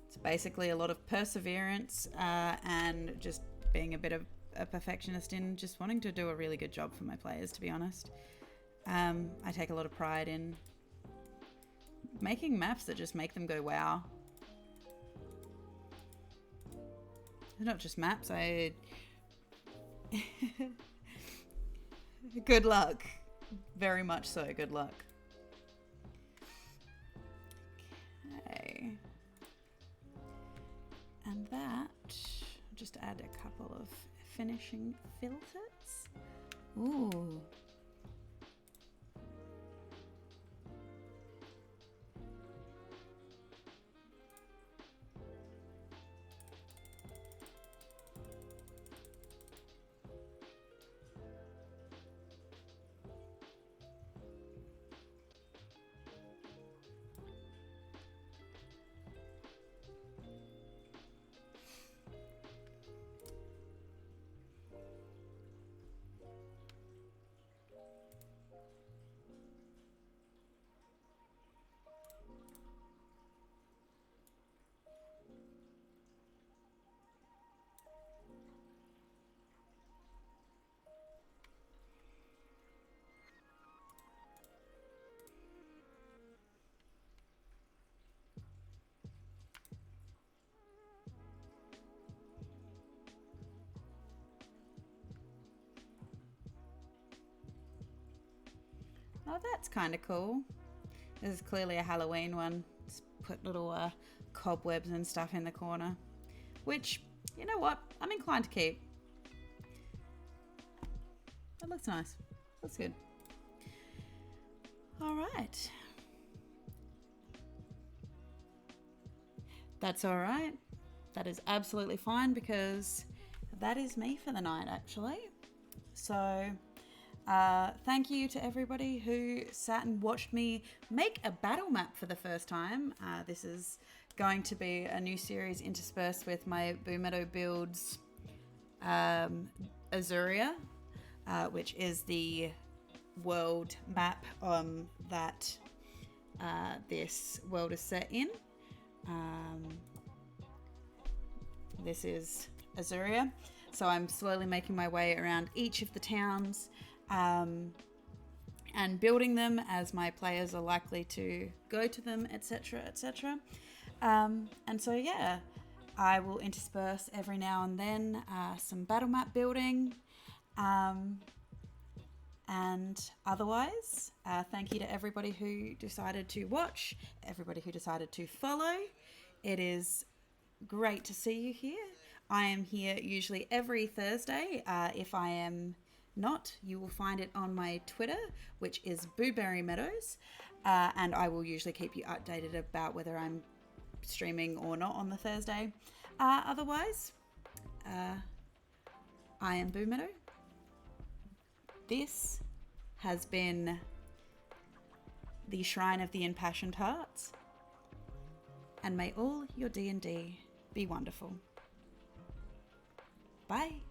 It's basically a lot of perseverance and just being a bit of a perfectionist in just wanting to do a really good job for my players, to be honest. I take a lot of pride in making maps that just make them go wow. Not just maps, good luck. Very much so, good luck. Okay. And that, just add a couple of finishing filters. Ooh. Oh, that's kind of cool. This is clearly a Halloween one. Just put little cobwebs and stuff in the corner. Which, you know what? I'm inclined to keep. That looks nice. Looks good. All right. That's all right. That is absolutely fine because that is me for the night, actually. So... thank you to everybody who sat and watched me make a battle map for the first time. This is going to be a new series interspersed with my Boo Meadow builds Azuria, which is the world map that this world is set in. This is Azuria. So I'm slowly making my way around each of the towns and building them as my players are likely to go to them, etc., etc. And so, yeah, I will intersperse every now and then some battle map building. And otherwise, thank you to everybody who decided to watch, everybody who decided to follow. It is great to see you here. I am here usually every Thursday. If I am not, you will find it on my Twitter, which is Booberry Meadows, and I will usually keep you updated about whether I'm streaming or not on the Thursday. Otherwise, I am Boo Meadow. This has been the Shrine of the Impassioned Hearts, and may all your D&D be wonderful. Bye.